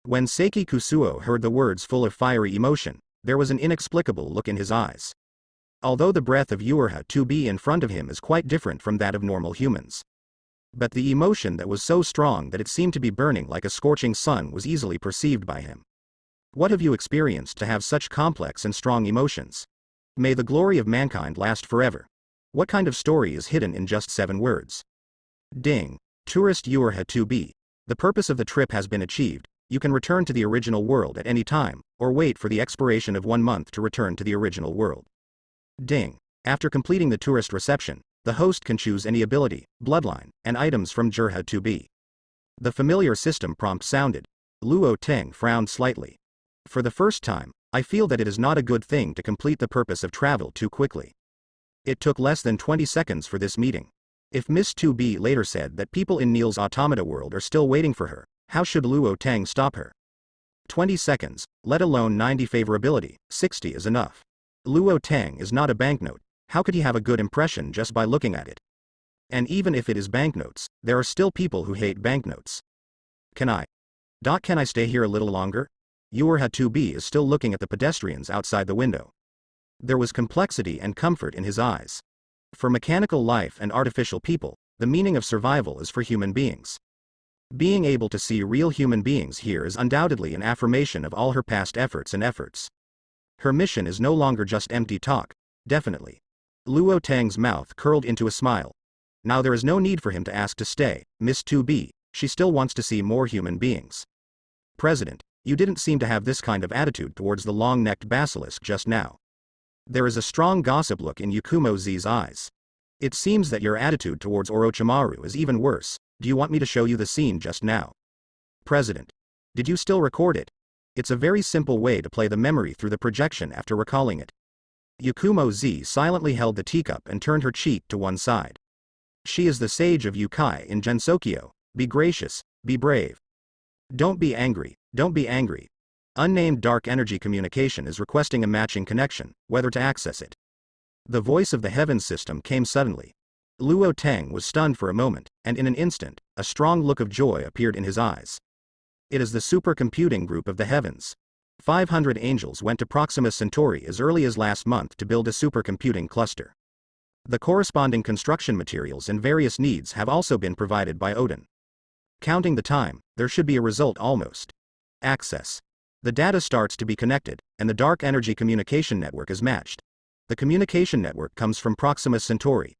When Seiki Kusuo heard the words full of fiery emotion, there was an inexplicable look in his eyes. Although the breath of Yuurha 2B in front of him is quite different from that of normal humans. But the emotion that was so strong that it seemed to be burning like a scorching sun was easily perceived by him. What have you experienced to have such complex and strong emotions? May the glory of mankind last forever. What kind of story is hidden in just 7 words? Ding. Tourist Yuurha 2B. The purpose of the trip has been achieved. You can return to the original world at any time, or wait for the expiration of 1 month to return to the original world. Ding. After completing the tourist reception, the host can choose any ability, bloodline, and items from Yuurha 2B. The familiar system prompt sounded. Luo Teng frowned slightly. For the first time, I feel that it is not a good thing to complete the purpose of travel too quickly. It took less than 20 seconds for this meeting. If Miss 2B later said that people in Neil's automata world are still waiting for her, how should Luo Teng stop her? 20 seconds, let alone 90 favorability, 60 is enough. Luo Teng is not a banknote. How could he have a good impression just by looking at it? And even if it is banknotes, there are still people who hate banknotes. Can I stay here a little longer? Yuurha 2B is still looking at the pedestrians outside the window. There was complexity and comfort in his eyes. For mechanical life and artificial people, the meaning of survival is for human beings. Being able to see real human beings here is undoubtedly an affirmation of all her past efforts. Her mission is no longer just empty talk, definitely. Luo Teng's mouth curled into a smile. Now there is no need for him to ask to stay, Miss 2B, she still wants to see more human beings. President, you didn't seem to have this kind of attitude towards the long-necked basilisk just now. There is a strong gossip look in Yakumo Z's eyes. It seems that your attitude towards Orochimaru is even worse. Do you want me to show you the scene just now? President. Did you still record it? It's a very simple way to play the memory through the projection after recalling it. Yakumo Z silently held the teacup and turned her cheek to one side. She is the sage of Yukai in Gensokyo. Be gracious, be brave. Don't be angry, don't be angry. Unnamed dark energy communication is requesting a matching connection, whether to access it. The voice of the heavens system came suddenly. Luo Teng was stunned for a moment, and in an instant, a strong look of joy appeared in his eyes. It is the supercomputing group of the heavens. 500 angels went to Proxima Centauri as early as last month to build a supercomputing cluster. The corresponding construction materials and various needs have also been provided by Odin. Counting the time, there should be a result almost. Access. The data starts to be connected, and the dark energy communication network is matched. The communication network comes from Proxima Centauri.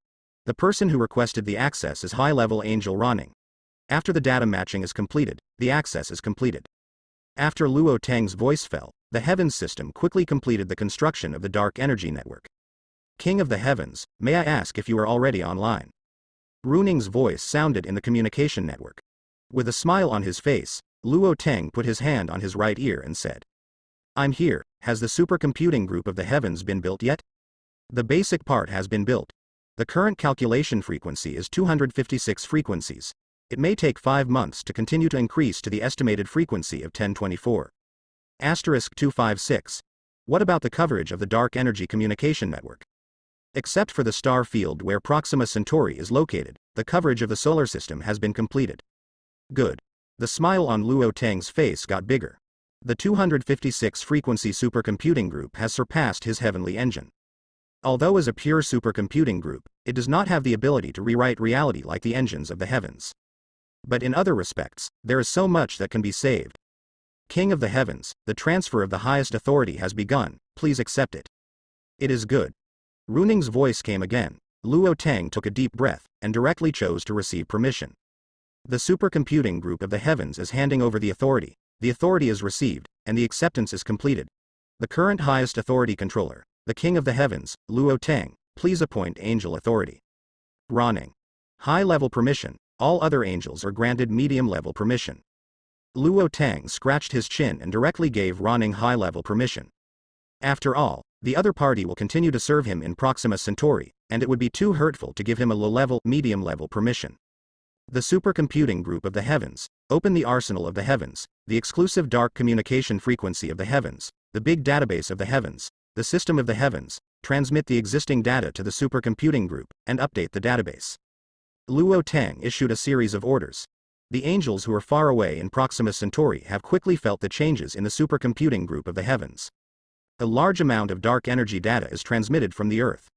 The person who requested the access is high-level Angel Ronning. After the data matching is completed, the access is completed. After Luo Teng's voice fell, the heavens system quickly completed the construction of the dark energy network. King of the heavens, may I ask if you are already online? Runing's voice sounded in the communication network. With a smile on his face, Luo Teng put his hand on his right ear and said, I'm here. Has the supercomputing group of the heavens been built yet? The basic part has been built. The current calculation frequency is 256 frequencies. It may take 5 months to continue to increase to the estimated frequency of 1024. Asterisk 256. What about the coverage of the dark energy communication network? Except for the star field where Proxima Centauri is located, the coverage of the solar system has been completed. Good. The smile on Luo Teng's face got bigger. The 256 frequency supercomputing group has surpassed his heavenly engine. Although as a pure supercomputing group, it does not have the ability to rewrite reality like the engines of the heavens. But in other respects, there is so much that can be saved. King of the heavens, the transfer of the highest authority has begun, please accept it. It is good. Runing's voice came again. Luo Teng took a deep breath, and directly chose to receive permission. The supercomputing group of the heavens is handing over the authority is received, and the acceptance is completed. The current highest authority controller, the King of the heavens, Luo Teng, please appoint angel authority. Ronning. High-level permission, all other angels are granted medium-level permission. Luo Teng scratched his chin and directly gave Ronning high-level permission. After all, the other party will continue to serve him in Proxima Centauri, and it would be too hurtful to give him a low-level, medium-level permission. The supercomputing group of the heavens, open the arsenal of the heavens, the exclusive dark communication frequency of the heavens, the big database of the heavens, the system of the heavens, transmit the existing data to the supercomputing group, and update the database. Luo Teng issued a series of orders. the angels who are far away in Proxima Centauri have quickly felt the changes in the supercomputing group of the heavens. A large amount of dark energy data is transmitted from the Earth.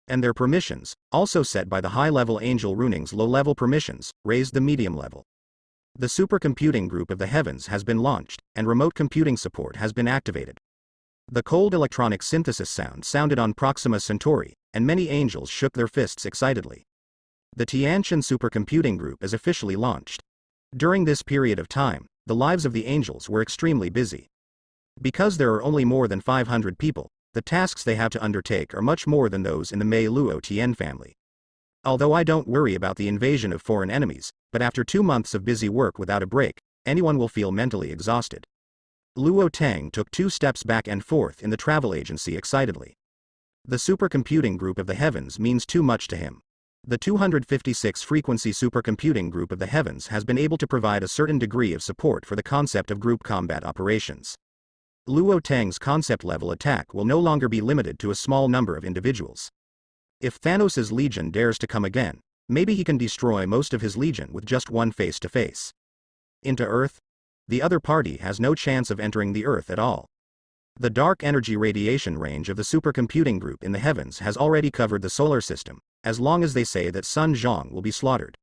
And their permissions, also set by the high-level angel runing's low-level permissions, raised the medium level. The supercomputing group of the heavens has been launched, and remote computing support has been activated. The cold electronic synthesis sound sounded on Proxima Centauri, and many angels shook their fists excitedly. The Tiantian supercomputing group is officially launched. During this period of time, the lives of the angels were extremely busy. Because there are only more than 500 people, the tasks they have to undertake are much more than those in the Mei Luo Tian family. Although I don't worry about the invasion of foreign enemies, but after 2 months of busy work without a break, anyone will feel mentally exhausted. Luo Tang took 2 steps back and forth in the travel agency excitedly. The supercomputing group of the heavens means too much to him. The 256 frequency supercomputing group of the heavens has been able to provide a certain degree of support for the concept of group combat operations. Luo Tang's concept-level attack will no longer be limited to a small number of individuals. If Thanos' legion dares to come again, maybe he can destroy most of his legion with just one face-to-face. Into Earth? The other party has no chance of entering the Earth at all. The dark energy radiation range of the supercomputing group in the heavens has already covered the solar system, as long as they say that Sun Zhong will be slaughtered.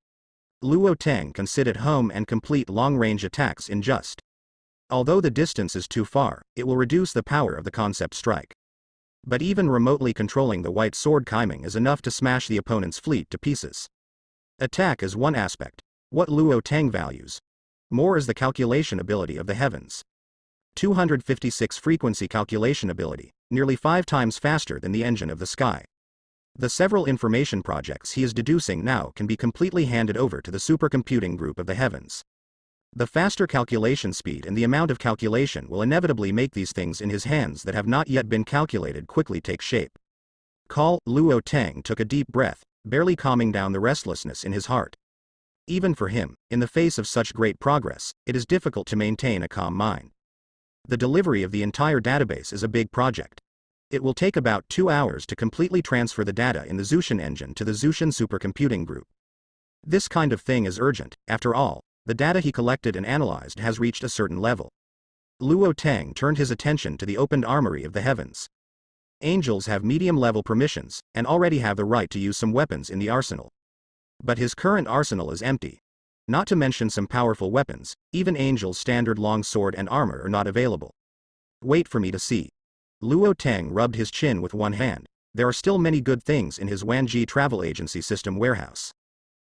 Luo Tang can sit at home and complete long-range attacks in just. Although the distance is too far, it will reduce the power of the concept strike. But even remotely controlling the white sword Kaiming is enough to smash the opponent's fleet to pieces. Attack is one aspect. What Luo Tang values more is the calculation ability of the heavens. 256 frequency calculation ability, nearly 5 times faster than the engine of the sky. The several information projects he is deducing now can be completely handed over to the supercomputing group of the heavens. The faster calculation speed and the amount of calculation will inevitably make these things in his hands that have not yet been calculated quickly take shape. Luo Tang took a deep breath, barely calming down the restlessness in his heart. Even for him, in the face of such great progress, it is difficult to maintain a calm mind. The delivery of the entire database is a big project. It will take about 2 hours to completely transfer the data in the Zushin engine to the Zushin supercomputing group. This kind of thing is urgent, after all. The data he collected and analyzed has reached a certain level. Luo Tang turned his attention to the opened armory of the heavens. Angels have medium-level permissions, and already have the right to use some weapons in the arsenal. But his current arsenal is empty. Not to mention some powerful weapons, even Angel's standard long sword and armor are not available. Wait for me to see. Luo Tang rubbed his chin with one hand. There are still many good things in his Wanji travel agency system warehouse.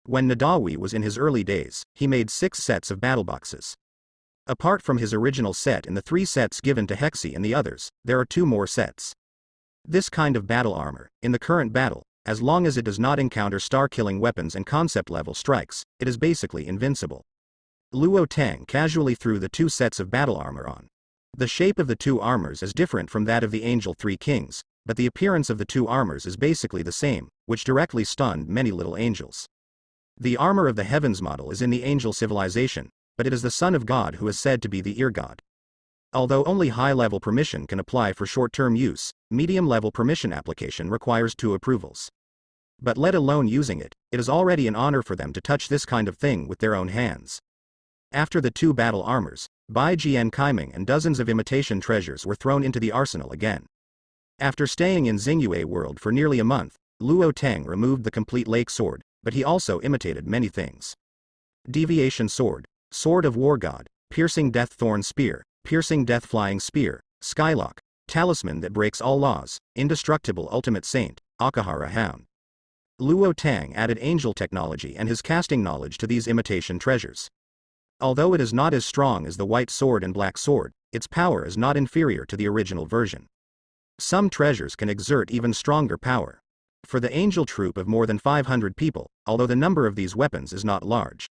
When Nadawi was in his early days, he made 6 sets of battle boxes. Apart from his original set and the 3 sets given to Hexy and the others, there are 2 more sets. This kind of battle armor, in the current battle, as long as it does not encounter star-killing weapons and concept-level strikes, it is basically invincible. Luo Tang casually threw the 2 sets of battle armor on. The shape of the 2 armors is different from that of the Angel 3 Kings, but the appearance of the 2 armors is basically the same, which directly stunned many little angels. The armor of the heavens model is in the angel civilization, but it is the Son of God who is said to be the ear god. Although only high-level permission can apply for short-term use, medium-level permission application requires 2 approvals. But let alone using it, it is already an honor for them to touch this kind of thing with their own hands. After the 2 battle armors, Bai Jian Kaiming and dozens of imitation treasures were thrown into the arsenal again. After staying in Xingyue world for nearly a month, Luo Tang removed the complete lake sword, but he also imitated many things. Deviation sword, sword of war god, piercing death thorn spear, piercing death flying spear, skylock, talisman that breaks all laws, indestructible ultimate saint, Akahara hound. Luo Tang added angel technology and his casting knowledge to these imitation treasures. Although it is not as strong as the white sword and black sword, its power is not inferior to the original version. Some treasures can exert even stronger power. For the angel troop of more than 500 people, although the number of these weapons is not large.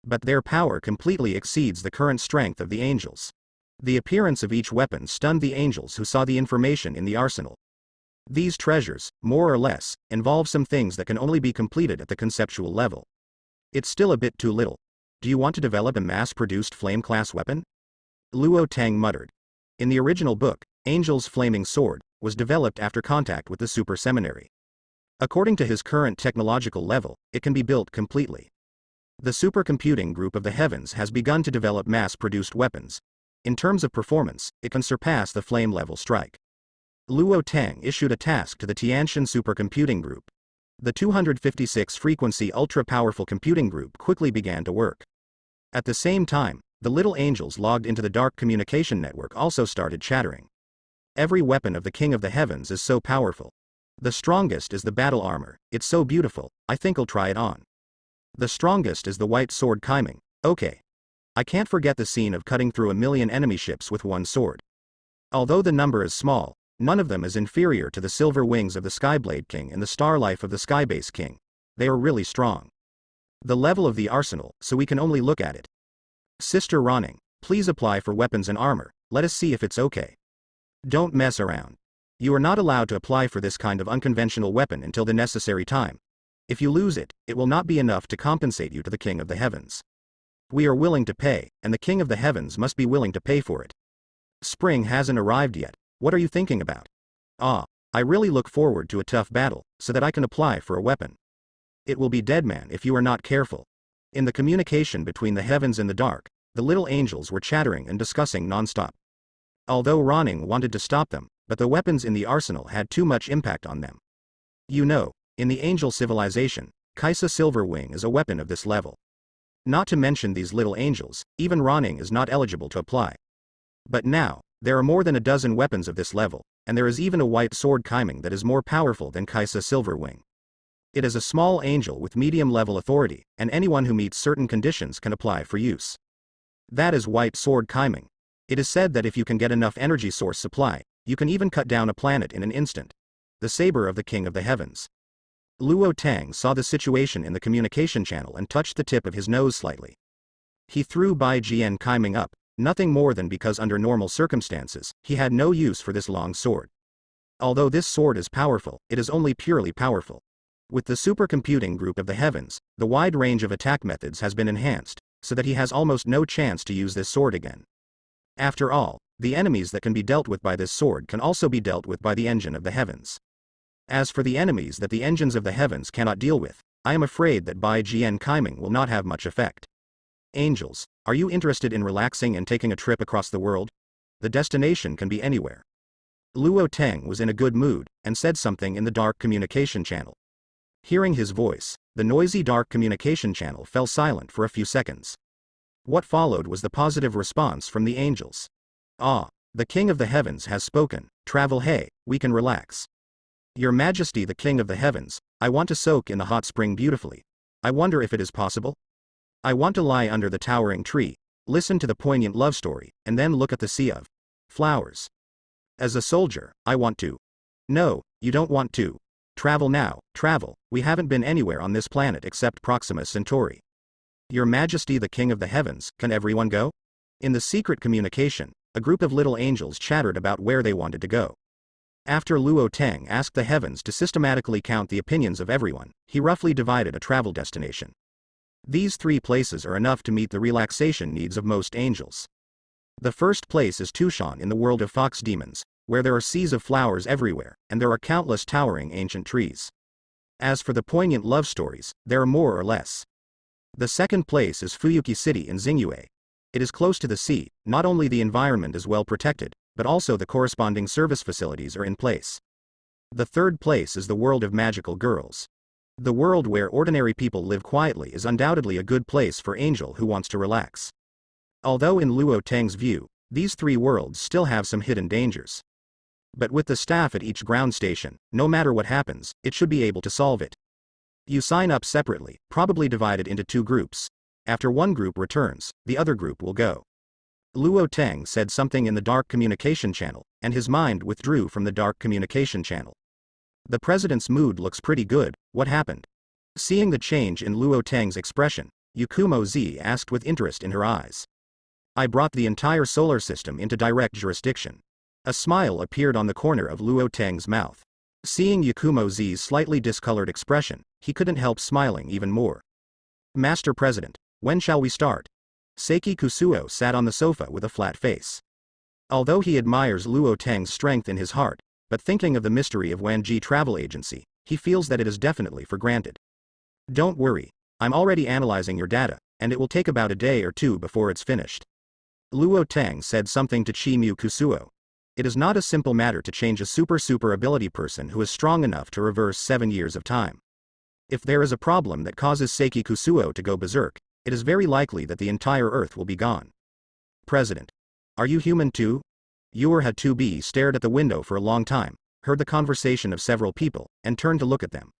But their power completely exceeds the current strength of the angels. The appearance of each weapon stunned the angels who saw the information in the arsenal. These treasures, more or less, involve some things that can only be completed at the conceptual level. It's still a bit too little. Do you want to develop a mass-produced flame-class weapon? Luo Tang muttered. In the original book, Angel's flaming sword was developed after contact with the super seminary. According to his current technological level, it can be built completely. The supercomputing group of the heavens has begun to develop mass-produced weapons. In terms of performance, it can surpass the flame-level strike. Luo Tang issued a task to the Tiantian supercomputing group. The 256-frequency ultra-powerful computing group quickly began to work. At the same time, the little angels logged into the dark communication network also started chattering. Every weapon of the King of the Heavens is so powerful. The strongest is the battle armor, it's so beautiful, I think I'll try it on. The strongest is the white sword Kaiming, okay. I can't forget the scene of cutting through 1,000,000 enemy ships with one sword. Although the number is small, none of them is inferior to the silver wings of the Skyblade King and the star life of the Skybase King. They are really strong. The level of the arsenal, so we can only look at it. Sister Ronning, please apply for weapons and armor, let us see if it's okay. Don't mess around. You are not allowed to apply for this kind of unconventional weapon until the necessary time. If you lose it, it will not be enough to compensate you to the King of the Heavens. We are willing to pay, and the King of the Heavens must be willing to pay for it. Spring hasn't arrived yet, what are you thinking about? I really look forward to a tough battle, so that I can apply for a weapon. It will be Deadman if you are not careful. In the communication between the heavens and the dark, the little angels were chattering and discussing non-stop. Although Ronning wanted to stop them, but the weapons in the arsenal had too much impact on them. You know, in the angel civilization, Kaisa Silverwing is a weapon of this level. Not to mention these little angels, even Ronning is not eligible to apply. But now, there are more than a dozen weapons of this level, and there is even a white sword Kaiming that is more powerful than Kaisa Silverwing. It is a small angel with medium-level authority, and anyone who meets certain conditions can apply for use. That is white sword Kaiming. It is said that if you can get enough energy source supply, you can even cut down a planet in an instant. The saber of the King of the Heavens. Luo Tang saw the situation in the communication channel and touched the tip of his nose slightly. He threw Bai Jian Kaiming up, nothing more than because under normal circumstances, he had no use for this long sword. Although this sword is powerful, it is only purely powerful. With the supercomputing group of the heavens, the wide range of attack methods has been enhanced, so that he has almost no chance to use this sword again. After all, the enemies that can be dealt with by this sword can also be dealt with by the engine of the heavens. As for the enemies that the engines of the heavens cannot deal with, I am afraid that Bai Jian Kaiming will not have much effect. Angels, are you interested in relaxing and taking a trip across the world? The destination can be anywhere. Luo Tang was in a good mood, and said something in the dark communication channel. Hearing his voice, the noisy dark communication channel fell silent for a few seconds. What followed was the positive response from the angels. The King of the Heavens has spoken, travel hey, we can relax. Your Majesty the King of the Heavens, I want to soak in the hot spring beautifully. I wonder if it is possible? I want to lie under the towering tree, listen to the poignant love story, and then look at the sea of flowers. As a soldier, I want to. No, you don't want to. Travel now, travel, we haven't been anywhere on this planet except Proxima Centauri. Your Majesty the King of the Heavens, can everyone go? In the secret communication, a group of little angels chattered about where they wanted to go. After Luo Tang asked the heavens to systematically count the opinions of everyone, he roughly divided a travel destination. These 3 places are enough to meet the relaxation needs of most angels. The first place is Tushan in the world of fox demons, where there are seas of flowers everywhere, and there are countless towering ancient trees. As for the poignant love stories, there are more or less. The second place is Fuyuki City in Xingyue. It is close to the sea, not only the environment is well protected, but also the corresponding service facilities are in place. The third place is the world of magical girls. The world where ordinary people live quietly is undoubtedly a good place for Angel who wants to relax. Although in Luo Tang's view, these 3 worlds still have some hidden dangers. But with the staff at each ground station, no matter what happens, it should be able to solve it. You sign up separately, probably divided into 2 groups. After one group returns, the other group will go. Luo Tang said something in the dark communication channel, and his mind withdrew from the dark communication channel. The president's mood looks pretty good, what happened? Seeing the change in Luo Tang's expression, Yukumo Z asked with interest in her eyes. I brought the entire solar system into direct jurisdiction. A smile appeared on the corner of Luo Tang's mouth. Seeing Yukumo Z's slightly discolored expression, he couldn't help smiling even more. Master President, when shall we start? Seiki Kusuo sat on the sofa with a flat face. Although he admires Luo Tang's strength in his heart, but thinking of the mystery of Wanji Travel Agency, he feels that it is definitely for granted. Don't worry. I'm already analyzing your data, and it will take about a day or two before it's finished. Luo Tang said something to Chi Mu Kusuo. It is not a simple matter to change a super ability person who is strong enough to reverse 7 years of time. If there is a problem that causes Seiki Kusuo to go berserk, it is very likely that the entire Earth will be gone. President. Are you human too? Yuerha 2B stared at the window for a long time, heard the conversation of several people, and turned to look at them.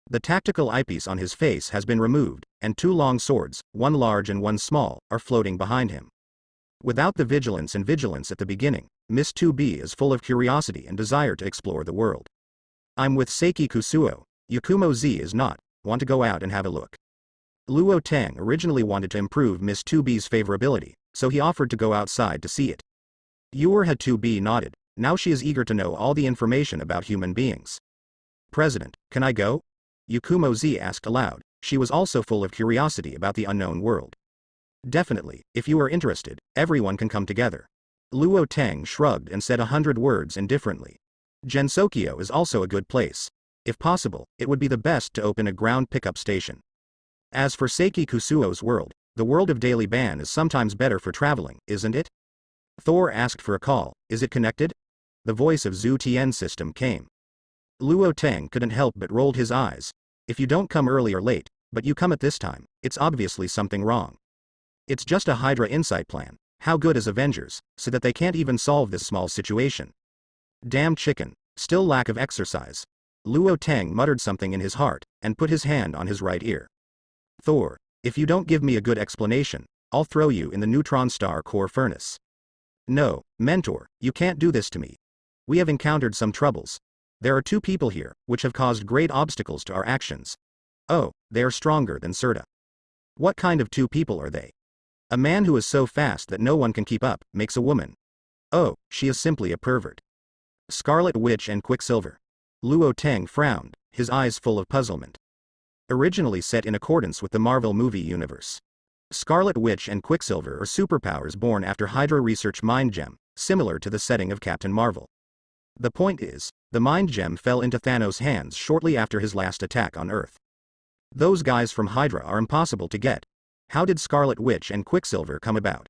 The tactical eyepiece on his face has been removed, and 2 long swords, one large and one small, are floating behind him. Without the vigilance at the beginning, Miss 2B is full of curiosity and desire to explore the world. I'm with Seiki Kusuo, Yakumo Z is not, want to go out and have a look. Luo Tang originally wanted to improve Miss 2B's favorability, so he offered to go outside to see it. Yuerha 2B nodded, now she is eager to know all the information about human beings. President, can I go? Yakumo Z asked aloud, she was also full of curiosity about the unknown world. Definitely, if you are interested, everyone can come together. Luo Tang shrugged and said 100 words indifferently. Gensokyo is also a good place. If possible, it would be the best to open a ground pickup station. As for Seiki Kusuo's world, the world of Daily Ban is sometimes better for traveling, isn't it? Thor asked for a call, is it connected? The voice of Zhu Tian's system came. Luo Tang couldn't help but rolled his eyes. If you don't come early or late, but you come at this time, it's obviously something wrong. It's just a Hydra insight plan, how good is Avengers, so that they can't even solve this small situation. Damn chicken, still lack of exercise. Luo Tang muttered something in his heart, and put his hand on his right ear. Thor, if you don't give me a good explanation, I'll throw you in the neutron star core furnace. No, mentor, you can't do this to me. We have encountered some troubles. There are 2 people here, which have caused great obstacles to our actions. Oh, they are stronger than Serta. What kind of 2 people are they? A man who is so fast that no one can keep up, makes a woman. Oh, she is simply a pervert. Scarlet Witch and Quicksilver. Luo Tang frowned, his eyes full of puzzlement. Originally set in accordance with the Marvel movie universe. Scarlet Witch and Quicksilver are superpowers born after Hydra Research Mind Gem, similar to the setting of Captain Marvel. The point is, the Mind Gem fell into Thanos' hands shortly after his last attack on Earth. Those guys from Hydra are impossible to get. How did Scarlet Witch and Quicksilver come about?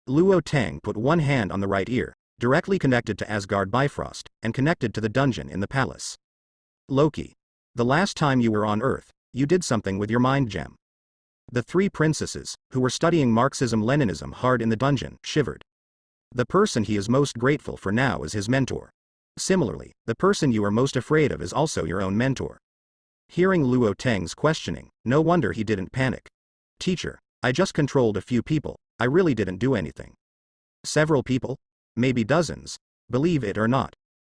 Luo Tang put one hand on the right ear, directly connected to Asgard Bifrost, and connected to the dungeon in the palace. Loki. The last time you were on Earth, you did something with your mind gem. The 3 princesses, who were studying Marxism-Leninism hard in the dungeon, shivered. The person he is most grateful for now is his mentor. Similarly, the person you are most afraid of is also your own mentor. Hearing Luo Tang's questioning, no wonder he didn't panic. Teacher, I just controlled a few people, I really didn't do anything. Several people? Maybe dozens. Believe it or not.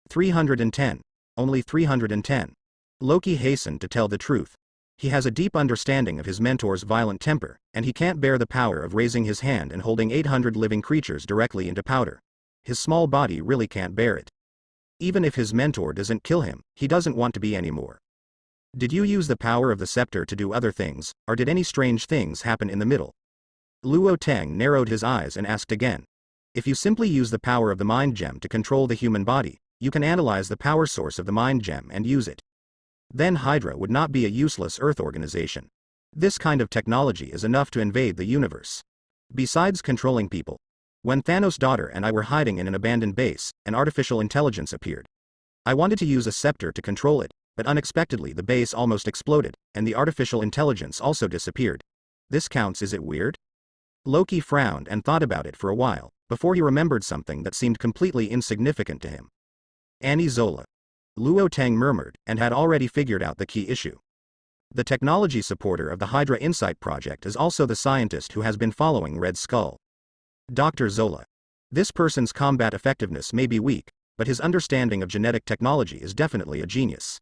310. Only 310. Loki hastened to tell the truth. He has a deep understanding of his mentor's violent temper, and he can't bear the power of raising his hand and holding 800 living creatures directly into powder. His small body really can't bear it. Even if his mentor doesn't kill him, he doesn't want to be anymore. Did you use the power of the scepter to do other things, or did any strange things happen in the middle? Luo Tang narrowed his eyes and asked again. If you simply use the power of the mind gem to control the human body, you can analyze the power source of the mind gem and use it. Then Hydra would not be a useless Earth organization. This kind of technology is enough to invade the universe. Besides controlling people, when Thanos' daughter and I were hiding in an abandoned base, an artificial intelligence appeared. I wanted to use a scepter to control it, but unexpectedly the base almost exploded, and the artificial intelligence also disappeared. This counts, is it weird? Loki frowned and thought about it for a while, before he remembered something that seemed completely insignificant to him. Annie Zola. Luo Tang murmured, and had already figured out the key issue. The technology supporter of the Hydra Insight Project is also the scientist who has been following Red Skull. Dr. Zola. This person's combat effectiveness may be weak, but his understanding of genetic technology is definitely a genius.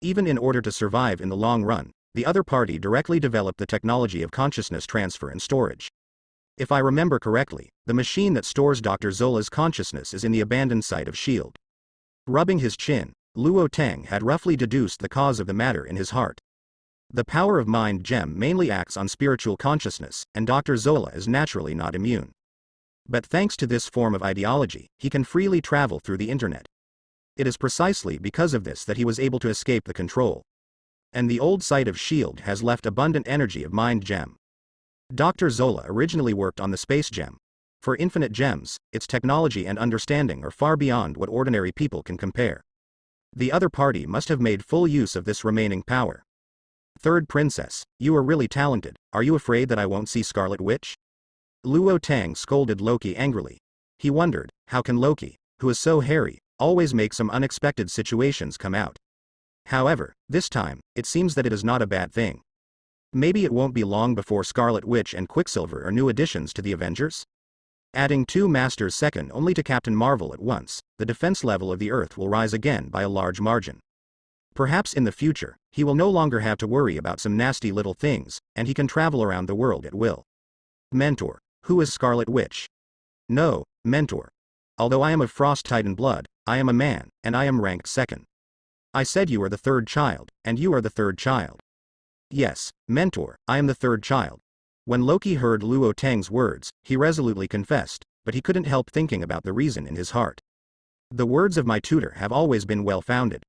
Even in order to survive in the long run, the other party directly developed the technology of consciousness transfer and storage. If I remember correctly, the machine that stores Dr. Zola's consciousness is in the abandoned site of S.H.I.E.L.D. Rubbing his chin, Luo Tang had roughly deduced the cause of the matter in his heart. The power of Mind Gem mainly acts on spiritual consciousness, and Dr. Zola is naturally not immune. But thanks to this form of ideology, he can freely travel through the internet. It is precisely because of this that he was able to escape the control. And the old site of S.H.I.E.L.D. has left abundant energy of mind gem. Dr. Zola originally worked on the space gem. For infinite gems, its technology and understanding are far beyond what ordinary people can compare. The other party must have made full use of this remaining power. Third princess, you are really talented. Are you afraid that I won't see Scarlet Witch? Luo Tang scolded Loki angrily. He wondered, how can Loki, who is so hairy, always make some unexpected situations come out? However, this time, it seems that it is not a bad thing. Maybe it won't be long before Scarlet Witch and Quicksilver are new additions to the Avengers? Adding 2 masters second only to Captain Marvel at once, the defense level of the Earth will rise again by a large margin. Perhaps in the future, he will no longer have to worry about some nasty little things, and he can travel around the world at will. Mentor, who is Scarlet Witch? No, Mentor. Although I am of Frost Titan blood, I am a man, and I am ranked second. I said you are the third child, and you are the third child. Yes, Mentor, I am the third child. When Loki heard Luo Tang's words, he resolutely confessed, but he couldn't help thinking about the reason in his heart. The words of my tutor have always been well-founded.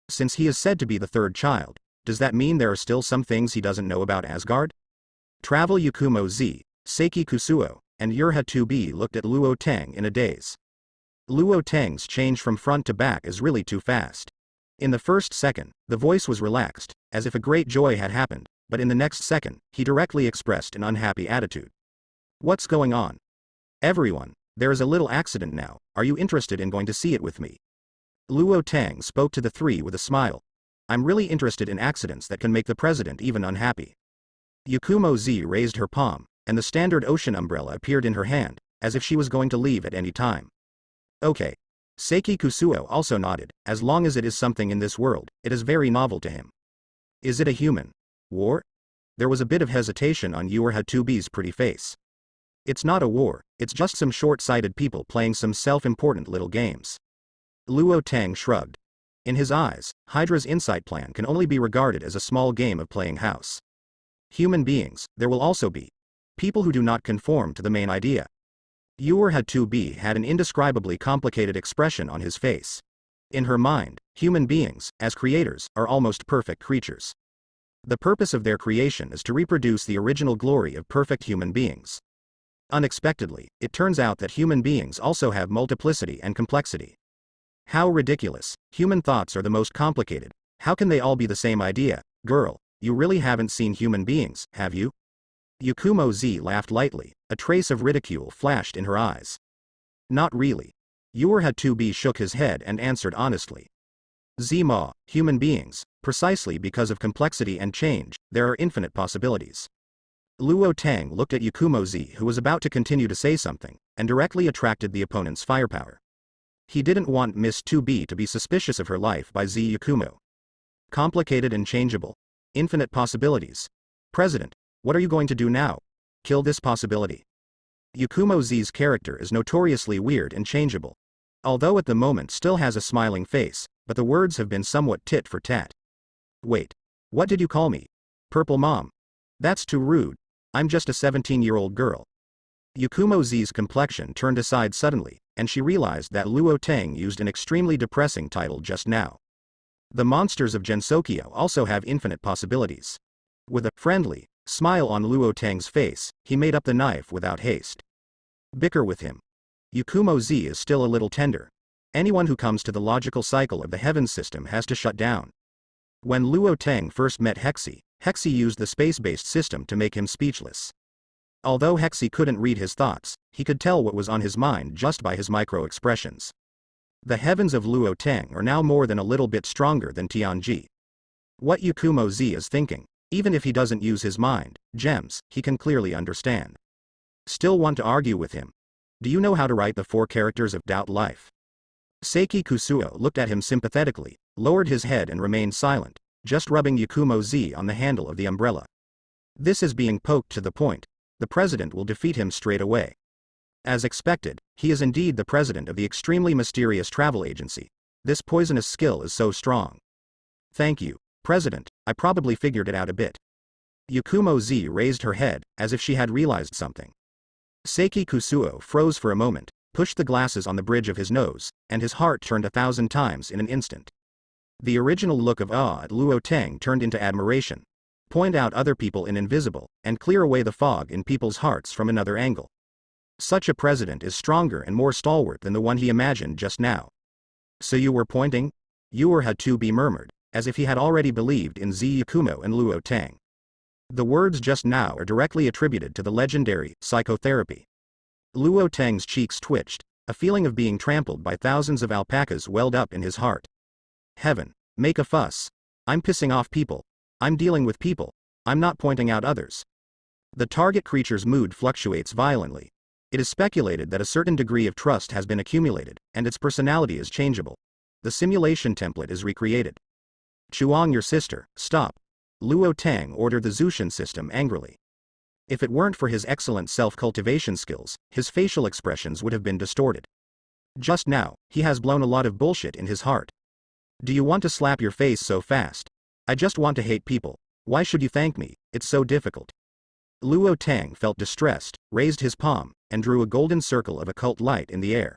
Since he is said to be the third child, does that mean there are still some things he doesn't know about Asgard? Travel Yakumo Z, Seiki Kusuo, and Yurha 2B looked at Luo Tang in a daze. Luo Tang's change from front to back is really too fast. In the first second, the voice was relaxed, as if a great joy had happened, but in the next second, he directly expressed an unhappy attitude. What's going on? Everyone, there is a little accident now, are you interested in going to see it with me? Luo Tang spoke to the three with a smile. I'm really interested in accidents that can make the president even unhappy. Yakumo Z raised her palm, and the standard ocean umbrella appeared in her hand, as if she was going to leave at any time. Okay. Seiki Kusuo also nodded, as long as it is something in this world, it is very novel to him. Is it a human war? There was a bit of hesitation on Yurha 2B's pretty face. It's not a war, it's just some short-sighted people playing some self-important little games. Luo Tang shrugged. In his eyes, Hydra's insight plan can only be regarded as a small game of playing house. Human beings, there will also be people who do not conform to the main idea. Yurha 2B had an indescribably complicated expression on his face. In her mind, human beings, as creators, are almost perfect creatures. The purpose of their creation is to reproduce the original glory of perfect human beings. Unexpectedly, it turns out that human beings also have multiplicity and complexity. How ridiculous, human thoughts are the most complicated, how can they all be the same idea? Girl, you really haven't seen human beings, have you? Yakumo Z laughed lightly, a trace of ridicule flashed in her eyes. Not really. Yurha 2B shook his head and answered honestly. Zma, human beings, precisely because of complexity and change, there are infinite possibilities. Luo Tang looked at Yakumo Z, who was about to continue to say something, and directly attracted the opponent's firepower. He didn't want Miss 2B to be suspicious of her life by Z Yakumo. Complicated and changeable. Infinite possibilities. President, what are you going to do now? Kill this possibility. Yakumo Z's character is notoriously weird and changeable. Although at the moment still has a smiling face, but the words have been somewhat tit for tat. Wait. What did you call me? Purple Mom. That's too rude. I'm just a 17-year-old girl. Yakumo Z's complexion turned aside suddenly, and she realized that Luo Tang used an extremely depressing title just now. The monsters of Gensokyo also have infinite possibilities. With a friendly smile on Luo Tang's face, he made up the knife without haste. Bicker with him. Yakumo Z is still a little tender. Anyone who comes to the logical cycle of the heaven system has to shut down. When Luo Tang first met Hexy, Hexy used the space-based system to make him speechless. Although Hexy couldn't read his thoughts, he could tell what was on his mind just by his micro-expressions. The heavens of Luo Tang are now more than a little bit stronger than Tianji. What Yakumo Z is thinking, even if he doesn't use his mind gems, he can clearly understand. Still want to argue with him? Do you know how to write the 4 characters of Doubt Life? Seiki Kusuo looked at him sympathetically, lowered his head and remained silent, just rubbing Yakumo Z on the handle of the umbrella. This is being poked to the point. The president will defeat him straight away. As expected, he is indeed the president of the extremely mysterious travel agency. This poisonous skill is so strong. Thank you, President, I probably figured it out a bit. Yakumo Z raised her head, as if she had realized something. Seiki Kusuo froze for a moment, pushed the glasses on the bridge of his nose, and his heart turned 1,000 times in an instant. The original look of awe at Luo Tang turned into admiration. Point out other people in invisible, and clear away the fog in people's hearts from another angle. Such a president is stronger and more stalwart than the one he imagined just now. So you were pointing? Yuer had to be murmured, as if he had already believed in Zi Yakumo and Luo Tang. The words just now are directly attributed to the legendary psychotherapy. Luo Tang's cheeks twitched, a feeling of being trampled by thousands of alpacas welled up in his heart. Heaven, make a fuss. I'm pissing off people. I'm dealing with people. I'm not pointing out others. The target creature's mood fluctuates violently. It is speculated that a certain degree of trust has been accumulated, and its personality is changeable. The simulation template is recreated. Chuang, your sister, stop. Luo Tang ordered the Zushin system angrily. If it weren't for his excellent self-cultivation skills, his facial expressions would have been distorted. Just now, he has blown a lot of bullshit in his heart. Do you want to slap your face so fast? I just want to hate people. Why should you thank me? It's so difficult. Luo Tang felt distressed, raised his palm, and drew a golden circle of occult light in the air.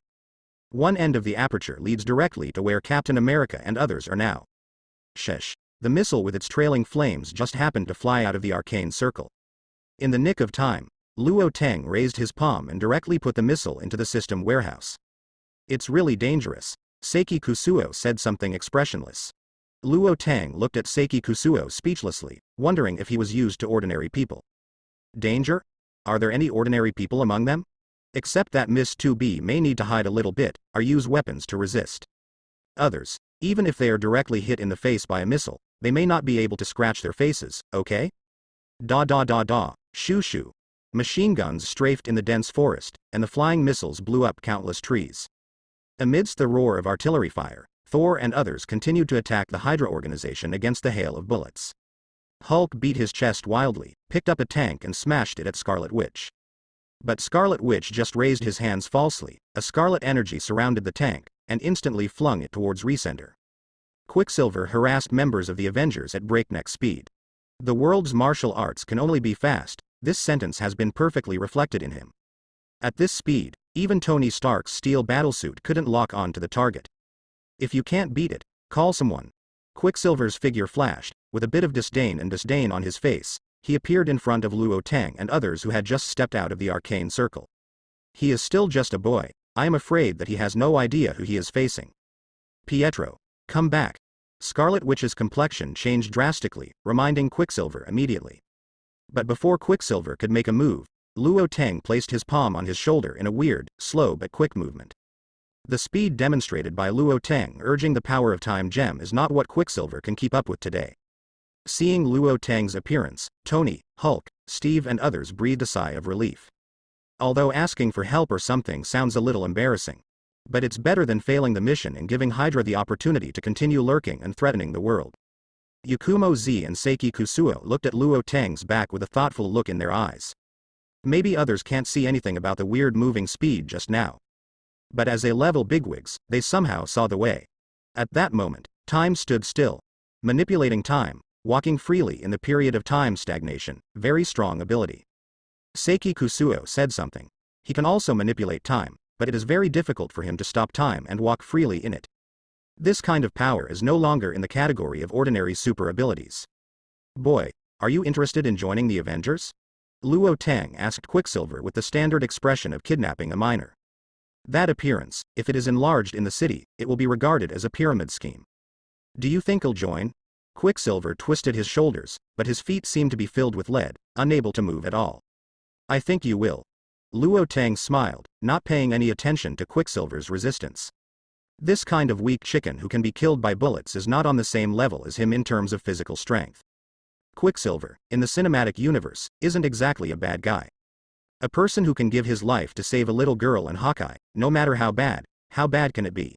One end of the aperture leads directly to where Captain America and others are now. Shesh. The missile with its trailing flames just happened to fly out of the arcane circle. In the nick of time, Luo Tang raised his palm and directly put the missile into the system warehouse. It's really dangerous. Seiki Kusuo said something expressionless. Luo Tang looked at Seiki Kusuo speechlessly, wondering if he was used to ordinary people. Danger? Are there any ordinary people among them? Except that Miss 2B may need to hide a little bit, or use weapons to resist. Others, even if they are directly hit in the face by a missile, they may not be able to scratch their faces, okay? Da da da da, shoo shoo. Machine guns strafed in the dense forest, and the flying missiles blew up countless trees. Amidst the roar of artillery fire, Thor and others continued to attack the Hydra organization against the hail of bullets. Hulk beat his chest wildly, picked up a tank and smashed it at Scarlet Witch. But Scarlet Witch just raised his hands falsely, a scarlet energy surrounded the tank, and instantly flung it towards Resender. Quicksilver harassed members of the Avengers at breakneck speed. The world's martial arts can only be fast, this sentence has been perfectly reflected in him. At this speed, even Tony Stark's steel battlesuit couldn't lock on to the target. If you can't beat it, call someone. Quicksilver's figure flashed, with a bit of disdain on his face. He appeared in front of Luo Tang and others who had just stepped out of the arcane circle. He is still just a boy. I am afraid that he has no idea who he is facing. Pietro, come back. Scarlet Witch's complexion changed drastically, reminding Quicksilver immediately. But before Quicksilver could make a move, Luo Tang placed his palm on his shoulder in a weird, slow but quick movement. The speed demonstrated by Luo Tang urging the power of Time Gem is not what Quicksilver can keep up with today. Seeing Luo Tang's appearance, Tony, Hulk, Steve and others breathed a sigh of relief. Although asking for help or something sounds a little embarrassing. But it's better than failing the mission and giving Hydra the opportunity to continue lurking and threatening the world. Yakumo Z and Seiki Kusuo looked at Luo Tang's back with a thoughtful look in their eyes. Maybe others can't see anything about the weird moving speed just now. But as A-level bigwigs, they somehow saw the way. At that moment, time stood still. Manipulating time, walking freely in the period of time stagnation, very strong ability. Seiki Kusuo said something. He can also manipulate time, but it is very difficult for him to stop time and walk freely in it. This kind of power is no longer in the category of ordinary super abilities. Boy, are you interested in joining the Avengers? Luo Tang asked Quicksilver with the standard expression of kidnapping a minor. That appearance, if it is enlarged in the city, it will be regarded as a pyramid scheme. Do you think he'll join? Quicksilver twisted his shoulders, but his feet seemed to be filled with lead, unable to move at all. I think you will. Luo Tang smiled, not paying any attention to Quicksilver's resistance. This kind of weak chicken who can be killed by bullets is not on the same level as him in terms of physical strength. Quicksilver, in the cinematic universe, isn't exactly a bad guy. A person who can give his life to save a little girl and Hawkeye, no matter how bad can it be?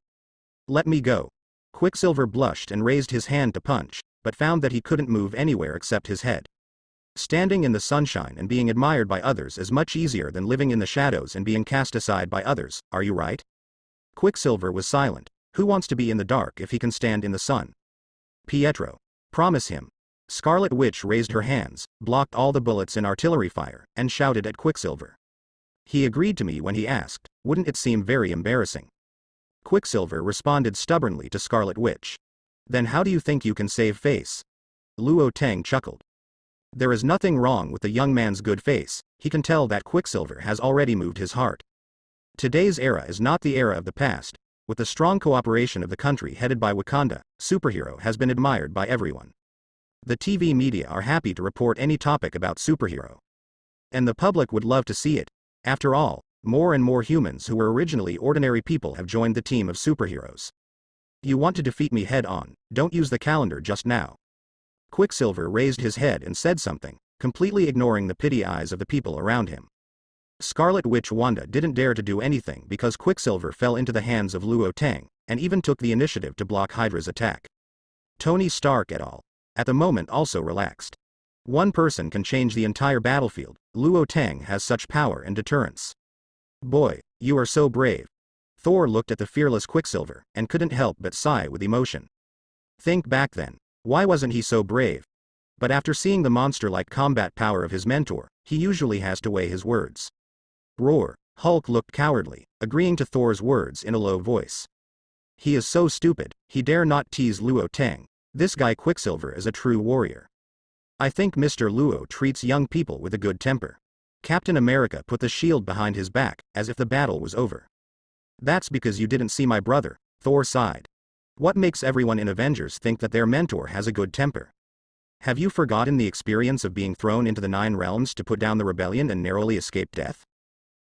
Let me go. Quicksilver blushed and raised his hand to punch, but found that he couldn't move anywhere except his head. Standing in the sunshine and being admired by others is much easier than living in the shadows and being cast aside by others, are you right? Quicksilver was silent. Who wants to be in the dark if he can stand in the sun? Pietro. Promise him. Scarlet Witch raised her hands, blocked all the bullets in artillery fire, and shouted at Quicksilver. He agreed to me when he asked, wouldn't it seem very embarrassing? Quicksilver responded stubbornly to Scarlet Witch. Then how do you think you can save face? Luo Tang chuckled. There is nothing wrong with the young man's good face, he can tell that Quicksilver has already moved his heart. Today's era is not the era of the past. With the strong cooperation of the country headed by Wakanda, superhero has been admired by everyone. The TV media are happy to report any topic about superhero. And the public would love to see it. After all, more and more humans who were originally ordinary people have joined the team of superheroes. You want to defeat me head on, don't use the calendar just now. Quicksilver raised his head and said something, completely ignoring the pity eyes of the people around him. Scarlet Witch Wanda didn't dare to do anything because Quicksilver fell into the hands of Luo Tang, and even took the initiative to block Hydra's attack. Tony Stark et al. At the moment also relaxed. One person can change the entire battlefield. Luo Tang has such power and deterrence. Boy, you are so brave. Thor looked at the fearless Quicksilver, and couldn't help but sigh with emotion. Think back then, why wasn't he so brave? But after seeing the monster-like combat power of his mentor, he usually has to weigh his words. Roar, Hulk looked cowardly, agreeing to Thor's words in a low voice. He is so stupid, he dare not tease Luo Tang. This guy Quicksilver is a true warrior. I think Mr. Luo treats young people with a good temper. Captain America put the shield behind his back, as if the battle was over. That's because you didn't see my brother, Thor sighed. What makes everyone in Avengers think that their mentor has a good temper? Have you forgotten the experience of being thrown into the 9 realms to put down the rebellion and narrowly escape death?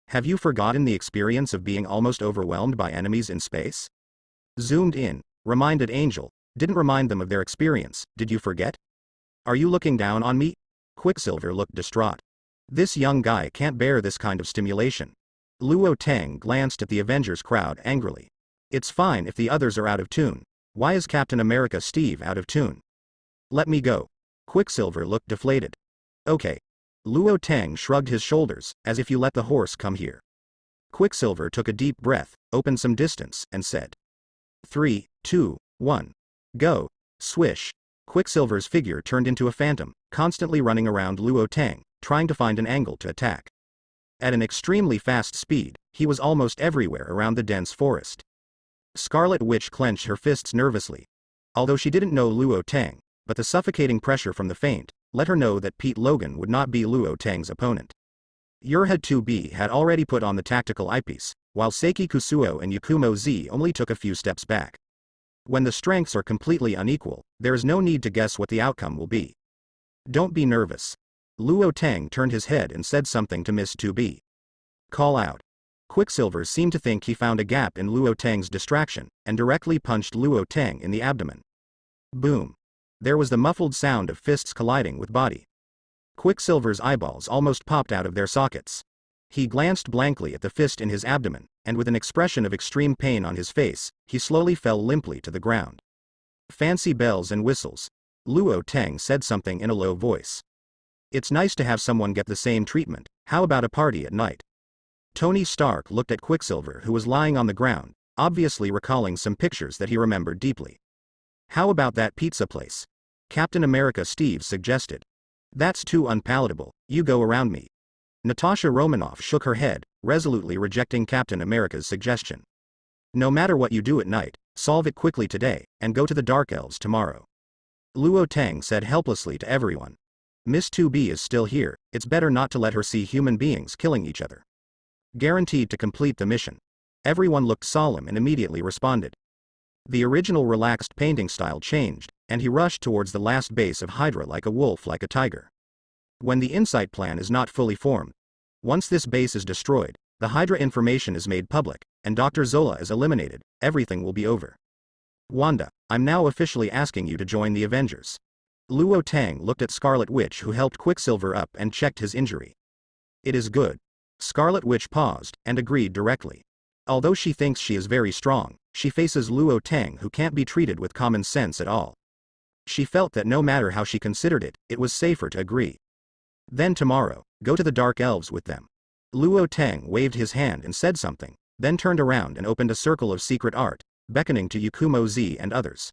Have you forgotten the experience of being almost overwhelmed by enemies in space? Zoomed in, reminded Angel, didn't remind them of their experience, did you forget? Are you looking down on me? Quicksilver looked distraught. This young guy can't bear this kind of stimulation. Luo Tang glanced at the Avengers crowd angrily. It's fine if the others are out of tune. Why is Captain America Steve out of tune? Let me go. Quicksilver looked deflated. Okay. Luo Tang shrugged his shoulders, as if you let the horse come here. Quicksilver took a deep breath, opened some distance, and said. 3, 2, 1. Go. Swish. Quicksilver's figure turned into a phantom, constantly running around Luo Tang, trying to find an angle to attack. At an extremely fast speed, he was almost everywhere around the dense forest. Scarlet Witch clenched her fists nervously. Although she didn't know Luo Tang, but the suffocating pressure from the feint let her know that Pete Logan would not be Luo Tang's opponent. Urhead 2B had already put on the tactical eyepiece, while Seiki Kusuo and Yakumo Z only took a few steps back. When the strengths are completely unequal, there is no need to guess what the outcome will be. Don't be nervous. Luo Tang turned his head and said something to Miss 2B. Call out. Quicksilver seemed to think he found a gap in Luo Tang's distraction, and directly punched Luo Tang in the abdomen. Boom. There was the muffled sound of fists colliding with body. Quicksilver's eyeballs almost popped out of their sockets. He glanced blankly at the fist in his abdomen, and with an expression of extreme pain on his face, he slowly fell limply to the ground. Fancy bells and whistles. Luo Tang said something in a low voice. It's nice to have someone get the same treatment. How about a party at night? Tony Stark looked at Quicksilver, who was lying on the ground, obviously recalling some pictures that he remembered deeply. How about that pizza place? Captain America Steve suggested. That's too unpalatable, you go around me. Natasha Romanoff shook her head, resolutely rejecting Captain America's suggestion. No matter what you do at night, solve it quickly today, and go to the Dark Elves tomorrow. Luo Tang said helplessly to everyone. Miss 2B is still here, it's better not to let her see human beings killing each other. Guaranteed to complete the mission. Everyone looked solemn and immediately responded. The original relaxed painting style changed, and he rushed towards the last base of Hydra like a wolf like a tiger. When the insight plan is not fully formed, once this base is destroyed, the Hydra information is made public, and Dr. Zola is eliminated, everything will be over. Wanda, I'm now officially asking you to join the Avengers. Luo Tang looked at Scarlet Witch, who helped Quicksilver up and checked his injury. It is good. Scarlet Witch paused, and agreed directly. Although she thinks she is very strong, she faces Luo Tang, who can't be treated with common sense at all. She felt that no matter how she considered it, it was safer to agree. Then tomorrow, go to the Dark Elves with them. Luo Tang waved his hand and said something, then turned around and opened a circle of secret art, beckoning to Yakumo Z and others.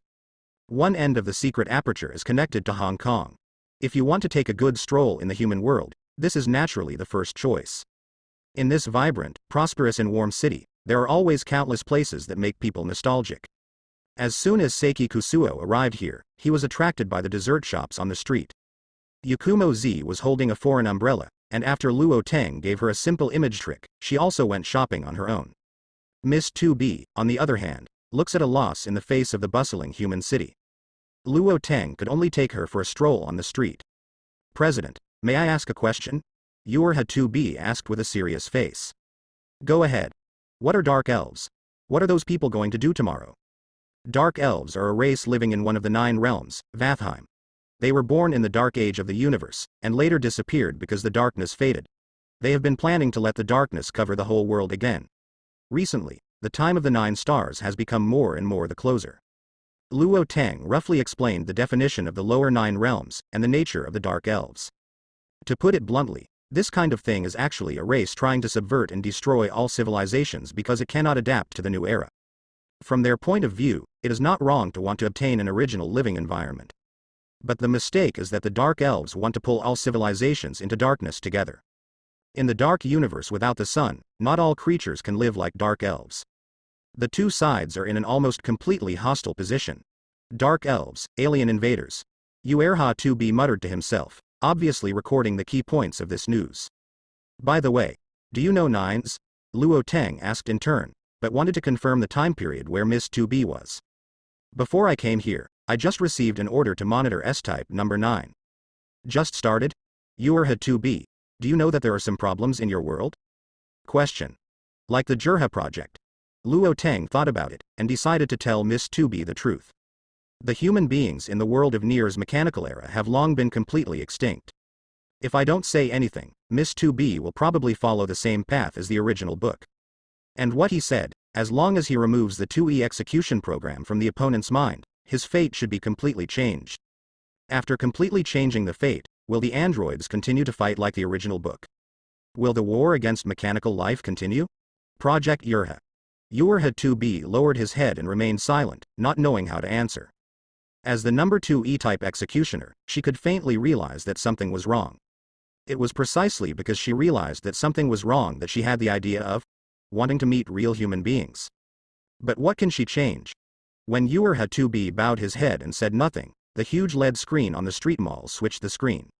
One end of the secret aperture is connected to Hong Kong. If you want to take a good stroll in the human world, this is naturally the first choice. In this vibrant, prosperous and warm city, there are always countless places that make people nostalgic. As soon as Seiki Kusuo arrived here, he was attracted by the dessert shops on the street. Yakumo Z was holding a foreign umbrella, and after Luo Teng gave her a simple image trick, she also went shopping on her own. Miss 2B, on the other hand, looks at a loss in the face of the bustling human city. Luo Teng could only take her for a stroll on the street. President, may I ask a question? Yuerha 2B asked with a serious face. Go ahead. What are dark elves? What are those people going to do tomorrow? Dark elves are a race living in one of the 9 realms, Vathheim. They were born in the dark age of the universe, and later disappeared because the darkness faded. They have been planning to let the darkness cover the whole world again. Recently, the time of the 9 stars has become more and more the closer. Luo Teng roughly explained the definition of the lower 9 realms, and the nature of the dark elves. To put it bluntly, this kind of thing is actually a race trying to subvert and destroy all civilizations because it cannot adapt to the new era. From their point of view, it is not wrong to want to obtain an original living environment. But the mistake is that the dark elves want to pull all civilizations into darkness together. In the dark universe without the sun, not all creatures can live like dark elves. The two sides are in an almost completely hostile position. Dark elves, alien invaders. Yuerha 2B muttered to himself, obviously recording the key points of this news. By the way, do you know nines? Luo Teng asked in turn, but wanted to confirm the time period where Miss 2B was. Before I came here, I just received an order to monitor S-type number 9. Just started? Yuerha 2B, do you know that there are some problems in your world? Question. Like the Jurha project. Luo Teng thought about it, and decided to tell Miss 2B the truth. The human beings in the world of Nier's mechanical era have long been completely extinct. If I don't say anything, Miss 2B will probably follow the same path as the original book. And what he said, as long as he removes the 2E execution program from the opponent's mind, his fate should be completely changed. After completely changing the fate, will the androids continue to fight like the original book? Will the war against mechanical life continue? Project Yuerha. Yuerha 2B lowered his head and remained silent, not knowing how to answer. As the number 2 E-type executioner, she could faintly realize that something was wrong. It was precisely because she realized that something was wrong that she had the idea of wanting to meet real human beings. But what can she change? When Yuerha 2B bowed his head and said nothing, the huge LED screen on the street mall switched the screen.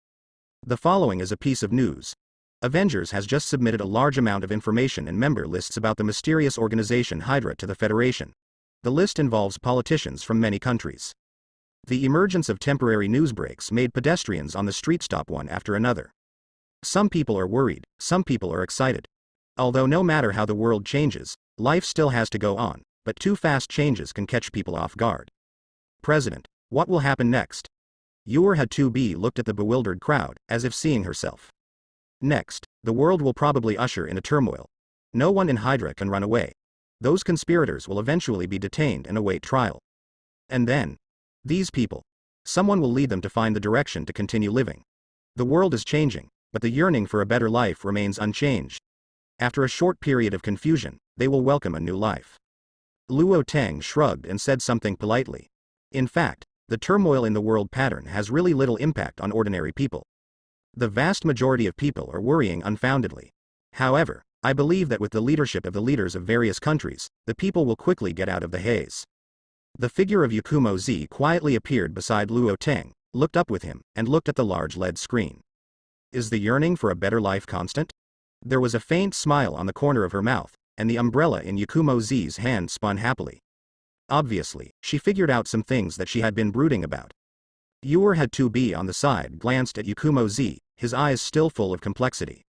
The following is a piece of news. Avengers has just submitted a large amount of information and member lists about the mysterious organization Hydra to the Federation. The list involves politicians from many countries. The emergence of temporary news breaks made pedestrians on the street stop one after another. Some people are worried, some people are excited. Although no matter how the world changes, life still has to go on, but too fast changes can catch people off guard. President, what will happen next? Yuerha 2B looked at the bewildered crowd, as if seeing herself. Next, the world will probably usher in a turmoil. No one in Hydra can run away. Those conspirators will eventually be detained and await trial. And then, these people. Someone will lead them to find the direction to continue living. The world is changing, but the yearning for a better life remains unchanged. After a short period of confusion, they will welcome a new life. Luo Teng shrugged and said something politely. In fact, the turmoil in the world pattern has really little impact on ordinary people. The vast majority of people are worrying unfoundedly. However, I believe that with the leadership of the leaders of various countries, the people will quickly get out of the haze. The figure of Yakumo Z quietly appeared beside Luo Teng, looked up with him, and looked at the large LED screen. Is the yearning for a better life constant? There was a faint smile on the corner of her mouth, and the umbrella in Yakumo Z's hand spun happily. Obviously, she figured out some things that she had been brooding about. Yuerha 2B on the side glanced at Yakumo Z, his eyes still full of complexity.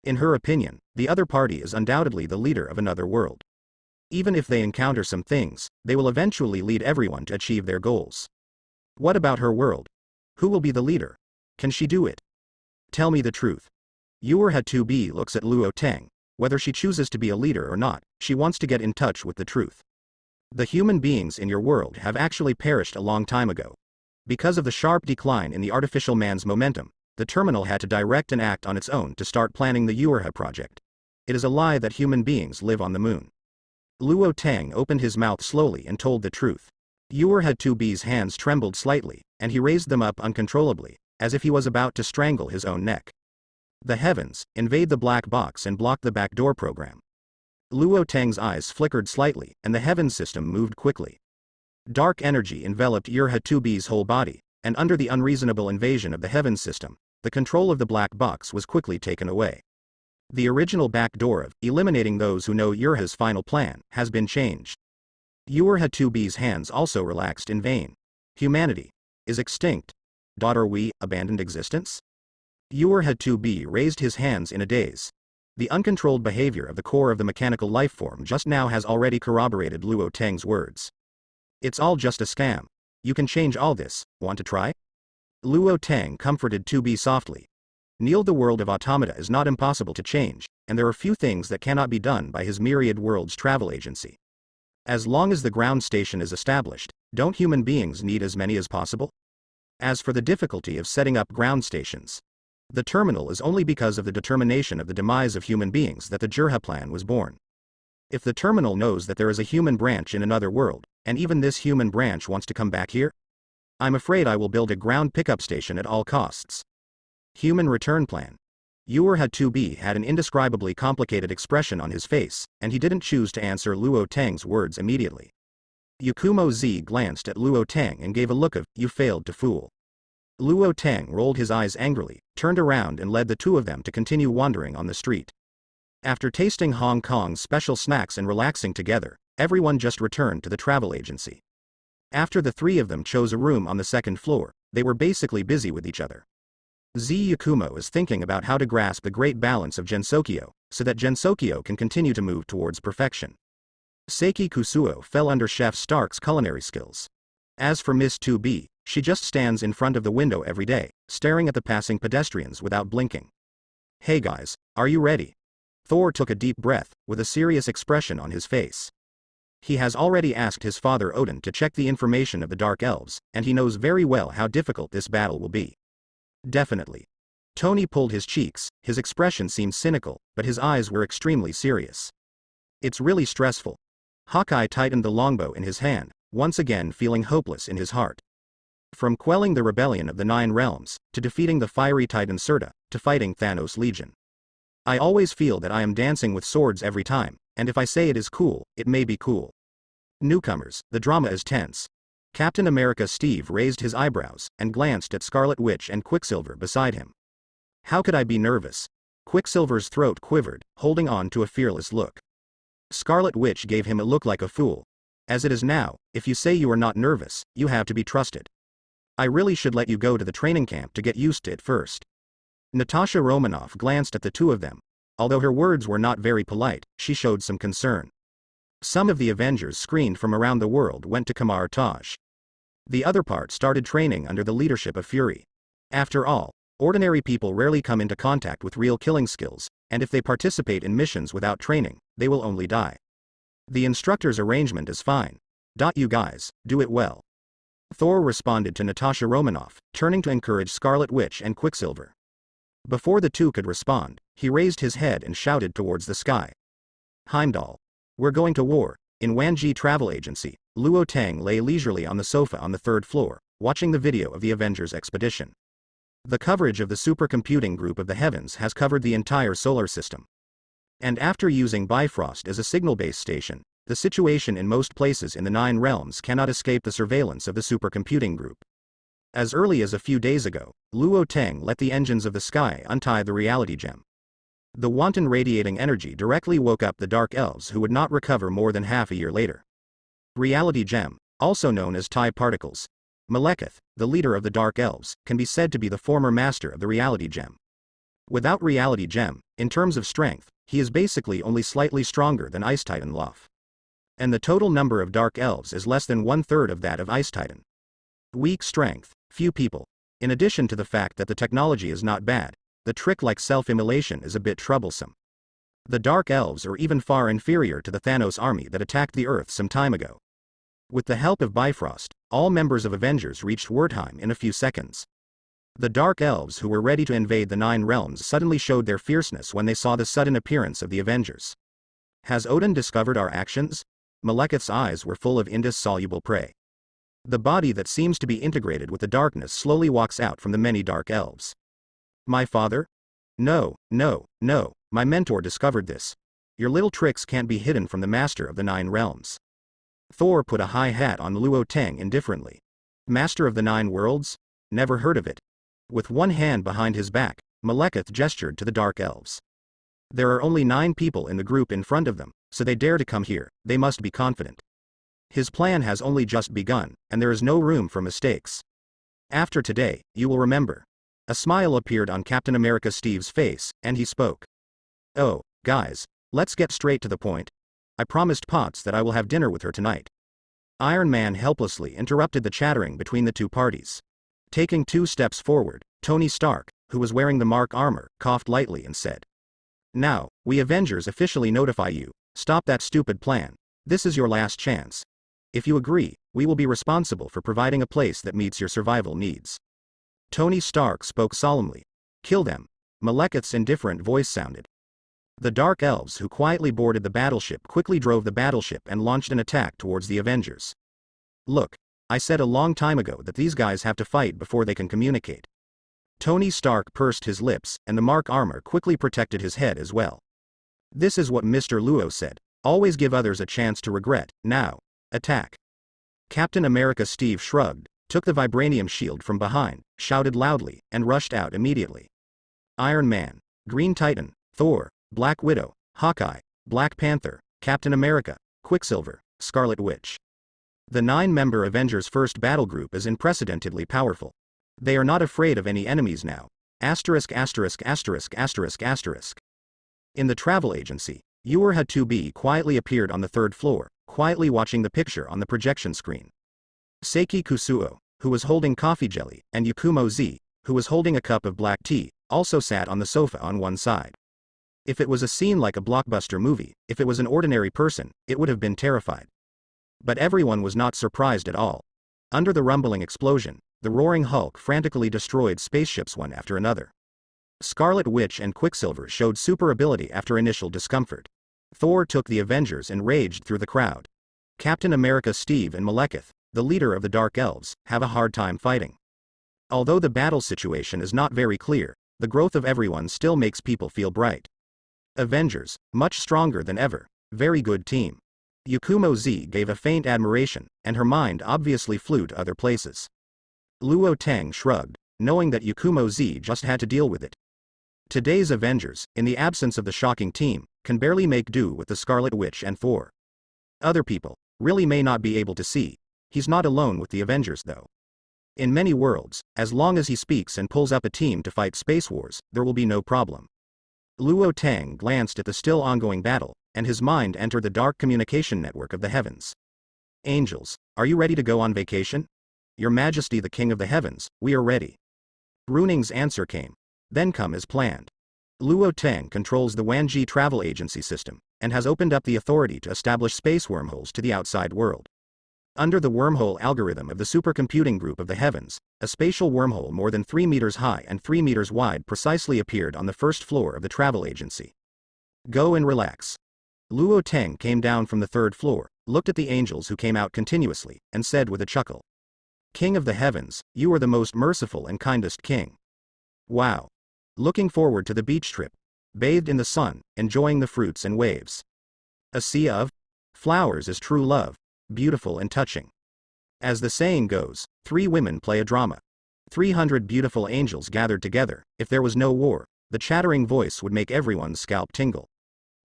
In her opinion, the other party is undoubtedly the leader of another world. Even if they encounter some things, they will eventually lead everyone to achieve their goals. What about her world? Who will be the leader? Can she do it? Tell me the truth. Yuerha 2B looks at Luo Teng. Whether she chooses to be a leader or not, she wants to get in touch with the truth. The human beings in your world have actually perished a long time ago. Because of the sharp decline in the artificial man's momentum, the terminal had to direct and act on its own to start planning the Yuerha project. It is a lie that human beings live on the moon. Luo Teng opened his mouth slowly and told the truth. Yuerha 2B's hands trembled slightly, and he raised them up uncontrollably, as if he was about to strangle his own neck. The heavens, invade the black box and block the backdoor program. Luo Teng's eyes flickered slightly, and the heavens system moved quickly. Dark energy enveloped Urha-2B's whole body, and under the unreasonable invasion of the heavens system, the control of the black box was quickly taken away. The original back door of eliminating those who know Urha's final plan has been changed. Urha-2B's hands also relaxed in vain. Humanity is extinct. Are we abandoned existence? Urha-2B raised his hands in a daze. The uncontrolled behavior of the core of the mechanical lifeform just now has already corroborated Luo Teng's words. It's all just a scam. You can change all this, want to try? Luo Teng comforted 2B softly. Neil, the world of automata is not impossible to change, and there are few things that cannot be done by his myriad worlds travel agency. As long as the ground station is established, don't human beings need as many as possible? As for the difficulty of setting up ground stations, the terminal is only because of the determination of the demise of human beings that the Jurha plan was born. If the terminal knows that there is a human branch in another world, and even this human branch wants to come back here, I'm afraid I will build a ground pickup station at all costs. Human return plan. Urha-2B had an indescribably complicated expression on his face, and he didn't choose to answer Luo Teng's words immediately. Yakumo Z glanced at Luo Teng and gave a look of, "You failed to fool." Luo Teng rolled his eyes angrily, turned around and led the two of them to continue wandering on the street. After tasting Hong Kong's special snacks and relaxing together, everyone just returned to the travel agency. After the three of them chose a room on the second floor, they were basically busy with each other. Z Yakumo is thinking about how to grasp the great balance of Gensokyo, so that Gensokyo can continue to move towards perfection. Seiki Kusuo fell under Chef Stark's culinary skills. As for Miss 2B, she just stands in front of the window every day, staring at the passing pedestrians without blinking. Hey guys, are you ready? Thor took a deep breath, with a serious expression on his face. He has already asked his father Odin to check the information of the Dark Elves, and he knows very well how difficult this battle will be. Definitely. Tony pulled his cheeks, his expression seemed cynical, but his eyes were extremely serious. It's really stressful. Hawkeye tightened the longbow in his hand, once again feeling hopeless in his heart. From quelling the rebellion of the Nine Realms, to defeating the fiery titan Serta, to fighting Thanos' Legion. I always feel that I am dancing with swords every time, and if I say it is cool, it may be cool. Newcomers, the drama is tense. Captain America Steve raised his eyebrows, and glanced at Scarlet Witch and Quicksilver beside him. How could I be nervous? Quicksilver's throat quivered, holding on to a fearless look. Scarlet Witch gave him a look like a fool. As it is now, if you say you are not nervous, you have to be trusted. I really should let you go to the training camp to get used to it first. Natasha Romanoff glanced at the two of them. Although her words were not very polite, she showed some concern. Some of the Avengers screened from around the world went to Kamar Taj. The other part started training under the leadership of Fury. After all, ordinary people rarely come into contact with real killing skills, and if they participate in missions without training, they will only die. The instructor's arrangement is fine. You guys, do it well. Thor responded to Natasha Romanoff, turning to encourage Scarlet Witch and Quicksilver. Before the two could respond, he raised his head and shouted towards the sky. Heimdall. We're going to war. In Wanji Travel Agency, Luo Teng lay leisurely on the sofa on the third floor, watching the video of the Avengers expedition. The coverage of the supercomputing group of the heavens has covered the entire solar system. And after using Bifrost as a signal base station, the situation in most places in the Nine Realms cannot escape the surveillance of the supercomputing group. As early as a few days ago, Luo Teng let the engines of the sky untie the reality gem. The wanton radiating energy directly woke up the Dark Elves who would not recover more than half a year later. Reality gem, also known as TIE particles. Malekith, the leader of the Dark Elves, can be said to be the former master of the reality gem. Without reality gem, in terms of strength, he is basically only slightly stronger than Ice Titan Luff. And the total number of Dark Elves is less than 1/3 of that of Ice Titan. Weak strength, few people. In addition to the fact that the technology is not bad, the trick like self-immolation is a bit troublesome. The Dark Elves are even far inferior to the Thanos army that attacked the Earth some time ago. With the help of Bifrost, all members of Avengers reached Wertheim in a few seconds. The Dark Elves who were ready to invade the Nine Realms suddenly showed their fierceness when they saw the sudden appearance of the Avengers. Has Odin discovered our actions? Malekith's eyes were full of indissoluble prey. The body that seems to be integrated with the darkness slowly walks out from the many Dark Elves. My father? No, my mentor discovered this. Your little tricks can't be hidden from the master of the Nine Realms. Thor put a high hat on Luo Teng indifferently. Master of the Nine Worlds? Never heard of it. With one hand behind his back, Malekith gestured to the Dark Elves. There are only 9 people in the group in front of them, so they dare to come here, they must be confident. His plan has only just begun, and there is no room for mistakes. After today, you will remember. A smile appeared on Captain America Steve's face, and he spoke. Oh, guys, let's get straight to the point. I promised Potts that I will have dinner with her tonight. Iron Man helplessly interrupted the chattering between the two parties. Taking 2 steps forward, Tony Stark, who was wearing the Mark armor, coughed lightly and said, "Now, we Avengers officially notify you, stop that stupid plan. This is your last chance. If you agree, we will be responsible for providing a place that meets your survival needs." Tony Stark spoke solemnly. "Kill them." Malekith's indifferent voice sounded. The Dark Elves who quietly boarded the battleship quickly drove the battleship and launched an attack towards the Avengers. "Look, I said a long time ago that these guys have to fight before they can communicate." Tony Stark pursed his lips, and the Mark armor quickly protected his head as well. "This is what Mr. Luo said. Always give others a chance to regret. Now, attack." Captain America Steve shrugged, took the vibranium shield from behind, shouted loudly, and rushed out immediately. Iron Man, Green Titan, Thor, Black Widow, Hawkeye, Black Panther, Captain America, Quicksilver, Scarlet Witch. The 9-member Avengers First Battle Group is unprecedentedly powerful. They are not afraid of any enemies now. Asterisk asterisk asterisk asterisk asterisk. In the travel agency, Uerha 2B quietly appeared on the 3rd floor, quietly watching the picture on the projection screen. Seiki Kusuo, who was holding coffee jelly, and Yakumo Z, who was holding a cup of black tea, also sat on the sofa on one side. If it was a scene like a blockbuster movie, if it was an ordinary person, it would have been terrified. But everyone was not surprised at all. Under the rumbling explosion, the roaring Hulk frantically destroyed spaceships one after another. Scarlet Witch and Quicksilver showed super ability after initial discomfort. Thor took the Avengers and raged through the crowd. Captain America Steve and Malekith, the leader of the Dark Elves, have a hard time fighting. Although the battle situation is not very clear, the growth of everyone still makes people feel bright. Avengers, much stronger than ever, very good team. Yakumo Z gave a faint admiration, and her mind obviously flew to other places. Luo Teng shrugged, knowing that Yakumo Z just had to deal with it. Today's Avengers, in the absence of the shocking team, can barely make do with the Scarlet Witch and Thor. Other people really may not be able to see. He's not alone with the Avengers though. In many worlds, as long as he speaks and pulls up a team to fight space wars, there will be no problem. Luo Teng glanced at the still ongoing battle, and his mind entered the dark communication network of the heavens. "Angels, are you ready to go on vacation?" "Your Majesty the King of the Heavens, we are ready." Runing's answer came. "Then come as planned." Luo Teng controls the Wanji travel agency system, and has opened up the authority to establish space wormholes to the outside world. Under the wormhole algorithm of the supercomputing group of the heavens, a spatial wormhole more than 3 meters high and 3 meters wide precisely appeared on the 1st floor of the travel agency. "Go and relax." Luo Teng came down from the 3rd floor, looked at the angels who came out continuously, and said with a chuckle, "King of the heavens, you are the most merciful and kindest king. Wow. Looking forward to the beach trip. Bathed in the sun, enjoying the fruits and waves. A sea of flowers is true love, beautiful and touching. As the saying goes, 3 women play a drama. 300 beautiful angels gathered together. If there was no war, the chattering voice would make everyone's scalp tingle."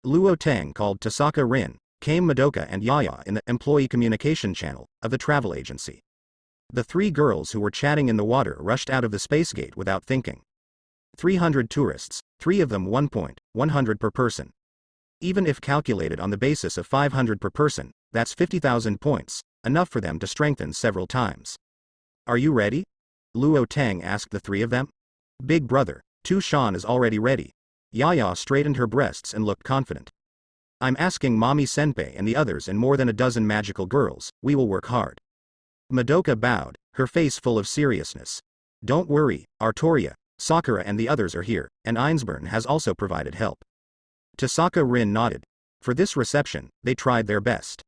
Luo Teng called Tasaka Rin, Kame Madoka and Yaya in the employee communication channel of the travel agency. The 3 girls who were chatting in the water rushed out of the space gate without thinking. 300 tourists, 3 of them 1 point, 100 per person. Even if calculated on the basis of 500 per person, that's 50,000 points, enough for them to strengthen several times. "Are you ready?" Luo Teng asked the 3 of them. "Big brother, Tu Shan is already ready." Yaya straightened her breasts and looked confident. "I'm asking Mommy Senpei and the others and more than a dozen magical girls, we will work hard." Madoka bowed, her face full of seriousness. "Don't worry, Artoria, Sakura and the others are here, and Einsburn has also provided help." Tasaka Rin nodded. For this reception, they tried their best.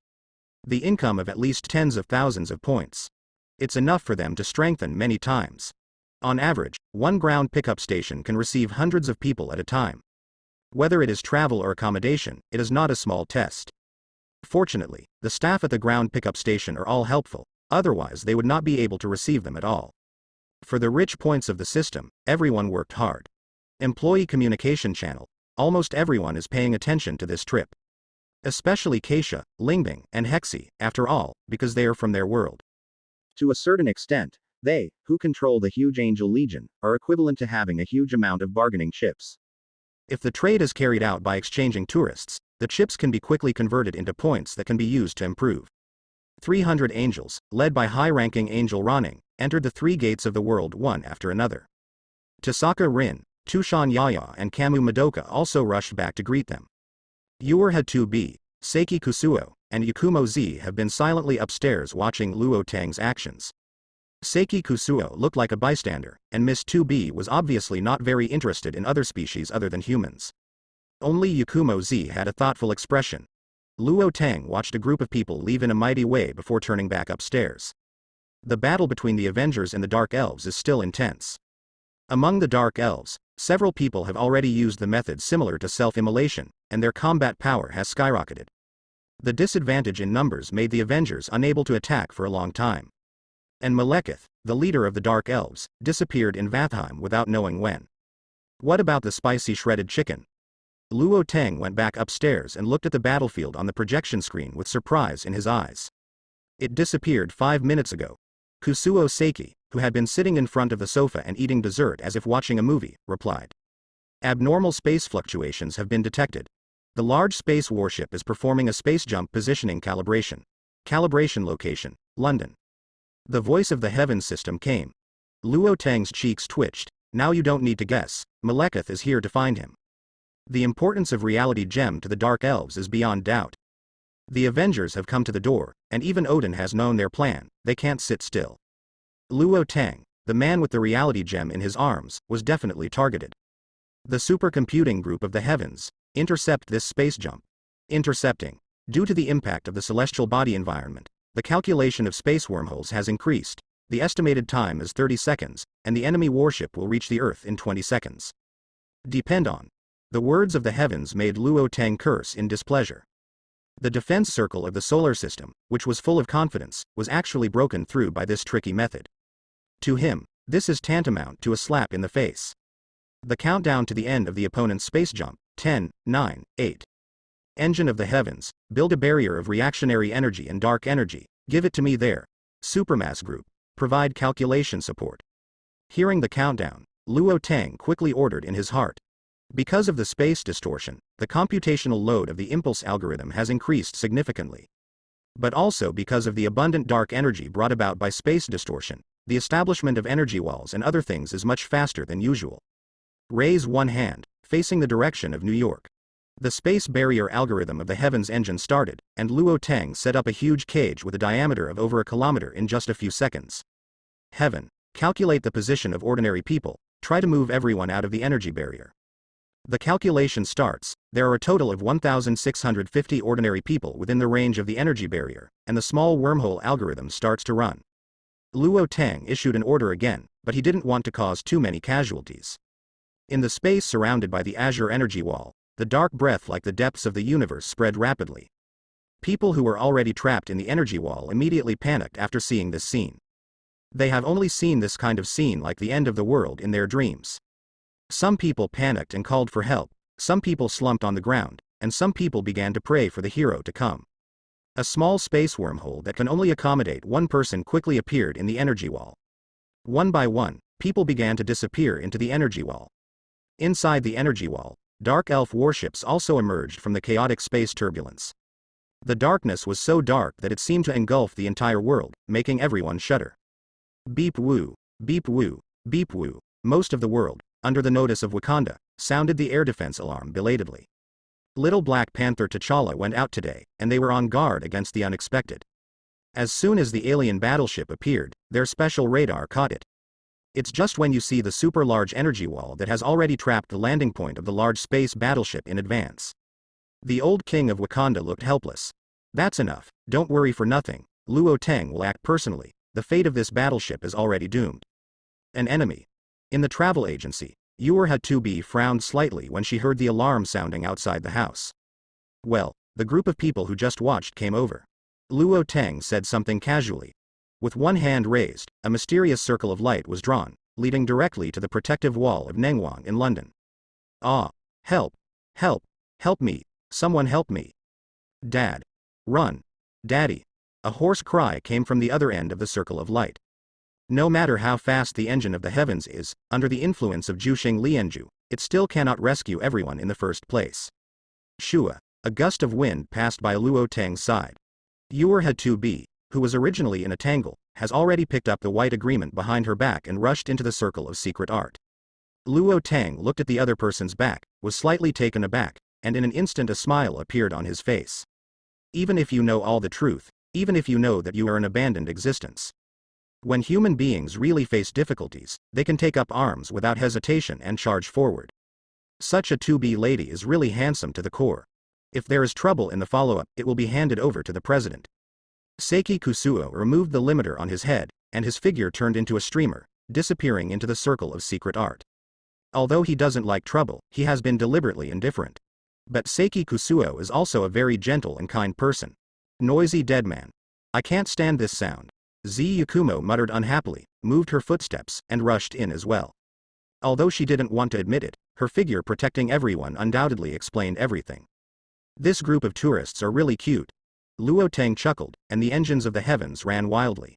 The income of at least tens of thousands of points. It's enough for them to strengthen many times. On average, one ground pickup station can receive hundreds of people at a time. Whether it is travel or accommodation, it is not a small test. Fortunately, the staff at the ground pickup station are all helpful, otherwise they would not be able to receive them at all. For the rich points of the system, everyone worked hard. Employee communication channel. Almost everyone is paying attention to this trip. Especially Keisha, Lingbing, and Hexi, after all, because they are from their world. To a certain extent, they, who control the huge Angel Legion, are equivalent to having a huge amount of bargaining chips. If the trade is carried out by exchanging tourists, the chips can be quickly converted into points that can be used to improve. 300 angels, led by high-ranking Angel Ronning, entered the 3 gates of the world one after another. Tasaka Rin, Tushan Yaya and Kamu Madoka also rushed back to greet them. Yuerha 2B, Seiki Kusuo, and Yakumo Z have been silently upstairs watching Luo Tang's actions. Seiki Kusuo looked like a bystander, and Miss 2B was obviously not very interested in other species other than humans. Only Yakumo Z had a thoughtful expression. Luo Tang watched a group of people leave in a mighty way before turning back upstairs. The battle between the Avengers and the Dark Elves is still intense. Among the Dark Elves, several people have already used the method similar to self-immolation, and their combat power has skyrocketed. The disadvantage in numbers made the Avengers unable to attack for a long time. And Malekith, the leader of the Dark Elves, disappeared in Vathheim without knowing when. What about the spicy shredded chicken? Luo Tang went back upstairs and looked at the battlefield on the projection screen with surprise in his eyes. It disappeared 5 minutes ago. Kusuo Seiki, who had been sitting in front of the sofa and eating dessert as if watching a movie, replied. Abnormal space fluctuations have been detected. The large space warship is performing a space jump positioning calibration. Calibration location, London. The voice of the Heavens system came. Luo Tang's cheeks twitched. Now you don't need to guess, Malekith is here to find him. The importance of Reality Gem to the Dark Elves is beyond doubt. The Avengers have come to the door, and even Odin has known their plan. They can't sit still. Luo Tang, the man with the Reality Gem in his arms, was definitely targeted. The supercomputing group of the heavens, intercept this space jump. Intercepting. Due to the impact of the celestial body environment, the calculation of space wormholes has increased. The estimated time is 30 seconds, and the enemy warship will reach the Earth in 20 seconds. Depend on. The words of the heavens made Luo Tang curse in displeasure. The defense circle of the solar system, which was full of confidence, was actually broken through by this tricky method. To him, this is tantamount to a slap in the face. The countdown to the end of the opponent's space jump, 10, 9, 8. Engine of the heavens, build a barrier of reactionary energy and dark energy, give it to me there. Supermass group, provide calculation support. Hearing the countdown, Luo Tang quickly ordered in his heart. Because of the space distortion, the computational load of the impulse algorithm has increased significantly. But also because of the abundant dark energy brought about by space distortion, the establishment of energy walls and other things is much faster than usual. Raise one hand, facing the direction of New York. The space barrier algorithm of the heavens engine started, and Luo Tang set up a huge cage with a diameter of over a kilometer in just a few seconds. Heaven, calculate the position of ordinary people, try to move everyone out of the energy barrier. The calculation starts. There are a total of 1,650 ordinary people within the range of the energy barrier, and the small wormhole algorithm starts to run. Luo Tang issued an order again, but he didn't want to cause too many casualties. In the space surrounded by the azure energy wall, the dark breath like the depths of the universe spread rapidly. People who were already trapped in the energy wall immediately panicked after seeing this scene. They have only seen this kind of scene like the end of the world in their dreams. Some people panicked and called for help, some people slumped on the ground, and some people began to pray for the hero to come. A small space wormhole that can only accommodate one person quickly appeared in the energy wall. One by one, people began to disappear into the energy wall. Inside the energy wall, dark elf warships also emerged from the chaotic space turbulence. The darkness was so dark that it seemed to engulf the entire world, making everyone shudder. Beep woo, beep woo, beep woo. Most of the world, under the notice of Wakanda, sounded the air defense alarm belatedly. Little Black Panther T'Challa went out today, and they were on guard against the unexpected. As soon as the alien battleship appeared, their special radar caught it. It's just when you see the super large energy wall that has already trapped the landing point of the large space battleship in advance. The old king of Wakanda looked helpless. That's enough, don't worry for nothing, Luo Tang will act personally, the fate of this battleship is already doomed. An enemy. In the travel agency, Yuerha 2B frowned slightly when she heard the alarm sounding outside the house. Well, the group of people who just watched came over. Luo Tang said something casually. With one hand raised, a mysterious circle of light was drawn, leading directly to the protective wall of Nengwang in London. Ah! Help! Help! Help me! Someone help me! Dad! Run! Daddy! A hoarse cry came from the other end of the circle of light. No matter how fast the engine of the heavens is, under the influence of Juxing Lianju, it still cannot rescue everyone in the first place. Shua! A gust of wind passed by Luo Tang's side. Yuerha 2B, who was originally in a tangle, has already picked up the white agreement behind her back and rushed into the circle of secret art. Luo Tang looked at the other person's back, was slightly taken aback, and in an instant a smile appeared on his face. Even if you know all the truth, even if you know that you are an abandoned existence. When human beings really face difficulties, they can take up arms without hesitation and charge forward. Such a 2B lady is really handsome to the core. If there is trouble in the follow-up, it will be handed over to the president. Seiki Kusuo removed the limiter on his head, and his figure turned into a streamer, disappearing into the circle of secret art. Although he doesn't like trouble, he has been deliberately indifferent. But Seiki Kusuo is also a very gentle and kind person. Noisy dead man. I can't stand this sound. Z Yakumo muttered unhappily, moved her footsteps, and rushed in as well. Although she didn't want to admit it, her figure protecting everyone undoubtedly explained everything. This group of tourists are really cute. Luo Tang chuckled, and the engines of the heavens ran wildly.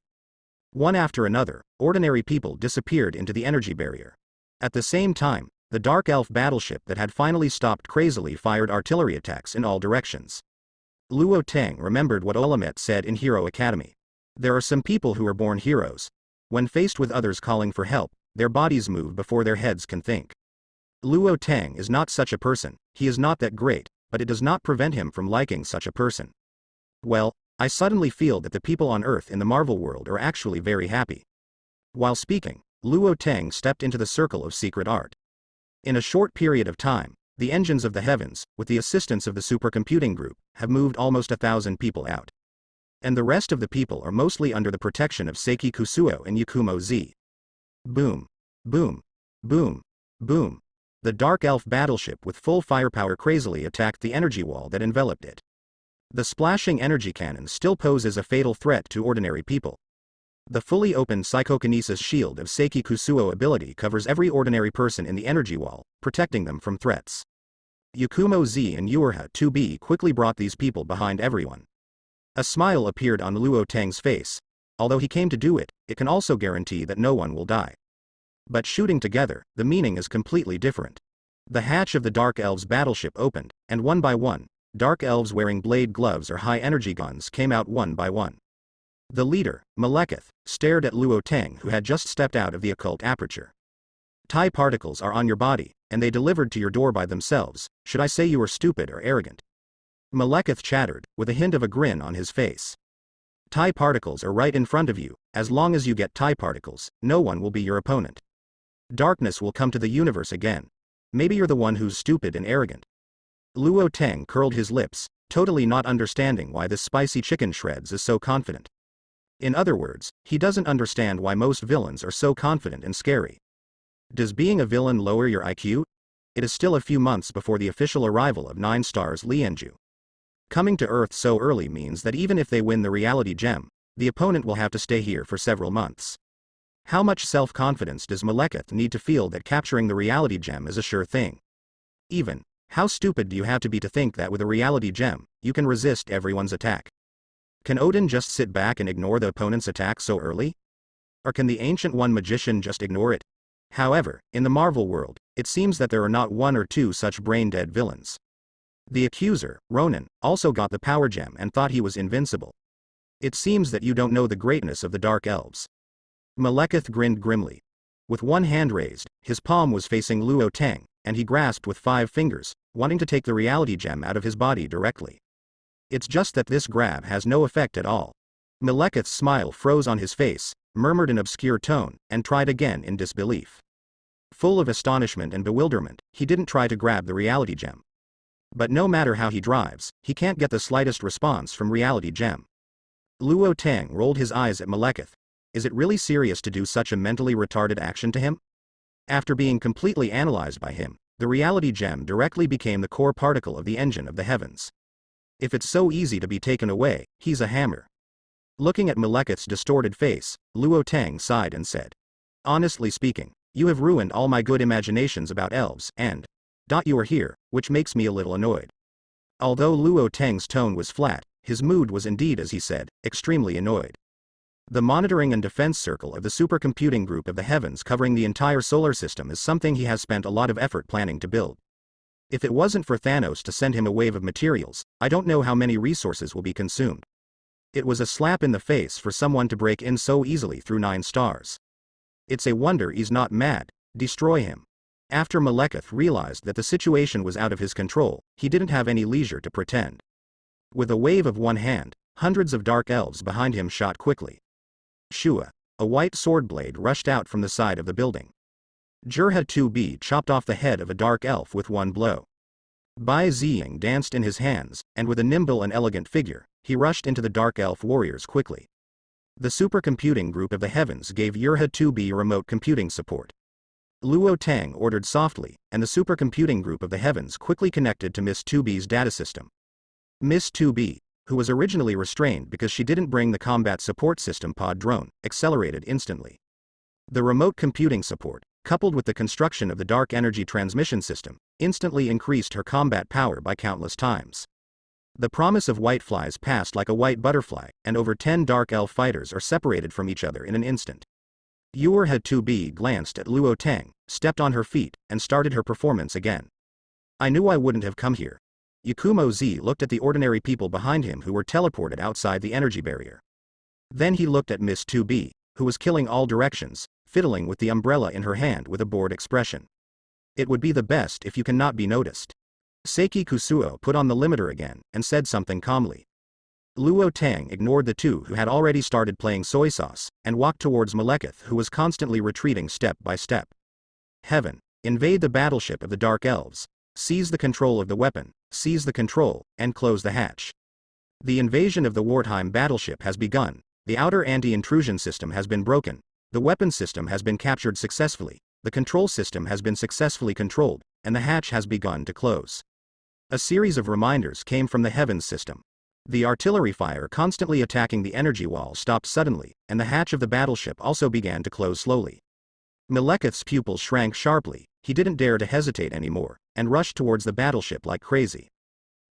One after another, ordinary people disappeared into the energy barrier. At the same time, the Dark Elf battleship that had finally stopped crazily fired artillery attacks in all directions. Luo Tang remembered what Olamet said in Hero Academy. There are some people who are born heroes. When faced with others calling for help, their bodies move before their heads can think. Luo Tang is not such a person, he is not that great, but it does not prevent him from liking such a person. Well, I suddenly feel that the people on Earth in the Marvel world are actually very happy. While speaking, Luo Tang stepped into the circle of secret art. In a short period of time, the engines of the heavens, with the assistance of the supercomputing group, have moved almost 1,000 people out. And the rest of the people are mostly under the protection of Seiki Kusuo and Yakumo Z. Boom. Boom. Boom. Boom. The Dark Elf battleship with full firepower crazily attacked the energy wall that enveloped it. The splashing energy cannon still poses a fatal threat to ordinary people. The fully opened psychokinesis shield of Seiki Kusuo ability covers every ordinary person in the energy wall, protecting them from threats. Yakumo Z and Yuerha 2B quickly brought these people behind everyone. A smile appeared on Luo Tang's face. Although he came to do it, it can also guarantee that no one will die. But shooting together, the meaning is completely different. The hatch of the Dark Elves battleship opened, and one by one, Dark Elves wearing blade gloves or high-energy guns came out one by one. The leader, Malekith, stared at Luo Tang who had just stepped out of the occult aperture. TIE particles are on your body, and they delivered to your door by themselves. Should I say you are stupid or arrogant? Malekith chattered, with a hint of a grin on his face. TIE particles are right in front of you. As long as you get TIE particles, no one will be your opponent. Darkness will come to the universe again. Maybe you're the one who's stupid and arrogant. Luo Tang curled his lips, totally not understanding why this spicy chicken shreds is so confident. In other words, he doesn't understand why most villains are so confident and scary. Does being a villain lower your IQ? It is still a few months before the official arrival of 9 stars Lianju. Coming to Earth so early means that even if they win the reality gem, the opponent will have to stay here for several months. How much self-confidence does Malekith need to feel that capturing the reality gem is a sure thing? Even, how stupid do you have to be to think that with a reality gem, you can resist everyone's attack? Can Odin just sit back and ignore the opponent's attack so early? Or can the Ancient One magician just ignore it? However, in the Marvel world, it seems that there are not 1 or 2 such brain-dead villains. The accuser, Ronan, also got the power gem and thought he was invincible. It seems that you don't know the greatness of the Dark Elves. Malekith grinned grimly. With one hand raised, his palm was facing Luo Tang, and he grasped with 5 fingers, wanting to take the reality gem out of his body directly. It's just that this grab has no effect at all. Malekith's smile froze on his face, murmured an obscure tone, and tried again in disbelief. Full of astonishment and bewilderment, he didn't try to grab the reality gem. But no matter how he drives, he can't get the slightest response from reality gem. Luo Tang rolled his eyes at Malekith. Is it really serious to do such a mentally retarded action to him? After being completely analyzed by him, the reality gem directly became the core particle of the engine of the heavens. If it's so easy to be taken away, he's a hammer. Looking at Malekith's distorted face, Luo Tang sighed and said, honestly speaking, you have ruined all my good imaginations about elves, and you are here, which makes me a little annoyed. Although Luo Tang's tone was flat, his mood was indeed, as he said, extremely annoyed. The monitoring and defense circle of the supercomputing group of the heavens covering the entire solar system is something he has spent a lot of effort planning to build. If it wasn't for Thanos to send him a wave of materials, I don't know how many resources will be consumed. It was a slap in the face for someone to break in so easily through 9 stars. It's a wonder he's not mad. Destroy him. After Malekith realized that the situation was out of his control, he didn't have any leisure to pretend. With a wave of one hand, hundreds of dark elves behind him shot quickly. Shua. A white sword blade rushed out from the side of the building. Jurha 2B chopped off the head of a dark elf with one blow. Bai Ziying danced in his hands, and with a nimble and elegant figure, he rushed into the dark elf warriors quickly. The supercomputing group of the heavens gave Jurha 2B remote computing support. Luo Tang ordered softly, and the supercomputing group of the heavens quickly connected to Miss 2B's data system. Miss 2B, who was originally restrained because she didn't bring the combat support system pod drone, accelerated instantly. The remote computing support, coupled with the construction of the dark energy transmission system, instantly increased her combat power by countless times. The promise of white flies passed like a white butterfly, and over 10 dark elf fighters are separated from each other in an instant. Jurha 2B glanced at Luo Tang, stepped on her feet, and started her performance again. I knew I wouldn't have come here. Yakumo Z looked at the ordinary people behind him who were teleported outside the energy barrier. Then he looked at Miss 2B, who was killing all directions, fiddling with the umbrella in her hand with a bored expression. It would be the best if you cannot be noticed. Seiki Kusuo put on the limiter again, and said something calmly. Luo Tang ignored the two who had already started playing soy sauce, and walked towards Malekith who was constantly retreating step by step. Heaven. Invade the battleship of the Dark Elves. Seize the control of the weapon, seize the control, and close the hatch. The invasion of the Wartheim battleship has begun, the outer anti-intrusion system has been broken, the weapon system has been captured successfully, the control system has been successfully controlled, and the hatch has begun to close. A series of reminders came from the heavens system. The artillery fire constantly attacking the energy wall stopped suddenly, and the hatch of the battleship also began to close slowly. Malekith's pupils shrank sharply, he didn't dare to hesitate anymore, and rushed towards the battleship like crazy.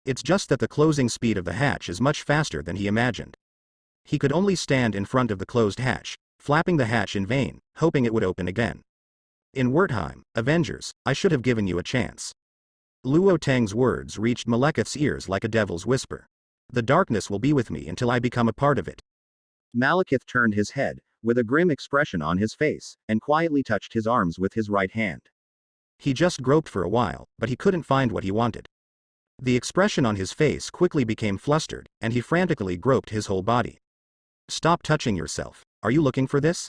It's just that the closing speed of the hatch is much faster than he imagined. He could only stand in front of the closed hatch, flapping the hatch in vain, hoping it would open again. In Wertheim, Avengers, I should have given you a chance. Luo Tang's words reached Malekith's ears like a devil's whisper. The darkness will be with me until I become a part of it. Malekith turned his head, with a grim expression on his face, and quietly touched his arms with his right hand. He just groped for a while, but he couldn't find what he wanted. The expression on his face quickly became flustered, and he frantically groped his whole body. Stop touching yourself. Are you looking for this?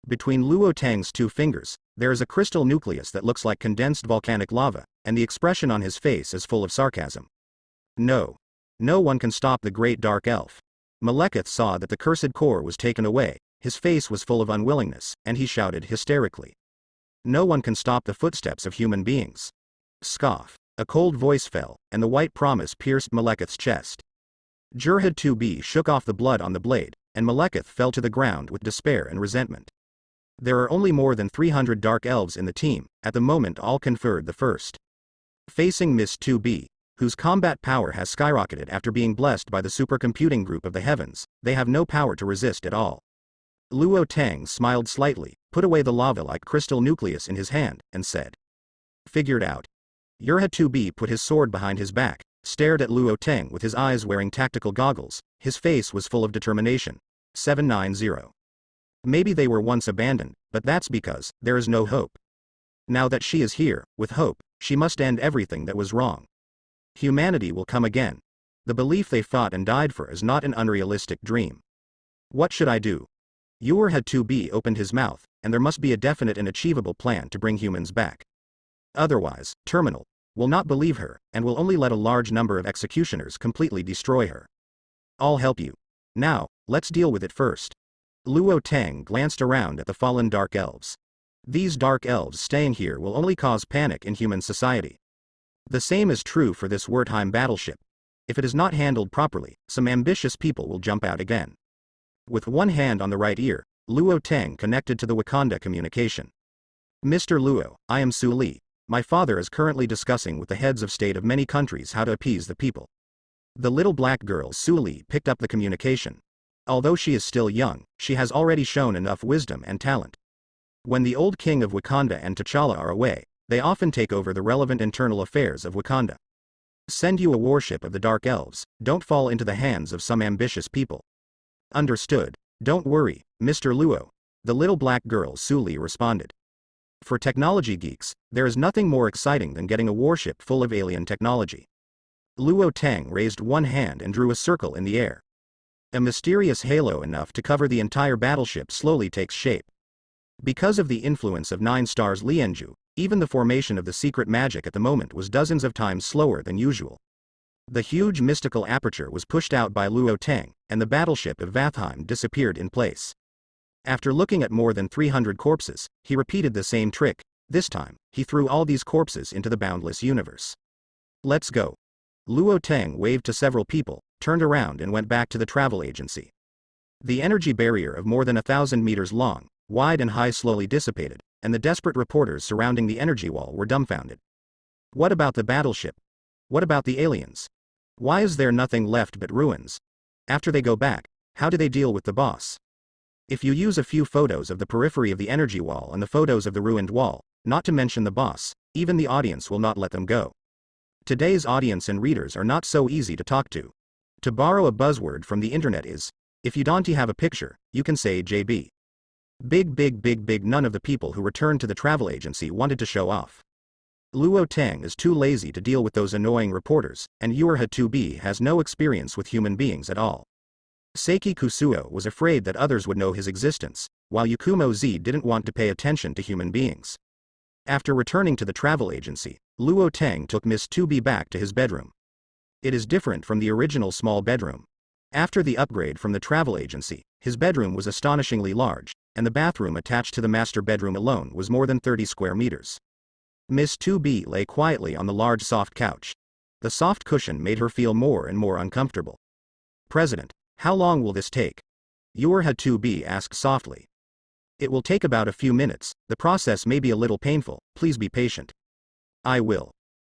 Between Luo Tang's 2 fingers, there is a crystal nucleus that looks like condensed volcanic lava, and the expression on his face is full of sarcasm. No. No one can stop the great dark elf. Malekith saw that the cursed core was taken away, his face was full of unwillingness, and he shouted hysterically. No one can stop the footsteps of human beings. Scoff. A cold voice fell, and the white promise pierced Malekith's chest. Jurha 2B shook off the blood on the blade, and Malekith fell to the ground with despair and resentment. There are only more than 300 dark elves in the team, at the moment all conferred the first. Facing Miss 2B, whose combat power has skyrocketed after being blessed by the supercomputing group of the heavens, they have no power to resist at all. Luo Tang smiled slightly, put away the lava-like crystal nucleus in his hand, and said. Figured out. Jurha 2B put his sword behind his back, stared at Luo Tang with his eyes wearing tactical goggles, his face was full of determination. 790. Maybe they were once abandoned, but that's because there is no hope. Now that she is here, with hope, she must end everything that was wrong. Humanity will come again. The belief they fought and died for is not an unrealistic dream. What should I do? Jurha 2B opened his mouth, and there must be a definite and achievable plan to bring humans back. Otherwise, Terminal will not believe her, and will only let a large number of executioners completely destroy her. I'll help you. Now, let's deal with it first. Luo Tang glanced around at the fallen Dark Elves. These Dark Elves staying here will only cause panic in human society. The same is true for this Wertheim battleship. If it is not handled properly, some ambitious people will jump out again. With one hand on the right ear, Luo Teng connected to the Wakanda communication. Mr. Luo, I am Su Li. My father is currently discussing with the heads of state of many countries how to appease the people. The little black girl Su Li picked up the communication. Although she is still young, she has already shown enough wisdom and talent. When the old king of Wakanda and T'Challa are away, they often take over the relevant internal affairs of Wakanda. Send you a warship of the Dark Elves, don't fall into the hands of some ambitious people. Understood. Don't worry, Mr. Luo. The little black girl Su Li responded. For technology geeks, there is nothing more exciting than getting a warship full of alien technology. Luo Teng raised one hand and drew a circle in the air. A mysterious halo enough to cover the entire battleship slowly takes shape. Because of the influence of 9 stars Lianju, even the formation of the secret magic at the moment was dozens of times slower than usual. The huge mystical aperture was pushed out by Luo Teng, and the battleship of Vathheim disappeared in place. After looking at more than 300 corpses, he repeated the same trick. This time, he threw all these corpses into the boundless universe. Let's go. Luo Teng waved to several people, turned around and went back to the travel agency. The energy barrier of more than 1,000 meters long, wide and high slowly dissipated, and the desperate reporters surrounding the energy wall were dumbfounded. What about the battleship? What about the aliens? Why is there nothing left but ruins? After they go back, how do they deal with the boss? If you use a few photos of the periphery of the energy wall and the photos of the ruined wall, not to mention the boss, even the audience will not let them go. Today's audience and readers are not so easy to talk to. To borrow a buzzword from the internet is, if you don't have a picture, you can say JB. Big. None of the people who returned to the travel agency wanted to show off. Luo Teng is too lazy to deal with those annoying reporters, and Urha 2B has no experience with human beings at all. Seiki Kusuo was afraid that others would know his existence, while Yakumo Z didn't want to pay attention to human beings. After returning to the travel agency, Luo Teng took Miss 2B back to his bedroom. It is different from the original small bedroom. After the upgrade from the travel agency, his bedroom was astonishingly large, and the bathroom attached to the master bedroom alone was more than 30 square meters. Miss 2B lay quietly on the large soft couch. The soft cushion made her feel more and more uncomfortable. President, how long will this take? Urha 2B asked softly. It will take about a few minutes, the process may be a little painful, please be patient. I will.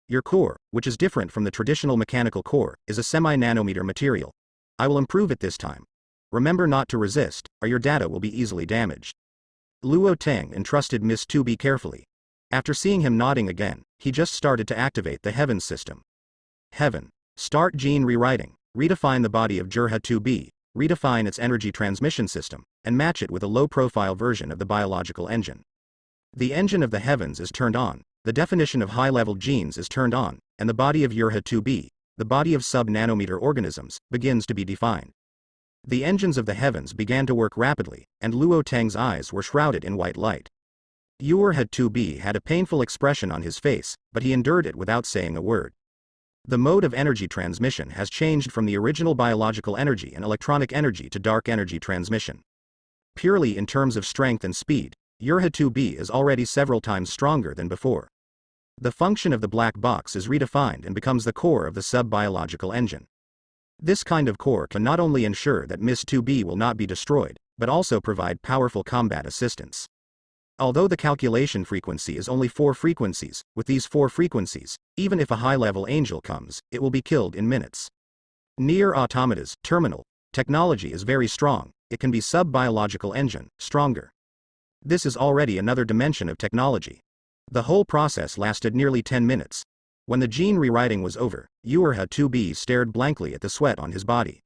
Your core, which is different from the traditional mechanical core, is a semi-nanometer material. I will improve it this time. Remember not to resist, or your data will be easily damaged. Luo Teng entrusted Miss 2B carefully. After seeing him nodding again, he just started to activate the Heavens system. Heaven. Start gene rewriting. Redefine the body of Urha 2B, redefine its energy transmission system, and match it with a low-profile version of the biological engine. The engine of the heavens is turned on, the definition of high-level genes is turned on, and the body of Urha 2B, the body of sub-nanometer organisms, begins to be defined. The engines of the heavens began to work rapidly, and Luo Teng's eyes were shrouded in white light. Urha 2B had a painful expression on his face, but he endured it without saying a word. The mode of energy transmission has changed from the original biological energy and electronic energy to dark energy transmission. Purely in terms of strength and speed, Urha 2B is already several times stronger than before. The function of the black box is redefined and becomes the core of the sub-biological engine. This kind of core can not only ensure that Miss 2B will not be destroyed, but also provide powerful combat assistance. Although the calculation frequency is only 4 frequencies, with these 4 frequencies, even if a high-level angel comes, it will be killed in minutes. Near Automata's terminal technology is very strong, it can be sub-biological engine, stronger. This is already another dimension of technology. The whole process lasted nearly 10 minutes. When the gene rewriting was over, Urha 2B stared blankly at the sweat on his body.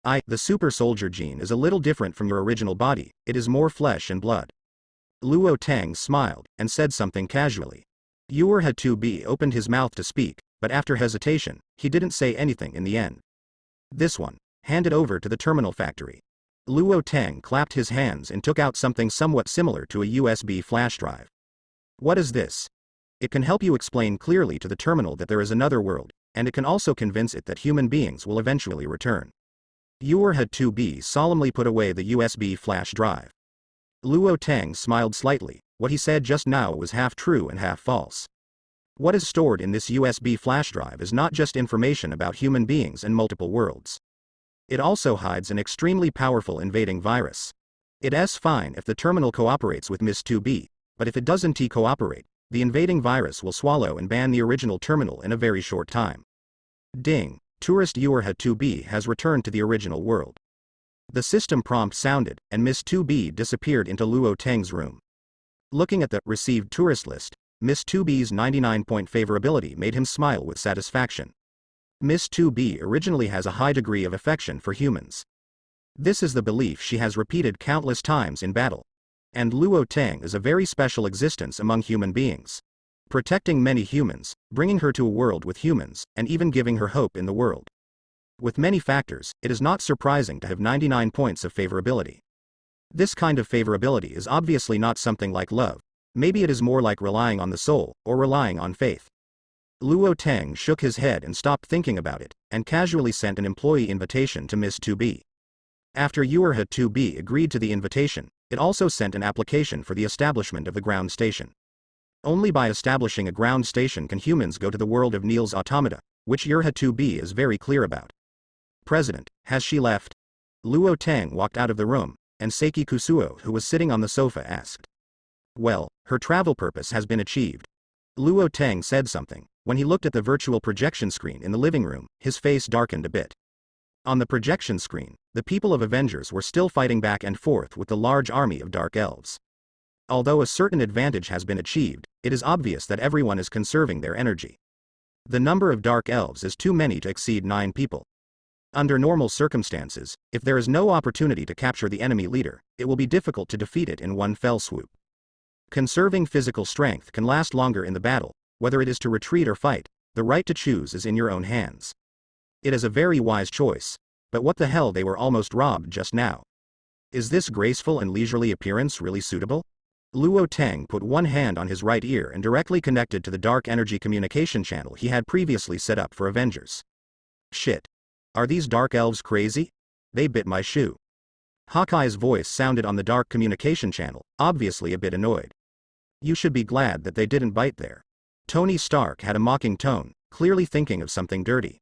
The super soldier gene is a little different from your original body, it is more flesh and blood. Luo Teng smiled, and said something casually. Urha 2B opened his mouth to speak, but after hesitation, he didn't say anything in the end. This one. Hand it over to the terminal factory. Luo Teng clapped his hands and took out something somewhat similar to a USB flash drive. What is this? It can help you explain clearly to the terminal that there is another world, and it can also convince it that human beings will eventually return. Urha 2B solemnly put away the USB flash drive. Luo Teng smiled slightly, what he said just now was half true and half false. What is stored in this USB flash drive is not just information about human beings and multiple worlds. It also hides an extremely powerful invading virus. It's fine if the terminal cooperates with Miss 2B, but if it doesn't cooperate, the invading virus will swallow and ban the original terminal in a very short time. Ding, tourist Yuerha 2B has returned to the original world. The system prompt sounded, and Miss 2B disappeared into Luo Teng's room. Looking at the received tourist list, Miss 2B's 99-point favorability made him smile with satisfaction. Miss 2B originally has a high degree of affection for humans. This is the belief she has repeated countless times in battle. And Luo Teng is a very special existence among human beings. Protecting many humans, bringing her to a world with humans, and even giving her hope in the world. With many factors, it is not surprising to have 99 points of favorability. This kind of favorability is obviously not something like love. Maybe it is more like relying on the soul, or relying on faith. Luo Teng shook his head and stopped thinking about it, and casually sent an employee invitation to Miss 2B. After Yuerha 2B agreed to the invitation, it also sent an application for the establishment of the ground station. Only by establishing a ground station can humans go to the world of Neil's automata, which Yuerha 2B is very clear about. President, has she left? Luo Teng walked out of the room, and Seiki Kusuo, who was sitting on the sofa, asked. Well, her travel purpose has been achieved. Luo Teng said something. When he looked at the virtual projection screen in the living room, his face darkened a bit. On the projection screen, the people of Avengers were still fighting back and forth with the large army of Dark Elves. Although a certain advantage has been achieved, it is obvious that everyone is conserving their energy. The number of Dark Elves is too many to exceed 9 people. Under normal circumstances, if there is no opportunity to capture the enemy leader, it will be difficult to defeat it in one fell swoop. Conserving physical strength can last longer in the battle, whether it is to retreat or fight. The right to choose is in your own hands. It is a very wise choice, but what the hell, they were almost robbed just now. Is this graceful and leisurely appearance really suitable? Luo Teng put one hand on his right ear and directly connected to the dark energy communication channel he had previously set up for Avengers. Shit. Are these Dark Elves crazy? They bit my shoe. Hawkeye's voice sounded on the dark communication channel, obviously a bit annoyed. You should be glad that they didn't bite there. Tony Stark had a mocking tone, clearly thinking of something dirty.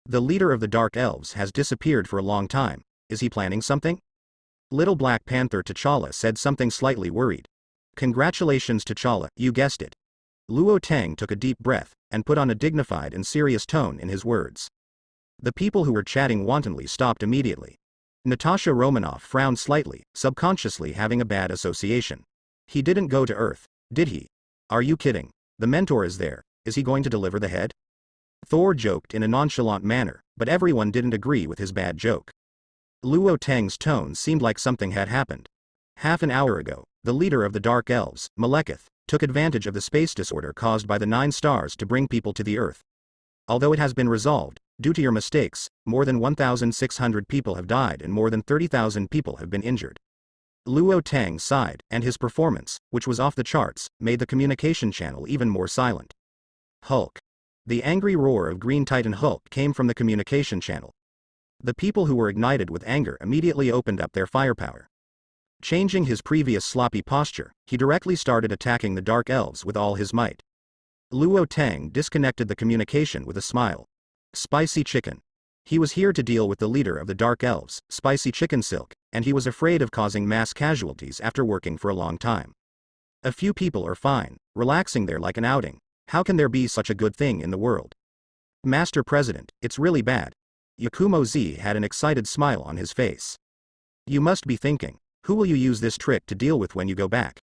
The leader of the Dark Elves has disappeared for a long time. Is he planning something? Little Black Panther T'Challa said something slightly worried. Congratulations T'Challa, you guessed it. Luo Teng took a deep breath, and put on a dignified and serious tone in his words. The people who were chatting wantonly stopped immediately. Natasha Romanoff frowned slightly, subconsciously having a bad association. He didn't go to Earth, did he? Are you kidding? The mentor is there. Is he going to deliver the head? Thor joked in a nonchalant manner, but everyone didn't agree with his bad joke. Luo Teng's tone seemed like something had happened. Half an hour ago, the leader of the Dark Elves, Malekith, took advantage of the space disorder caused by the 9 stars to bring people to the Earth. Although it has been resolved, due to your mistakes, more than 1,600 people have died and more than 30,000 people have been injured. Luo Teng sighed, and his performance, which was off the charts, made the communication channel even more silent. Hulk. The angry roar of Green Titan Hulk came from the communication channel. The people who were ignited with anger immediately opened up their firepower. Changing his previous sloppy posture, he directly started attacking the Dark Elves with all his might. Luo Teng disconnected the communication with a smile. Spicy chicken. He was here to deal with the leader of the Dark Elves, Spicy Chicken Silk, and he was afraid of causing mass casualties after working for a long time. A few people are fine, relaxing there like an outing. How can there be such a good thing in the world? Master President, it's really bad. Yakumo Z had an excited smile on his face. You must be thinking, who will you use this trick to deal with when you go back?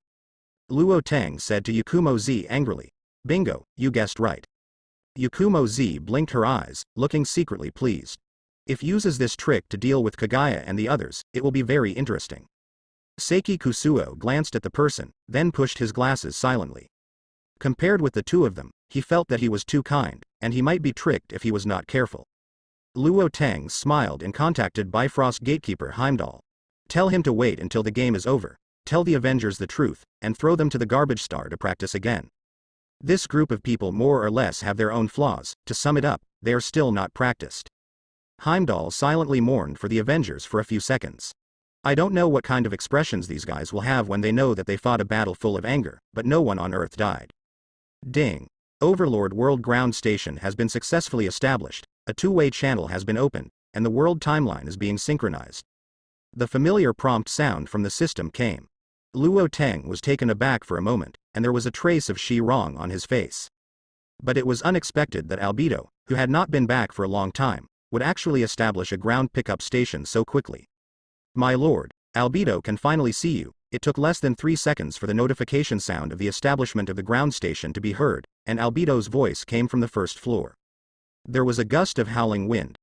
Luo Teng said to Yakumo Z angrily. Bingo, you guessed right. Yakumo Z blinked her eyes, looking secretly pleased. If uses this trick to deal with Kagaya and the others, it will be very interesting. Seiki Kusuo glanced at the person, then pushed his glasses silently. Compared with the two of them, he felt that he was too kind, and he might be tricked if he was not careful. Luo Teng smiled and contacted Bifrost gatekeeper Heimdall. Tell him to wait until the game is over, tell the Avengers the truth, and throw them to the garbage star to practice again. This group of people more or less have their own flaws. To sum it up, they are still not practiced. Heimdall silently mourned for the Avengers for a few seconds. I don't know what kind of expressions these guys will have when they know that they fought a battle full of anger, but no one on Earth died. Ding. Overlord World Ground Station has been successfully established, a two-way channel has been opened, and the world timeline is being synchronized. The familiar prompt sound from the system came. Luo Teng was taken aback for a moment, and there was a trace of Shi Rong on his face. But it was unexpected that Albedo, who had not been back for a long time, would actually establish a ground pickup station so quickly. My lord, Albedo can finally see you. It took less than 3 seconds for the notification sound of the establishment of the ground station to be heard, and Albedo's voice came from the first floor. There was a gust of howling wind.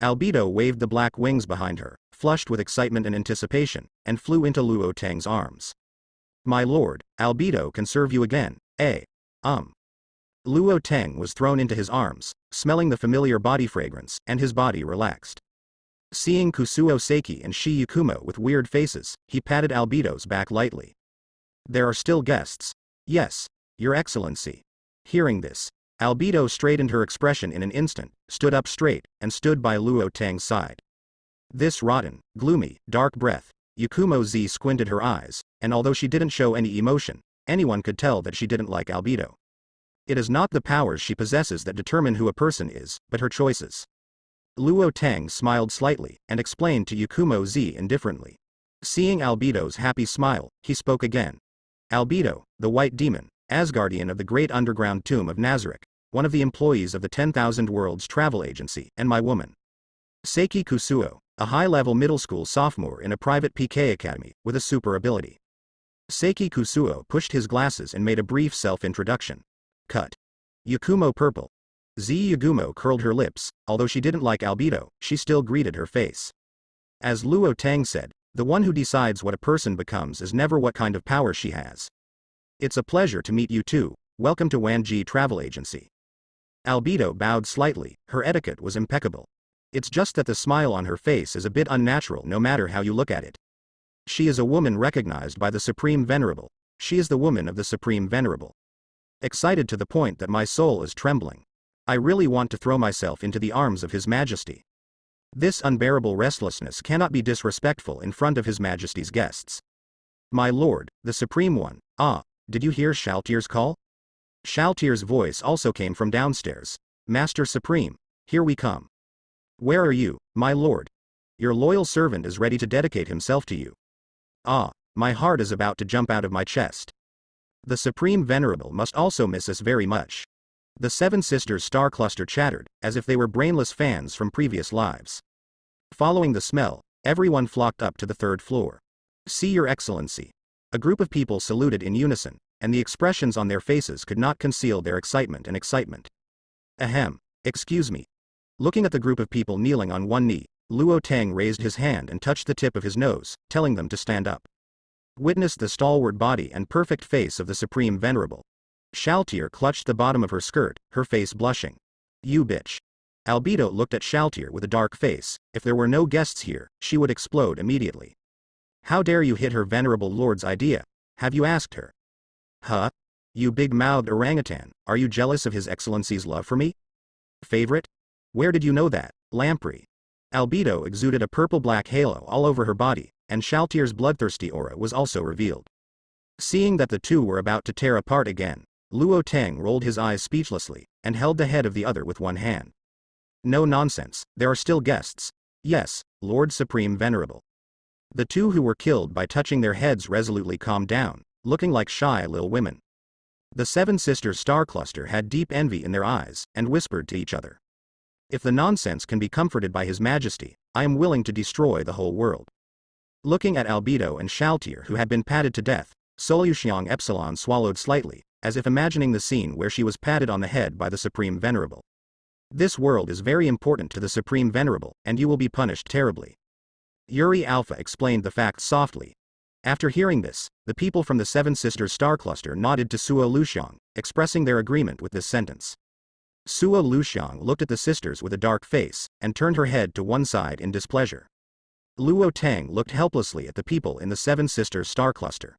Albedo waved the black wings behind her, flushed with excitement and anticipation, and flew into Luo Teng's arms. My lord, Albedo can serve you again, eh? Luo Teng was thrown into his arms, smelling the familiar body fragrance, and his body relaxed. Seeing Kusuo Seiki and Shi Yakumo with weird faces, he patted Albedo's back lightly. There are still guests. Yes, Your Excellency. Hearing this, Albedo straightened her expression in an instant, stood up straight, and stood by Luo Teng's side. This rotten, gloomy, dark breath. Yakumo Z squinted her eyes, and although she didn't show any emotion, anyone could tell that she didn't like Albedo. It is not the powers she possesses that determine who a person is, but her choices. Luo Teng smiled slightly, and explained to Yakumo Z indifferently. Seeing Albedo's happy smile, he spoke again. Albedo, the White Demon, Asgardian of the Great Underground Tomb of Nazarick, one of the employees of the 10,000 Worlds Travel Agency, and my woman. Seiki Kusuo, a high-level middle school sophomore in a private PK academy, with a super ability. Seiki Kusuo pushed his glasses and made a brief self-introduction. Cut. Yakumo purple. Z Yagumo curled her lips, although she didn't like Albedo, she still greeted her face. As Luo Teng said, the one who decides what a person becomes is never what kind of power she has. It's a pleasure to meet you too, welcome to Wanji Travel Agency. Albedo bowed slightly, her etiquette was impeccable. It's just that the smile on her face is a bit unnatural no matter how you look at it. She is a woman recognized by the Supreme Venerable. She is the woman of the Supreme Venerable. Excited to the point that my soul is trembling. I really want to throw myself into the arms of His Majesty. This unbearable restlessness cannot be disrespectful in front of His Majesty's guests. My lord, the Supreme One, did you hear Shaltier's call? Shaltier's voice also came from downstairs. Master Supreme, here we come. Where are you, my lord? Your loyal servant is ready to dedicate himself to you. My heart is about to jump out of my chest. The Supreme Venerable must also miss us very much. The Seven Sisters star cluster chattered, as if they were brainless fans from previous lives. Following the smell, everyone flocked up to the third floor. See Your Excellency. A group of people saluted in unison, and the expressions on their faces could not conceal their excitement and excitement. Ahem, excuse me. Looking at the group of people kneeling on one knee, Luo Teng raised his hand and touched the tip of his nose, telling them to stand up. Witnessed the stalwart body and perfect face of the Supreme Venerable. Shaltier clutched the bottom of her skirt, her face blushing. You bitch. Albedo looked at Shaltier with a dark face. If there were no guests here, she would explode immediately. How dare you hit her venerable lord's idea? Have you asked her? Huh? You big-mouthed orangutan, are you jealous of His Excellency's love for me? Favorite? Where did you know that, lamprey? Albedo exuded a purple-black halo all over her body, and Shaltier's bloodthirsty aura was also revealed. Seeing that the two were about to tear apart again, Luo Teng rolled his eyes speechlessly, and held the head of the other with one hand. No nonsense, there are still guests. Yes, Lord Supreme Venerable. The two who were killed by touching their heads resolutely calmed down, looking like shy little women. The Seven Sisters star cluster had deep envy in their eyes, and whispered to each other. If the nonsense can be comforted by His Majesty, I am willing to destroy the whole world. Looking at Albedo and Shaltier who had been patted to death, Solution Epsilon swallowed slightly, as if imagining the scene where she was patted on the head by the Supreme Venerable. This world is very important to the Supreme Venerable, and you will be punished terribly. Yuri Alpha explained the facts softly. After hearing this, the people from the Seven Sisters star cluster nodded to Suo Luxiang, expressing their agreement with this sentence. Suo Luxiang looked at the sisters with a dark face, and turned her head to one side in displeasure. Luo Teng looked helplessly at the people in the Seven Sisters star cluster.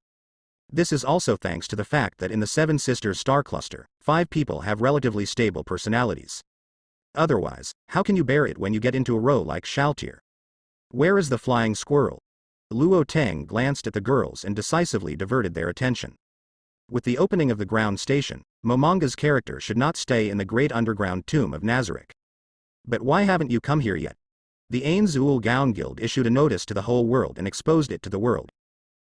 This is also thanks to the fact that in the Seven Sisters star cluster, 5 people have relatively stable personalities. Otherwise, how can you bear it when you get into a row like Shaltier? Where is the flying squirrel? Luo Teng glanced at the girls and decisively diverted their attention. With the opening of the ground station, Momonga's character should not stay in the great underground tomb of Nazarick. But why haven't you come here yet? The Ain Zuul Gown Guild issued a notice to the whole world and exposed it to the world.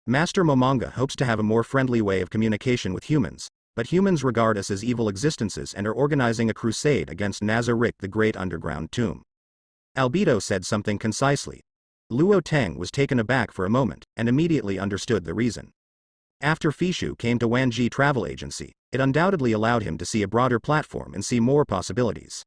Master Momonga hopes to have a more friendly way of communication with humans, but humans regard us as evil existences and are organizing a crusade against Nazarick, the great underground tomb. Albedo said something concisely. Luo Teng was taken aback for a moment, and immediately understood the reason. After Fishu came to Wanji Travel Agency, it undoubtedly allowed him to see a broader platform and see more possibilities.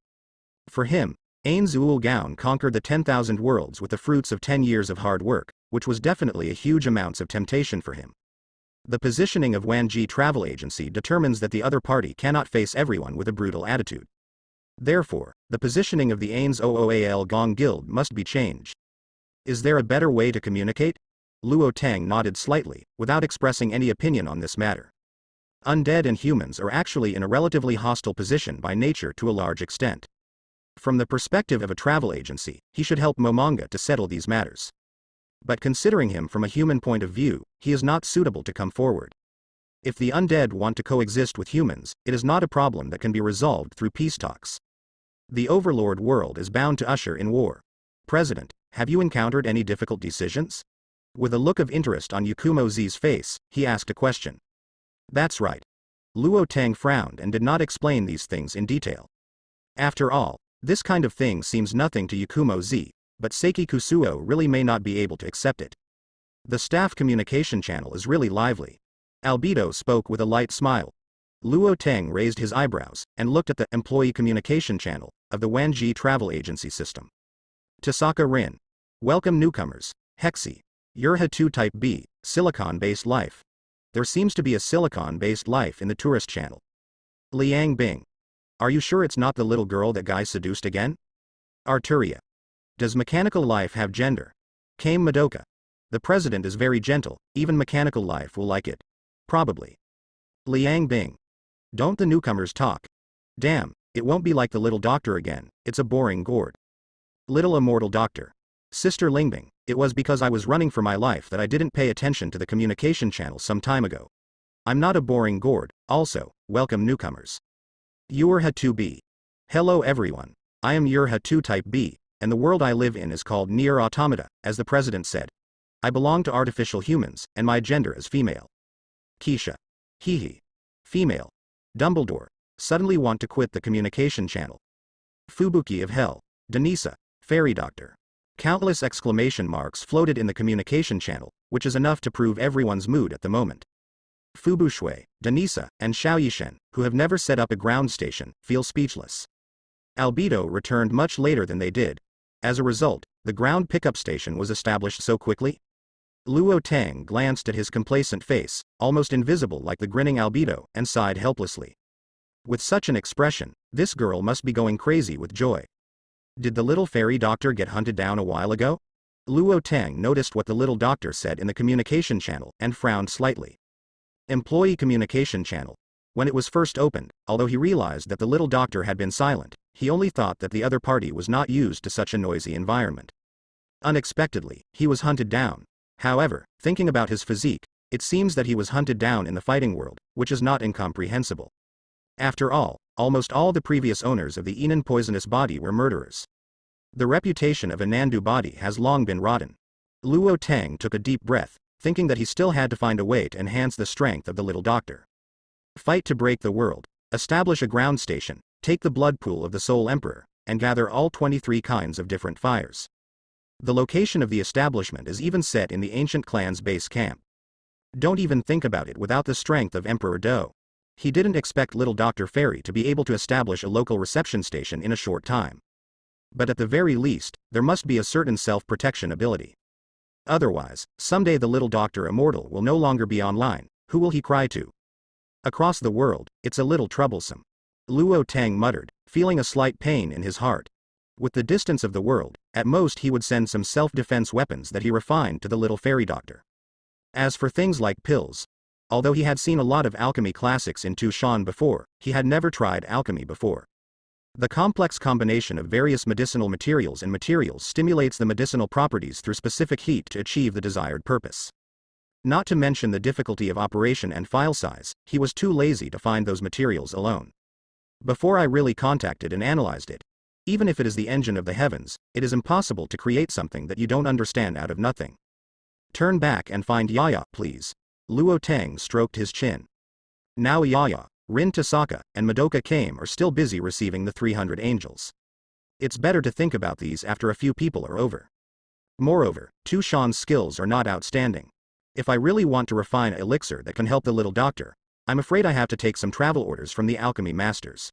For him, Ain Zuul Gown conquered the 10,000 worlds with the fruits of 10 years of hard work, which was definitely a huge amounts of temptation for him. The positioning of Wanji Travel Agency determines that the other party cannot face everyone with a brutal attitude. Therefore, the positioning of the Ains Ool Gong Guild must be changed. Is there a better way to communicate? Luo Teng nodded slightly, without expressing any opinion on this matter. Undead and humans are actually in a relatively hostile position by nature to a large extent. From the perspective of a travel agency, he should help Momonga to settle these matters. But considering him from a human point of view, he is not suitable to come forward. If the undead want to coexist with humans, it is not a problem that can be resolved through peace talks. The Overlord world is bound to usher in war. President, have you encountered any difficult decisions? With a look of interest on Yakumo Z's face, he asked a question. That's right. Luo Teng frowned and did not explain these things in detail. After all, this kind of thing seems nothing to Yakumo Z, but Seiki Kusuo really may not be able to accept it. The staff communication channel is really lively. Albedo spoke with a light smile. Luo Teng raised his eyebrows and looked at the employee communication channel of the Wanji Travel Agency system. Tasaka Rin. Welcome newcomers. Hexi. Yurha 2 Type B, silicon-based life. There seems to be a silicon-based life in the tourist channel. Liang Bing. Are you sure it's not the little girl that guy seduced again? Arturia. Does mechanical life have gender? Kame Madoka. The president is very gentle, even mechanical life will like it. Probably. Liang Bing. Don't the newcomers talk? Damn, it won't be like the little doctor again, it's a boring gourd. Little immortal doctor. Sister Lingbing, it was because I was running for my life that I didn't pay attention to the communication channel some time ago. I'm not a boring gourd, also, welcome newcomers. Yurha 2B. Hello everyone, I am Yurha 2 Type B, and the world I live in is called Nier Automata, as the president said. I belong to artificial humans, and my gender is female. Keisha. Hehe. Female. Dumbledore. Suddenly want to quit the communication channel. Fubuki of Hell. Denisa. Fairy Doctor. Countless exclamation marks floated in the communication channel, which is enough to prove everyone's mood at the moment. Fubushui, Denisa, and Xiaoyishen, who have never set up a ground station, feel speechless. Albedo returned much later than they did. As a result, the ground pickup station was established so quickly. Luo Teng glanced at his complacent face, almost invisible like the grinning Albedo, and sighed helplessly. With such an expression, this girl must be going crazy with joy. Did the little fairy doctor get hunted down a while ago? Luo Teng noticed what the little doctor said in the communication channel and frowned slightly. Employee communication channel. When it was first opened, although he realized that the little doctor had been silent, he only thought that the other party was not used to such a noisy environment. Unexpectedly, he was hunted down. However, thinking about his physique, it seems that he was hunted down in the fighting world, which is not incomprehensible. After all, almost all the previous owners of the Enon poisonous body were murderers. The reputation of a Nandu body has long been rotten. Luo Teng took a deep breath, thinking that he still had to find a way to enhance the strength of the little doctor. Fight to break the world, establish a ground station, take the blood pool of the Soul Emperor, and gather all 23 kinds of different fires. The location of the establishment is even set in the ancient clan's base camp. Don't even think about it without the strength of Emperor Do. He didn't expect little Dr. Fairy to be able to establish a local reception station in a short time. But at the very least, there must be a certain self-protection ability. Otherwise, someday the little Dr. Immortal will no longer be online. Who will he cry to? Across the world, it's a little troublesome. Luo Teng muttered, feeling a slight pain in his heart. With the distance of the world, at most he would send some self-defense weapons that he refined to the little fairy doctor. As for things like pills, although he had seen a lot of alchemy classics in Tushan before, he had never tried alchemy before. The complex combination of various medicinal materials and materials stimulates the medicinal properties through specific heat to achieve the desired purpose. Not to mention the difficulty of operation and file size, he was too lazy to find those materials alone. Before I really contacted and analyzed it. Even if it is the engine of the heavens, it is impossible to create something that you don't understand out of nothing. Turn back and find Yaya, please. Luo Tang stroked his chin. Now Yaya, Rin Tasaka, and Madoka Kame are still busy receiving the 300 angels. It's better to think about these after a few people are over. Moreover, Tushan's skills are not outstanding. If I really want to refine an elixir that can help the little doctor, I'm afraid I have to take some travel orders from the alchemy masters.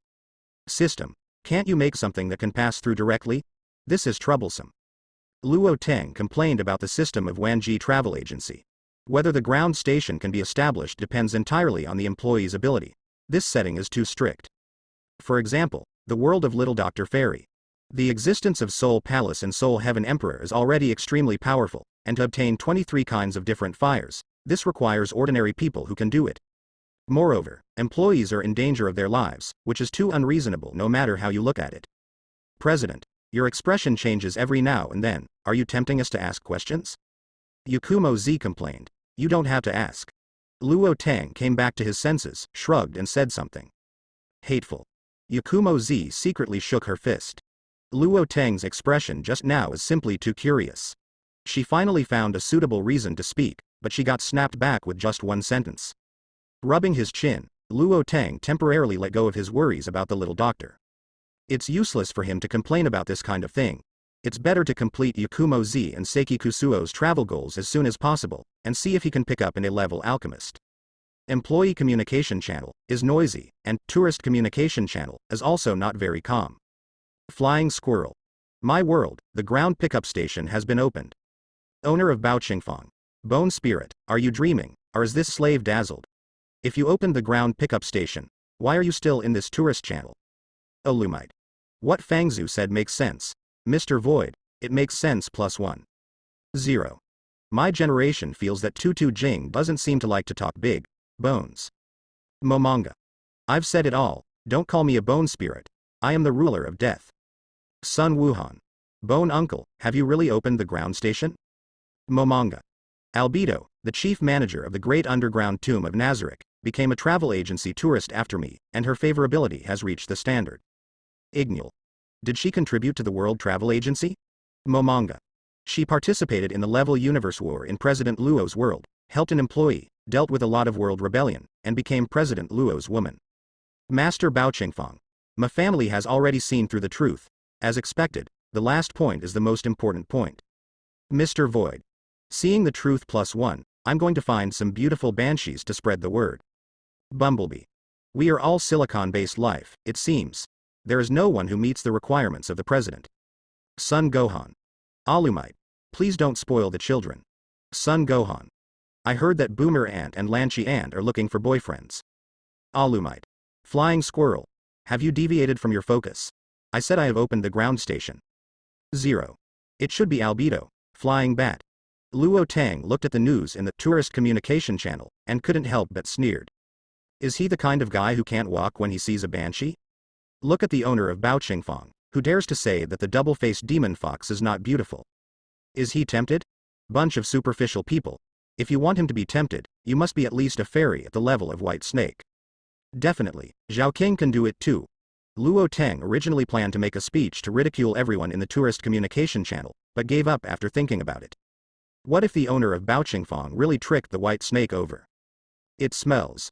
System, can't you make something that can pass through directly? This is troublesome. Luo Teng complained about the system of Wanji Travel Agency. Whether the ground station can be established depends entirely on the employee's ability. This setting is too strict. For example, the world of Little Dr. Fairy. The existence of Soul Palace and Soul Heaven Emperor is already extremely powerful, and to obtain 23 kinds of different fires, this requires ordinary people who can do it. Moreover, employees are in danger of their lives, which is too unreasonable no matter how you look at it. President, your expression changes every now and then. Are you tempting us to ask questions? Yakumo Z complained. You don't have to ask. Luo Tang came back to his senses, shrugged and said something. Hateful. Yakumo Z secretly shook her fist. Luo Tang's expression just now is simply too curious. She finally found a suitable reason to speak, but she got snapped back with just one sentence. Rubbing his chin, Luo Tang temporarily let go of his worries about the little doctor. It's useless for him to complain about this kind of thing. It's better to complete Yakumo Z and Seiki Kusuo's travel goals as soon as possible, and see if he can pick up an A-level alchemist. Employee communication channel is noisy, and tourist communication channel is also not very calm. Flying squirrel. My world, the ground pickup station has been opened. Owner of Baoqingfang. Bone spirit, are you dreaming, or is this slave dazzled? If you opened the ground pickup station, why are you still in this tourist channel? Olumite. What Fangzhu said makes sense. Mr. Void, it makes sense +1. 0. My generation feels that Tutu Jing doesn't seem to like to talk big bones. Momanga. I've said it all, don't call me a bone spirit. I am the ruler of death. Sun Wuhan. Bone uncle, have you really opened the ground station? Momanga. Albedo, the chief manager of the great underground tomb of Nazarick, became a travel agency tourist after me, and her favorability has reached the standard. Ignul. Did she contribute to the World Travel Agency? Momanga. She participated in the level universe war in President Luo's world, helped an employee, dealt with a lot of world rebellion, and became President Luo's woman. Master Baoqingfang. My family has already seen through the truth. As expected, the last point is the most important point. Mr. Void. Seeing the truth +1, I'm going to find some beautiful banshees to spread the word. Bumblebee. We are all silicon-based life, it seems. There is no one who meets the requirements of the president. Sun Gohan. Alumite. Please don't spoil the children. Sun Gohan. I heard that Boomer Ant and Lanchi Ant are looking for boyfriends. Alumite. Flying squirrel. Have you deviated from your focus? I said I have opened the ground station. 0. It should be Albedo, flying bat. Luo Tang looked at the news in the tourist communication channel, and couldn't help but sneered. Is he the kind of guy who can't walk when he sees a banshee? Look at the owner of Baoqingfang, who dares to say that the double-faced demon fox is not beautiful. Is he tempted? Bunch of superficial people. If you want him to be tempted, you must be at least a fairy at the level of White Snake. Definitely, Zhao King can do it too. Luo Tang originally planned to make a speech to ridicule everyone in the tourist communication channel, but gave up after thinking about it. What if the owner of Baoqingfang really tricked the White Snake over? It smells.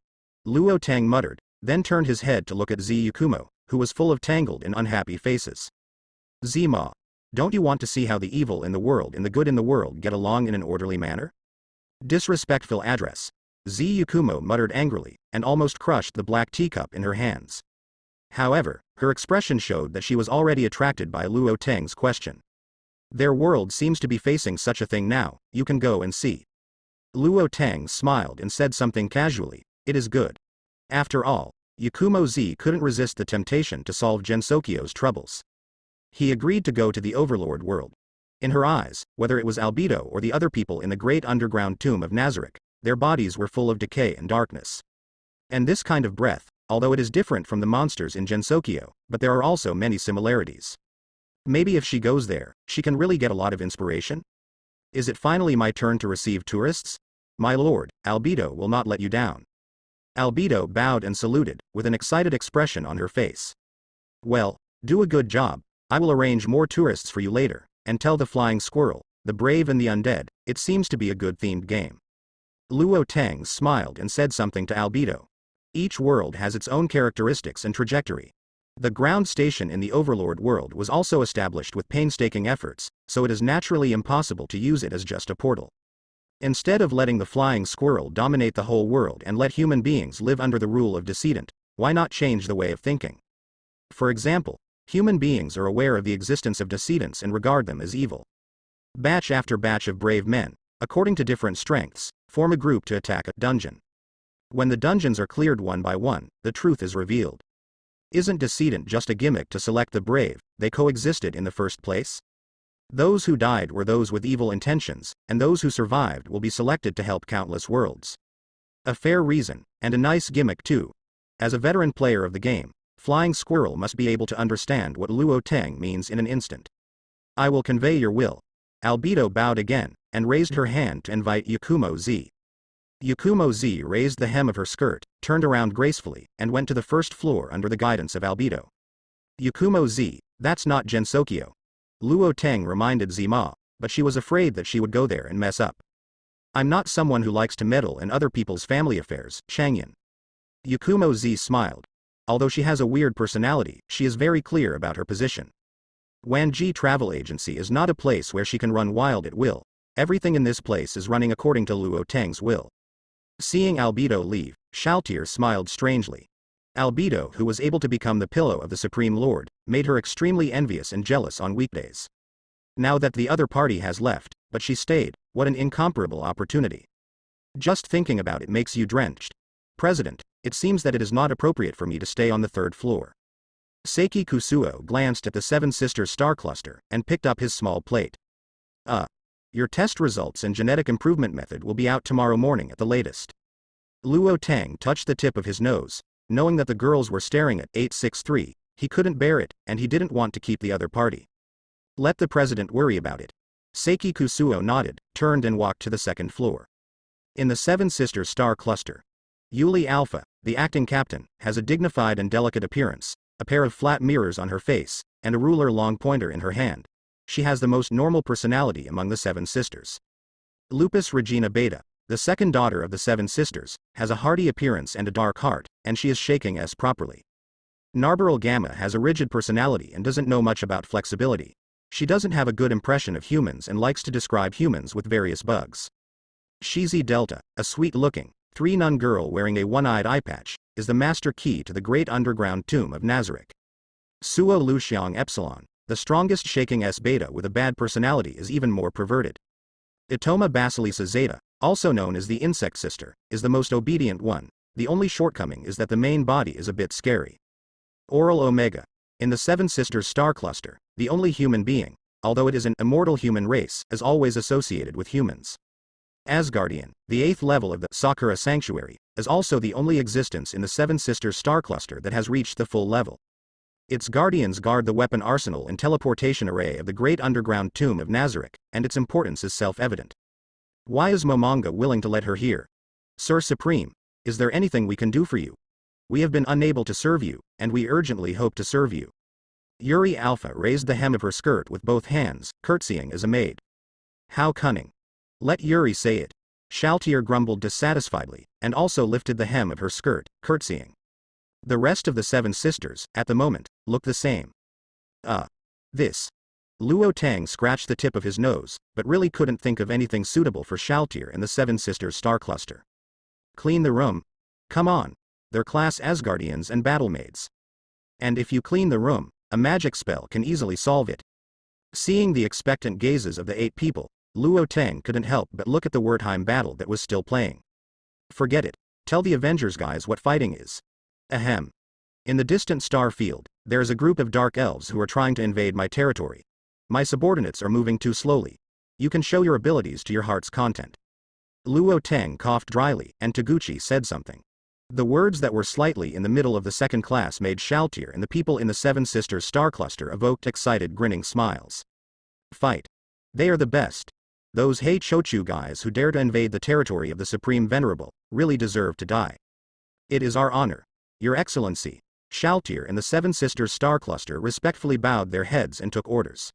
Luo Tang muttered, then turned his head to look at Z Yakumo, who was full of tangled and unhappy faces. Zima, don't you want to see how the evil in the world and the good in the world get along in an orderly manner? Disrespectful address. Z Yakumo muttered angrily, and almost crushed the black teacup in her hands. However, her expression showed that she was already attracted by Luo Teng's question. Their world seems to be facing such a thing now, you can go and see. Luo Teng smiled and said something casually, it is good. After all, Yakumo Z couldn't resist the temptation to solve Gensokyo's troubles. He agreed to go to the Overlord world. In her eyes, whether it was Albedo or the other people in the great underground tomb of Nazarick, their bodies were full of decay and darkness. And this kind of breath, although it is different from the monsters in Gensokyo, but there are also many similarities. Maybe if she goes there, she can really get a lot of inspiration? Is it finally my turn to receive tourists? My lord, Albedo will not let you down. Albedo bowed and saluted, with an excited expression on her face. Well, do a good job. I will arrange more tourists for you later, and tell the flying squirrel, the brave and the undead, it seems to be a good themed game. Luo Tang smiled and said something to Albedo. Each world has its own characteristics and trajectory. The ground station in the Overlord world was also established with painstaking efforts, so it is naturally impossible to use it as just a portal. Instead of letting the flying squirrel dominate the whole world and let human beings live under the rule of decedent, why not change the way of thinking? For example, human beings are aware of the existence of decedents and regard them as evil. Batch after batch of brave men, according to different strengths, form a group to attack a dungeon. When the dungeons are cleared one by one, the truth is revealed. Isn't decedent just a gimmick to select the brave? They coexisted in the first place? Those who died were those with evil intentions, and those who survived will be selected to help countless worlds. A fair reason, and a nice gimmick too. As a veteran player of the game, Flying Squirrel must be able to understand what Luo Tang means in an instant. I will convey your will. Albedo bowed again, and raised her hand to invite Yakumo Z. Yakumo Z raised the hem of her skirt, turned around gracefully, and went to the first floor under the guidance of Albedo. Yakumo Z, that's not Gensokyo. Luo Tang reminded Zima, but she was afraid that she would go there and mess up. I'm not someone who likes to meddle in other people's family affairs, Changyan. Yakumo Z smiled. Although she has a weird personality, she is very clear about her position. Wanji Travel Agency is not a place where she can run wild at will. Everything in this place is running according to Luo Tang's will. Seeing Albedo leave, Shaltir smiled strangely. Albedo, who was able to become the pillow of the Supreme Lord, made her extremely envious and jealous on weekdays. Now that the other party has left, but she stayed, what an incomparable opportunity. Just thinking about it makes you drenched. President, it seems that it is not appropriate for me to stay on the third floor. Seiki Kusuo glanced at the Seven Sisters star cluster, and picked up his small plate. Your test results and genetic improvement method will be out tomorrow morning at the latest. Luo Tang touched the tip of his nose, knowing that the girls were staring at 863, he couldn't bear it, and he didn't want to keep the other party. Let the president worry about it. Seiki Kusuo nodded, turned and walked to the second floor. In the Seven Sisters star cluster, Yuli Alpha, the acting captain, has a dignified and delicate appearance, a pair of flat mirrors on her face, and a ruler long pointer in her hand. She has the most normal personality among the Seven Sisters. Lupus Regina Beta, the second daughter of the Seven Sisters, has a hearty appearance and a dark heart, and she is shaking S properly. Narberyl Gamma has a rigid personality and doesn't know much about flexibility. She doesn't have a good impression of humans and likes to describe humans with various bugs. Shizi Delta, a sweet-looking, three-nun girl wearing a one-eyed eye patch, is the master key to the great underground tomb of Nazarick. Suo Luxiang Epsilon, the strongest shaking S beta with a bad personality, is even more perverted. Itoma Basilisa Zeta, also known as the Insect Sister, is the most obedient one. The only shortcoming is that the main body is a bit scary. Oral Omega, in the Seven Sisters star cluster, the only human being, although it is an immortal human race, is always associated with humans. Asgardian, the 8th level of the Sakura Sanctuary, is also the only existence in the Seven Sisters star cluster that has reached the full level. Its guardians guard the weapon arsenal and teleportation array of the great underground tomb of Nazarick, and its importance is self-evident. Why is Momonga willing to let her here? Sir Supreme, is there anything we can do for you? We have been unable to serve you, and we urgently hope to serve you. Yuri Alpha raised the hem of her skirt with both hands, curtsying as a maid. How cunning. Let Yuri say it. Shaltir grumbled dissatisfiedly, and also lifted the hem of her skirt, curtsying. The rest of the Seven Sisters, at the moment, look the same. This. Luo Tang scratched the tip of his nose, but really couldn't think of anything suitable for Shaltir and the Seven Sisters star cluster. Clean the room? Come on. They're class Asgardians and battlemaids. And if you clean the room, a magic spell can easily solve it. Seeing the expectant gazes of the 8 people, Luo Tang couldn't help but look at the Wertheim battle that was still playing. Forget it. Tell the Avengers guys what fighting is. Ahem. In the distant star field, there is a group of dark elves who are trying to invade my territory. My subordinates are moving too slowly. You can show your abilities to your heart's content. Luo Tang coughed dryly, and Taguchi said something. The words that were slightly in the middle of the second class made Shaltir and the people in the Seven Sisters star cluster evoked excited grinning smiles. Fight. They are the best. Those Hei Chochu guys who dare to invade the territory of the Supreme Venerable really deserve to die. It is our honor, Your Excellency. Shaltir and the Seven Sisters Star Cluster respectfully bowed their heads and took orders.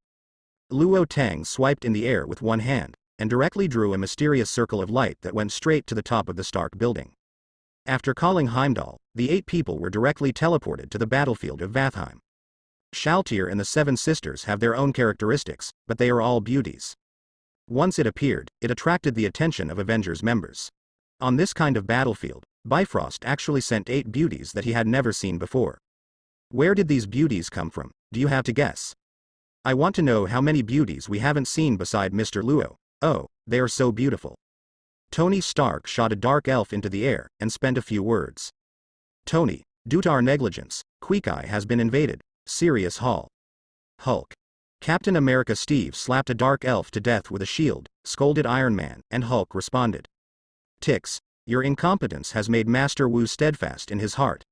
Luo Tang swiped in the air with one hand, and directly drew a mysterious circle of light that went straight to the top of the Stark building. After calling Heimdall, the 8 people were directly teleported to the battlefield of Vathheim. Shaltir and the Seven Sisters have their own characteristics, but they are all beauties. Once it appeared, it attracted the attention of Avengers members. On this kind of battlefield, Bifrost actually sent 8 beauties that he had never seen before. Where did these beauties come from, do you have to guess? I want to know how many beauties we haven't seen beside Mr. Luo. Oh, they are so beautiful. Tony Stark shot a dark elf into the air, and spent a few words. Tony, due to our negligence, Quickeye has been invaded. Serious Hall. Hulk. Captain America Steve slapped a dark elf to death with a shield, scolded Iron Man, and Hulk responded. Tix, your incompetence has made Master Wu steadfast in his heart.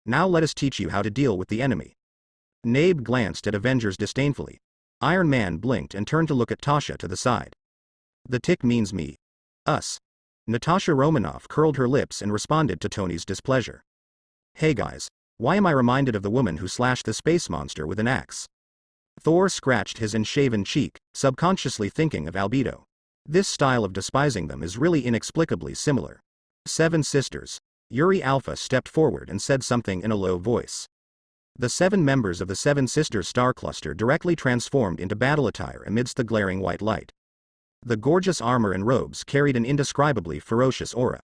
Now let us teach you how to deal with the enemy. Nabe glanced at Avengers disdainfully. Iron Man blinked and turned to look at Tasha to the side. The tick means me. Us. Natasha Romanoff curled her lips and responded to Tony's displeasure. Hey guys, why am I reminded of the woman who slashed the space monster with an axe? Thor scratched his unshaven cheek, subconsciously thinking of Albedo. This style of despising them is really inexplicably similar. Seven Sisters. Yuri Alpha stepped forward and said something in a low voice. The 7 members of the Seven Sisters Star Cluster directly transformed into battle attire amidst the glaring white light. The gorgeous armor and robes carried an indescribably ferocious aura.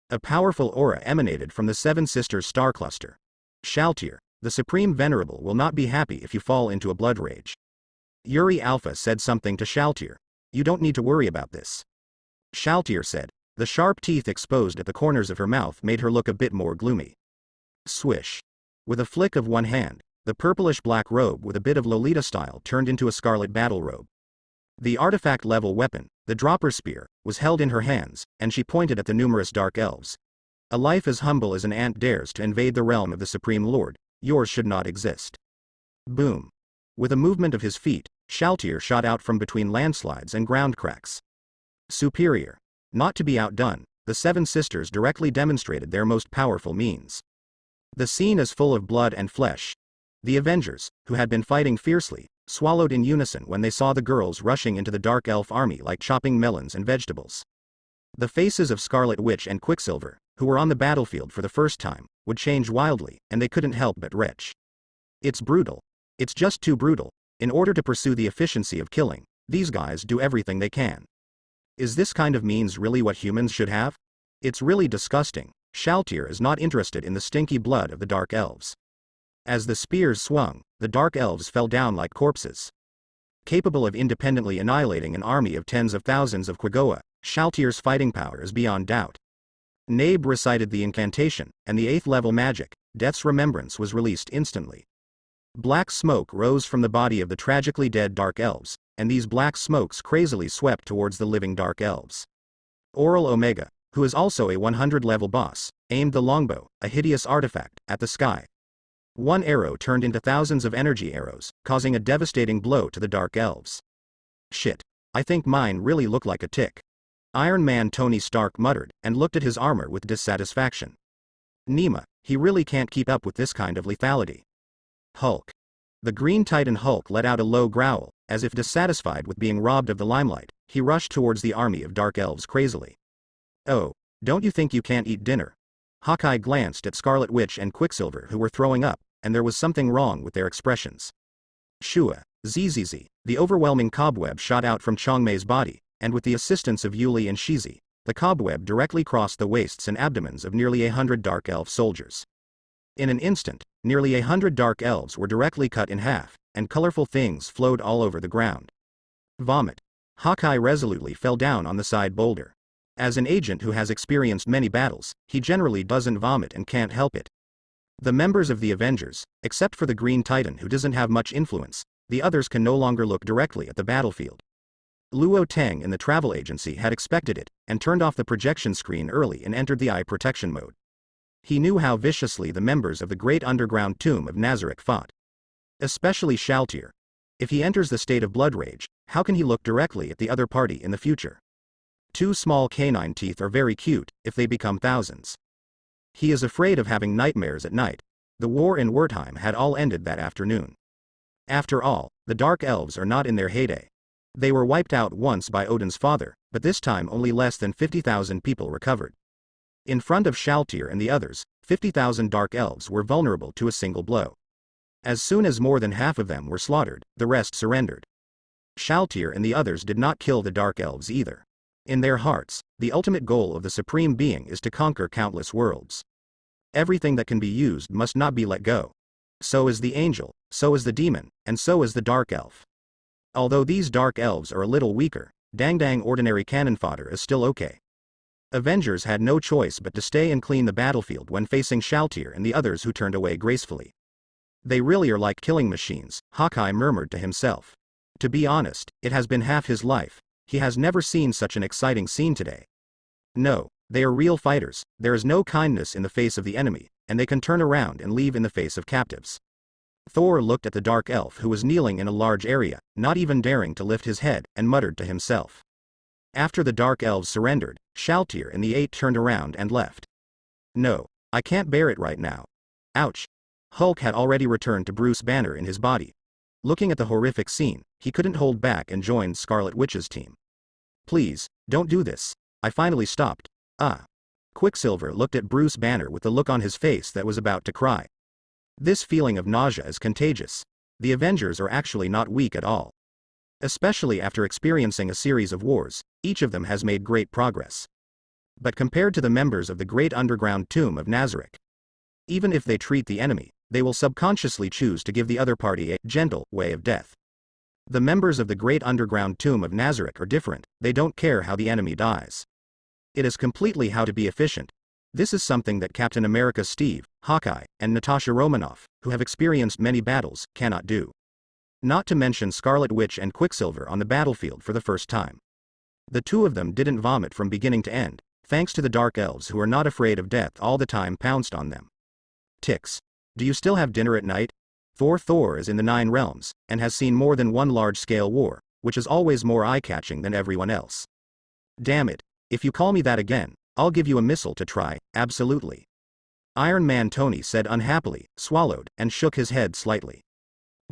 A powerful aura emanated from the Seven Sisters Star Cluster. Shaltir, the Supreme Venerable will not be happy if you fall into a blood rage. Yuri Alpha said something to Shaltir. You don't need to worry about this. Shaltir said. The sharp teeth exposed at the corners of her mouth made her look a bit more gloomy. Swish. With a flick of one hand, the purplish-black robe with a bit of Lolita style turned into a scarlet battle robe. The artifact-level weapon, the Dropper Spear, was held in her hands, and she pointed at the numerous dark elves. A life as humble as an ant dares to invade the realm of the Supreme Lord, yours should not exist. Boom. With a movement of his feet, Shaltir shot out from between landslides and ground cracks. Superior. Not to be outdone, the Seven Sisters directly demonstrated their most powerful means. The scene is full of blood and flesh. The Avengers, who had been fighting fiercely, swallowed in unison when they saw the girls rushing into the Dark Elf army like chopping melons and vegetables. The faces of Scarlet Witch and Quicksilver, who were on the battlefield for the first time, would change wildly, and they couldn't help but retch. It's brutal. It's just too brutal. In order to pursue the efficiency of killing, these guys do everything they can. Is this kind of means really what humans should have? It's really disgusting. Shaltir is not interested in the stinky blood of the Dark Elves. As the spears swung, the Dark Elves fell down like corpses. Capable of independently annihilating an army of tens of thousands of Quagoa, Shaltir's fighting power is beyond doubt. Nabe recited the incantation, and the 8th level magic, Death's Remembrance, was released instantly. Black smoke rose from the body of the tragically dead Dark Elves, and these black smokes crazily swept towards the living Dark Elves. Oral Omega, who is also a 100-level boss, aimed the longbow, a hideous artifact, at the sky. One arrow turned into thousands of energy arrows, causing a devastating blow to the Dark Elves. Shit. I think mine really look like a tick. Iron Man Tony Stark muttered, and looked at his armor with dissatisfaction. Nema, he really can't keep up with this kind of lethality. Hulk. The Green Titan Hulk let out a low growl, as if dissatisfied with being robbed of the limelight. He rushed towards the army of Dark Elves crazily. Oh, don't you think you can't eat dinner? Hawkeye glanced at Scarlet Witch and Quicksilver, who were throwing up, and there was something wrong with their expressions. Shua, ZZZ, the overwhelming cobweb shot out from Changmei's body, and with the assistance of Yuli and Shizi, the cobweb directly crossed the waists and abdomens of nearly 100 Dark Elf soldiers. In an instant, nearly 100 Dark Elves were directly cut in half, and colorful things flowed all over the ground. Vomit. Hawkeye resolutely fell down on the side boulder. As an agent who has experienced many battles, he generally doesn't vomit and can't help it. The members of the Avengers, except for the Green Titan who doesn't have much influence, the others can no longer look directly at the battlefield. Luo Tang in the travel agency had expected it, and turned off the projection screen early and entered the eye protection mode. He knew how viciously the members of the great underground tomb of Nazareth fought. Especially Shaltir. If he enters the state of blood rage, How can he look directly at the other party in the future? Two small canine teeth are very cute, if they become thousands. He is afraid of having nightmares at night. The war in Wertheim had all ended that afternoon. After all, the Dark Elves are not in their heyday. They were wiped out once by Odin's father, but this time only less than 50,000 people recovered. In front of Shaltir and the others, 50,000 Dark Elves were vulnerable to a single blow. As soon as more than half of them were slaughtered, the rest surrendered. Shaltir and the others did not kill the Dark Elves either. In their hearts, the ultimate goal of the Supreme Being is to conquer countless worlds. Everything that can be used must not be let go. So is the angel, so is the demon, and so is the Dark Elf. Although these Dark Elves are a little weaker, dang ordinary cannon fodder is still okay. Avengers had no choice but to stay and clean the battlefield when facing Shaltir and the others who turned away gracefully. They really are like killing machines, Hawkeye murmured to himself. To be honest, it has been half his life. He has never seen such an exciting scene today. No, they are real fighters, there is no kindness in the face of the enemy, and they can turn around and leave in the face of captives. Thor looked at the Dark Elf who was kneeling in a large area, not even daring to lift his head, and muttered to himself. After the Dark Elves surrendered, Shaltir and the 8 turned around and left. No, I can't bear it right now. Ouch. Hulk had already returned to Bruce Banner in his body. Looking at the horrific scene, he couldn't hold back and joined Scarlet Witch's team. Please, don't do this. I finally stopped. Quicksilver looked at Bruce Banner with the look on his face that was about to cry. This feeling of nausea is contagious. The Avengers are actually not weak at all. Especially after experiencing a series of wars, each of them has made great progress. But compared to the members of the great underground tomb of Nazareth, even if they treat the enemy, they will subconsciously choose to give the other party a gentle way of death. The members of the great underground tomb of Nazareth are different, they don't care how the enemy dies. It is completely how to be efficient. This is something that Captain America Steve, Hawkeye, and Natasha Romanoff, who have experienced many battles, cannot do. Not to mention Scarlet Witch and Quicksilver on the battlefield for the first time. The two of them didn't vomit from beginning to end, thanks to the Dark Elves who are not afraid of death all the time pounced on them. Ticks. Do you still have dinner at night? Thor is in the 9 realms, and has seen more than one large-scale war, which is always more eye-catching than everyone else. Damn it, if you call me that again, I'll give you a missile to try, absolutely. Iron Man Tony said unhappily, swallowed, and shook his head slightly.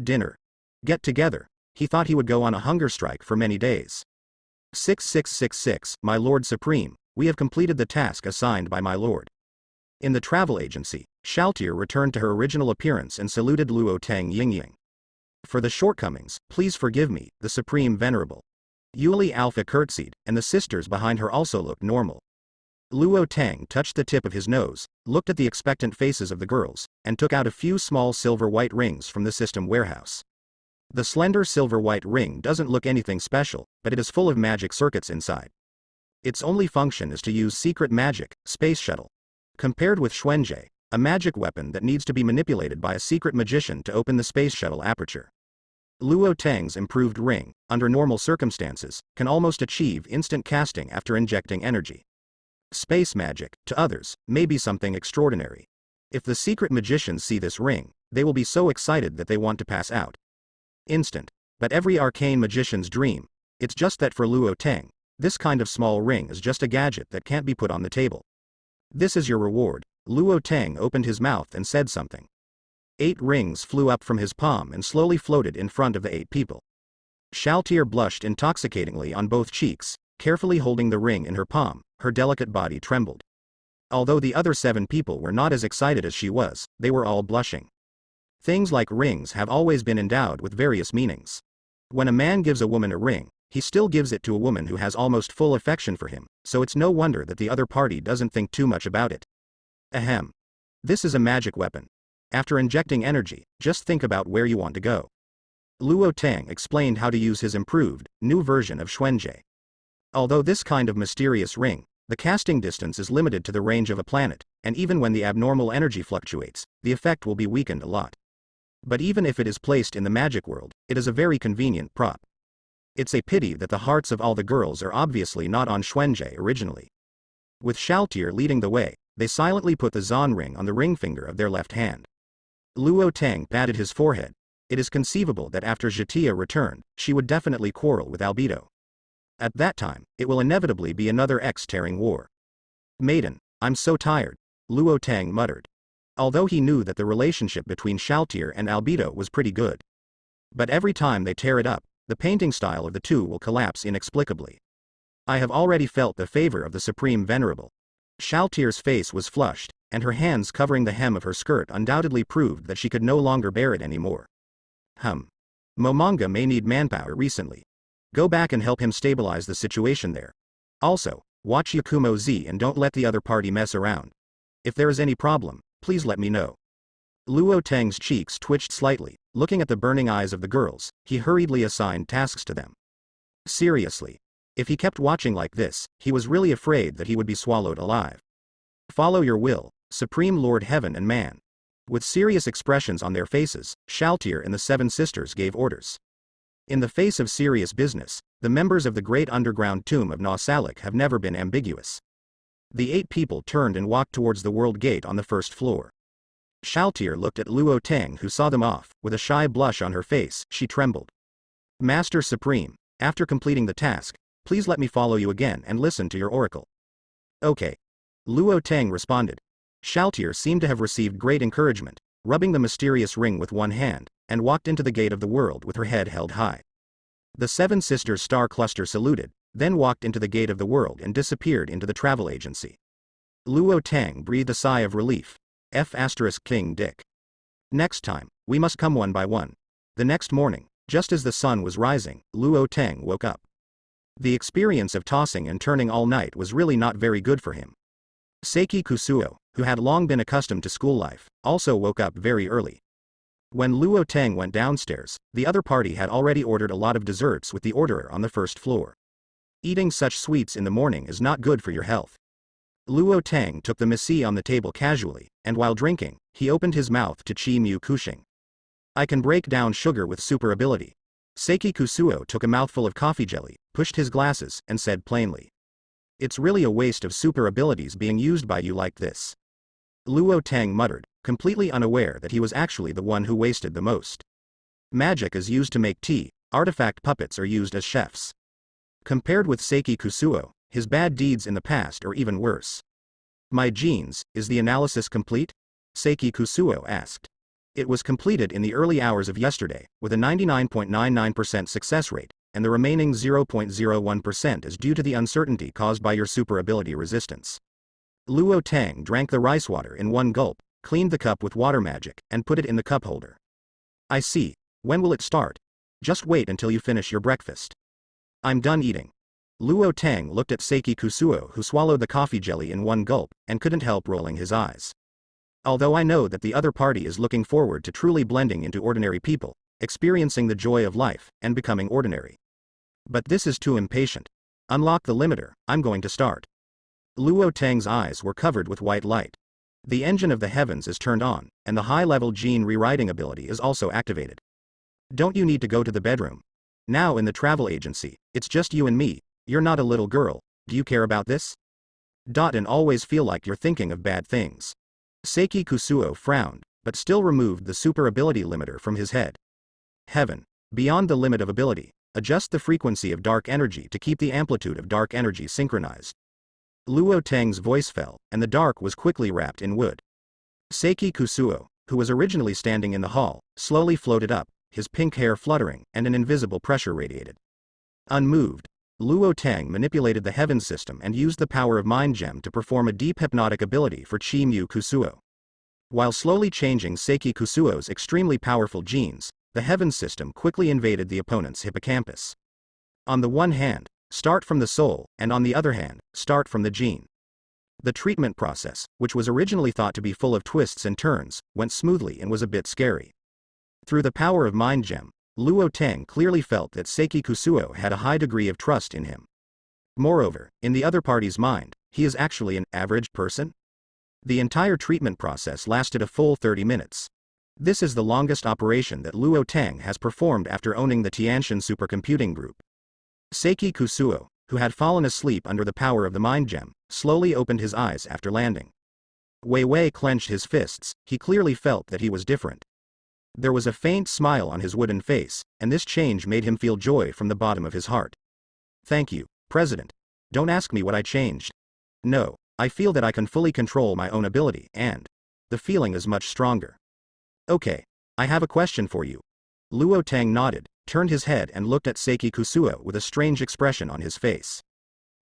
Dinner. Get together. He thought he would go on a hunger strike for many days. 6666, my Lord Supreme, we have completed the task assigned by my Lord. In the travel agency, Shaltir returned to her original appearance and saluted Luo Tang Yingying. For the shortcomings, please forgive me, the Supreme Venerable. Yuli Alpha curtsied, and the sisters behind her also looked normal. Luo Tang touched the tip of his nose, looked at the expectant faces of the girls, and took out a few small silver-white rings from the system warehouse. The slender silver-white ring doesn't look anything special, but it is full of magic circuits inside. Its only function is to use secret magic, space shuttle. Compared with Xuanzhe, a magic weapon that needs to be manipulated by a secret magician to open the space shuttle aperture. Luo Tang's improved ring, under normal circumstances, can almost achieve instant casting after injecting energy. Space magic, to others, may be something extraordinary. If the secret magicians see this ring, they will be so excited that they want to pass out. Instant. But every arcane magician's dream. It's just that for Luo Tang, this kind of small ring is just a gadget that can't be put on the table. This is your reward. Luo Tang opened his mouth and said something. 8 rings flew up from his palm and slowly floated in front of the 8 people. Shaltir blushed intoxicatingly on both cheeks, carefully holding the ring in her palm, her delicate body trembled. Although the other 7 people were not as excited as she was, they were all blushing. Things like rings have always been endowed with various meanings. When a man gives a woman a ring, he still gives it to a woman who has almost full affection for him, so it's no wonder that the other party doesn't think too much about it. Ahem. This is a magic weapon. After injecting energy, just think about where you want to go. Luo Tang explained how to use his improved, new version of Xuanzhe. Although this kind of mysterious ring, the casting distance is limited to the range of a planet, and even when the abnormal energy fluctuates, the effect will be weakened a lot. But even if it is placed in the magic world, it is a very convenient prop. It's a pity that the hearts of all the girls are obviously not on Xuanzhe originally. With Shaltir leading the way, they silently put the Zan ring on the ring finger of their left hand. Luo Tang patted his forehead. it is conceivable that after Jatia returned, she would definitely quarrel with Albedo. At that time, it will inevitably be another X-tearing war. Maiden, I'm so tired, Luo Tang muttered. Although he knew that the relationship between Shaltir and Albedo was pretty good. But every time they tear it up, the painting style of the two will collapse inexplicably. I have already felt the favor of the Supreme Venerable. Shaltir's face was flushed, and her hands covering the hem of her skirt undoubtedly proved that she could no longer bear it anymore. Momonga may need manpower recently. Go back and help him stabilize the situation there. Also, watch Yakumo Z and don't let the other party mess around. If there is any problem, please let me know. Luo Tang's cheeks twitched slightly. Looking at the burning eyes of the girls, he hurriedly assigned tasks to them. Seriously. If he kept watching like this, he was really afraid that he would be swallowed alive. Follow your will, Supreme Lord Heaven and Man. With serious expressions on their faces, Shaltir and the Seven Sisters gave orders. In the face of serious business, the members of the great underground tomb of Nasalik have never been ambiguous. The 8 people turned and walked towards the world gate on the first floor. Shaltir looked at Luo Tang, who saw them off. With a shy blush on her face, she trembled. Master Supreme, after completing the task, please let me follow you again and listen to your oracle. Okay. Luo Tang responded. Shaltir seemed to have received great encouragement, rubbing the mysterious ring with one hand, and walked into the gate of the world with her head held high. The Seven Sisters star cluster saluted, then walked into the gate of the world and disappeared into the travel agency. Luo Tang breathed a sigh of relief. King Dick. Next time, we must come one by one. The next morning, just as the sun was rising, Luo Tang woke up. The experience of tossing and turning all night was really not very good for him. Seiki Kusuo, who had long been accustomed to school life, also woke up very early. When Luo Tang went downstairs, the other party had already ordered a lot of desserts with the orderer on the first floor. Eating such sweets in the morning is not good for your health. Luo Tang took the missi on the table casually, and while drinking, he opened his mouth to Chi Mu Kushing. I can break down sugar with super ability. Seiki Kusuo took a mouthful of coffee jelly, pushed his glasses, and said plainly. It's really a waste of super abilities being used by you like this. Luo Tang muttered, completely unaware that he was actually the one who wasted the most. Magic is used to make tea, artifact puppets are used as chefs. Compared with Seiki Kusuo, his bad deeds in the past are even worse. My genes, is the analysis complete? Seiki Kusuo asked. It was completed in the early hours of yesterday, with a 99.99% success rate, and the remaining 0.01% is due to the uncertainty caused by your super ability resistance. Luo Tang drank the rice water in one gulp, cleaned the cup with water magic, and put it in the cup holder. I see. When will it start? Just wait until you finish your breakfast. I'm done eating. Luo Tang looked at Seiki Kusuo, who swallowed the coffee jelly in one gulp, and couldn't help rolling his eyes. Although I know that the other party is looking forward to truly blending into ordinary people, experiencing the joy of life, and becoming ordinary. But this is too impatient. Unlock the limiter, I'm going to start. Luo Tang's eyes were covered with white light. The engine of the heavens is turned on, and the high-level gene rewriting ability is also activated. Don't you need to go to the bedroom? Now in the travel agency, it's just you and me. You're not a little girl, do you care about this? And always feel like you're thinking of bad things. Seiki Kusuo frowned, but still removed the super ability limiter from his head. Heaven. Beyond the limit of ability, adjust the frequency of dark energy to keep the amplitude of dark energy synchronized. Luo Tang's voice fell, and the dark was quickly wrapped in wood. Seiki Kusuo, who was originally standing in the hall, slowly floated up, his pink hair fluttering, and an invisible pressure radiated. Unmoved, Luo Tang manipulated the heaven system and used the power of Mind Gem to perform a deep hypnotic ability for Chi Mu Kusuo. While slowly changing Seiki Kusuo's extremely powerful genes, the heaven system quickly invaded the opponent's hippocampus. On the one hand, start from the soul, and on the other hand, start from the gene. The treatment process, which was originally thought to be full of twists and turns, went smoothly and was a bit scary. Through the power of Mind Gem, Luo Tang clearly felt that Seiki Kusuo had a high degree of trust in him. Moreover, in the other party's mind, he is actually an average person? The entire treatment process lasted a full 30 minutes. This is the longest operation that Luo Tang has performed after owning the Tianshan supercomputing group. Seiki Kusuo, who had fallen asleep under the power of the Mind Gem, slowly opened his eyes after landing. Wei Wei clenched his fists, he clearly felt that he was different. There was a faint smile on his wooden face, and this change made him feel joy from the bottom of his heart. Thank you, President. Don't ask me what I changed. No, I feel that I can fully control my own ability, and the feeling is much stronger. Okay, I have a question for you. Luo Tang nodded, turned his head and looked at Seiki Kusuo with a strange expression on his face.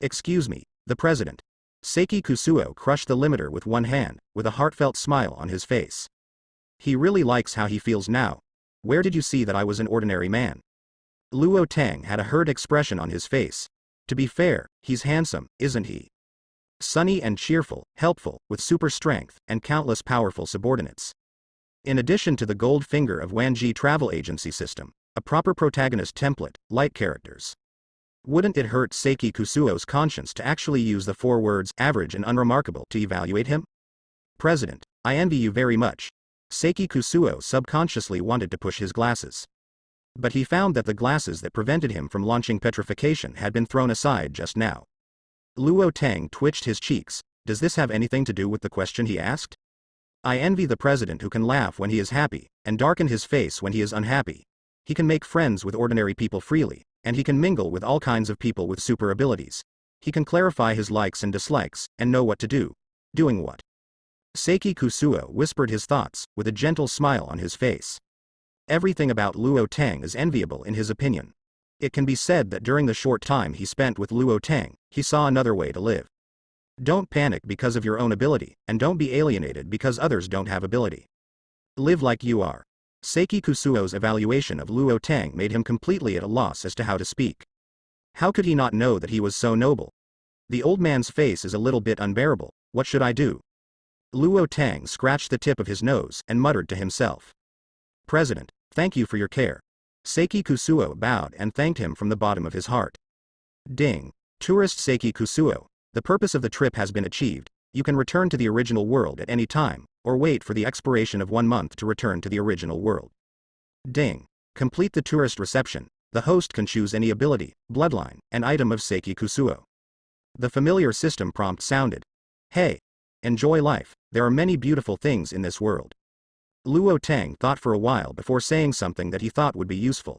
Excuse me, the President. Seiki Kusuo crushed the limiter with one hand, with a heartfelt smile on his face. He really likes how he feels now. Where did you see that I was an ordinary man? Luo Tang had a hurt expression on his face. To be fair, he's handsome, isn't he? Sunny and cheerful, helpful, with super strength, and countless powerful subordinates. In addition to the gold finger of Wanji travel agency system, a proper protagonist template, light characters. Wouldn't it hurt Seiki Kusuo's conscience to actually use the 4 words average and unremarkable to evaluate him? President, I envy you very much. Seiki Kusuo subconsciously wanted to push his glasses. But he found that the glasses that prevented him from launching petrification had been thrown aside just now. Luo Tang twitched his cheeks. Does this have anything to do with the question he asked? I envy the president who can laugh when he is happy, and darken his face when he is unhappy. He can make friends with ordinary people freely, and he can mingle with all kinds of people with super abilities. He can clarify his likes and dislikes, and know what to do. Doing what? Seiki Kusuo whispered his thoughts, with a gentle smile on his face. Everything about Luo Tang is enviable in his opinion. It can be said that during the short time he spent with Luo Tang, he saw another way to live. Don't panic because of your own ability, and don't be alienated because others don't have ability. Live like you are. Seiki Kusuo's evaluation of Luo Tang made him completely at a loss as to how to speak. How could he not know that he was so noble? The old man's face is a little bit unbearable. What should I do? Luo Tang scratched the tip of his nose and muttered to himself. President, thank you for your care. Seiki Kusuo bowed and thanked him from the bottom of his heart. Ding. Tourist Seiki Kusuo, the purpose of the trip has been achieved. You can return to the original world at any time, or wait for the expiration of 1 month to return to the original world. Ding. Complete the tourist reception. The host can choose any ability, bloodline, and item of Seiki Kusuo. The familiar system prompt sounded. Hey. Enjoy life, there are many beautiful things in this world. Luo Tang thought for a while before saying something that he thought would be useful.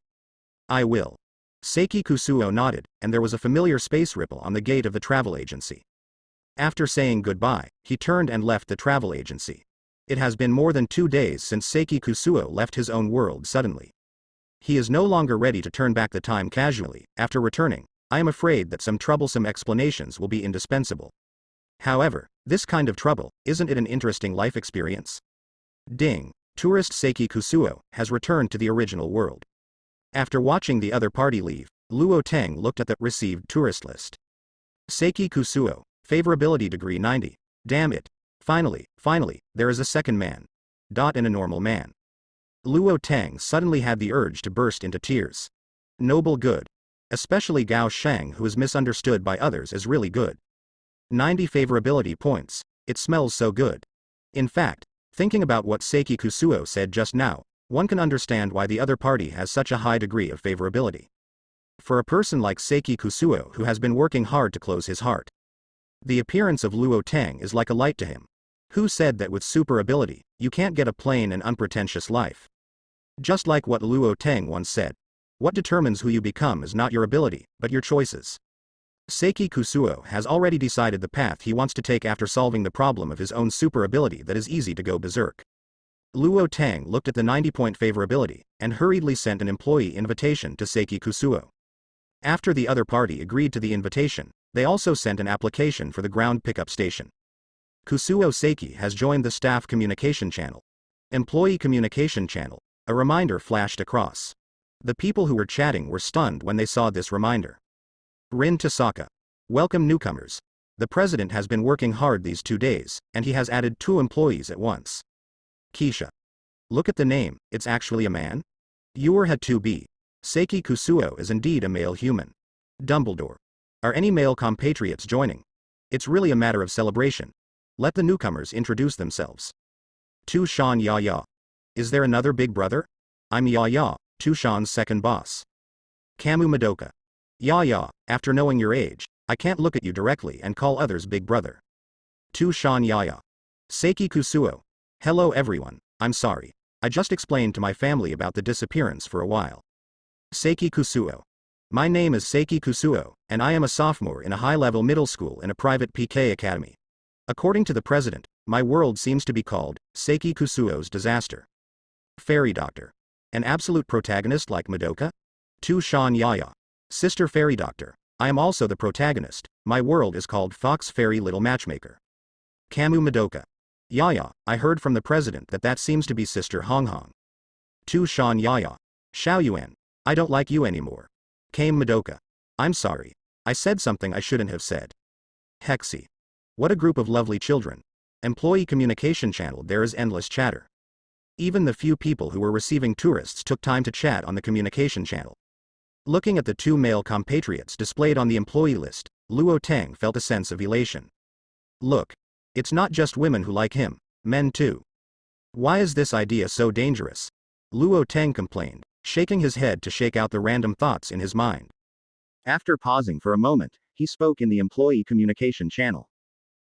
I will. Seiki Kusuo nodded, and there was a familiar space ripple on the gate of the travel agency. After saying goodbye, he turned and left the travel agency. It has been more than 2 days since Seiki Kusuo left his own world suddenly. He is no longer ready to turn back the time casually. After returning, I am afraid that some troublesome explanations will be indispensable. However, this kind of trouble, isn't it an interesting life experience? Ding. Tourist Seiki Kusuo has returned to the original world. After watching the other party leave, Luo Tang looked at the received tourist list. Seiki Kusuo, favorability degree 90. Damn it. Finally, there is a second man. And a normal man. Luo Tang suddenly had the urge to burst into tears. Noble good. Especially Gao Shang, who is misunderstood by others as really good. 90 favorability points. It smells so good. In fact, thinking about what Seiki Kusuo said just now, one can understand why the other party has such a high degree of favorability. For a person like Seiki Kusuo who has been working hard to close his heart. The appearance of Luo Tang is like a light to him. Who said that with super ability, you can't get a plain and unpretentious life? Just like what Luo Tang once said. What determines who you become is not your ability, but your choices. Seiki Kusuo has already decided the path he wants to take after solving the problem of his own super ability that is easy to go berserk. Luo Tang looked at the 90-point favorability, and hurriedly sent an employee invitation to Seiki Kusuo. After the other party agreed to the invitation, they also sent an application for the ground pickup station. Kusuo Seiki has joined the staff communication channel. Employee communication channel. A reminder flashed across. The people who were chatting were stunned when they saw this reminder. Rin Tasaka. Welcome newcomers. The president has been working hard these 2 days, and he has added 2 employees at once. Keisha. Look at the name, it's actually a man? Yor had 2B. Seiki Kusuo is indeed a male human. Dumbledore. Are any male compatriots joining? It's really a matter of celebration. Let the newcomers introduce themselves. Tushan Ya. Is there another big brother? I'm Ya, Tushan's second boss. Kamu Madoka. Ya, after knowing your age, I can't look at you directly and call others big brother. Tushan Ya. Seiki Kusuo. Hello everyone, I'm sorry. I just explained to my family about the disappearance for a while. Seiki Kusuo. My name is Seiki Kusuo, and I am a sophomore in a high-level middle school in a private PK academy. According to the president, my world seems to be called Seiki Kusuo's disaster. Fairy Doctor. An absolute protagonist like Madoka? Tu Shan Yaya. Sister Fairy Doctor. I am also the protagonist. My world is called Fox Fairy Little Matchmaker. Camu Madoka. Yaya, I heard from the president that seems to be Sister Hong Hong. Tu Shan Yaya. Xiao Yuan. I don't like you anymore. Came Madoka. I'm sorry. I said something I shouldn't have said. Hexy. What a group of lovely children. Employee communication channel. There is endless chatter. Even the few people who were receiving tourists took time to chat on the communication channel. Looking at the 2 male compatriots displayed on the employee list, Luo Teng felt a sense of elation. Look. It's not just women who like him, men too. Why is this idea so dangerous? Luo Teng complained, shaking his head to shake out the random thoughts in his mind. After pausing for a moment, he spoke in the employee communication channel.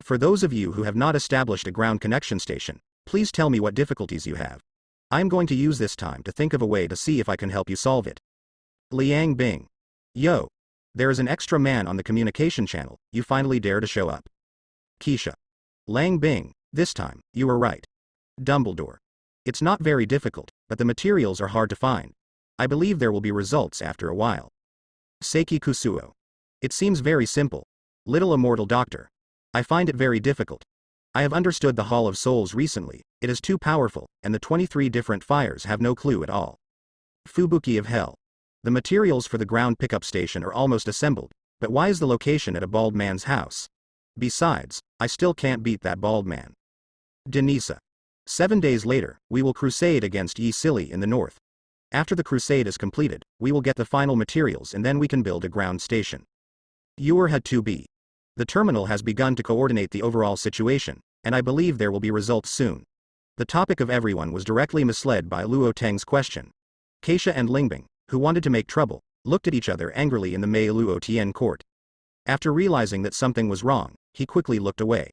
For those of you who have not established a ground connection station, please tell me what difficulties you have. I am going to use this time to think of a way to see if I can help you solve it. Liang Bing. Yo. There is an extra man on the communication channel, you finally dare to show up. Keisha. Lang Bing, this time, you were right. Dumbledore. It's not very difficult, but the materials are hard to find. I believe there will be results after a while. Seiki Kusuo. It seems very simple. Little immortal doctor. I find it very difficult. I have understood the Hall of Souls recently, it is too powerful, and the 23 different fires have no clue at all. Fubuki of Hell. The materials for the ground pickup station are almost assembled, but why is the location at a bald man's house? Besides, I still can't beat that bald man. Denisa. 7 days later, we will crusade against Yi Sili in the north. After the crusade is completed, we will get the final materials and then we can build a ground station. Yuerha 2B. The terminal has begun to coordinate the overall situation, and I believe there will be results soon. The topic of everyone was directly misled by Luo Teng's question. Keisha and Lingbing, who wanted to make trouble, looked at each other angrily in the Mei Luo Tian court. After realizing that something was wrong, he quickly looked away.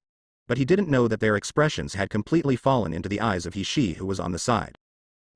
But he didn't know that their expressions had completely fallen into the eyes of He Shi, who was on the side.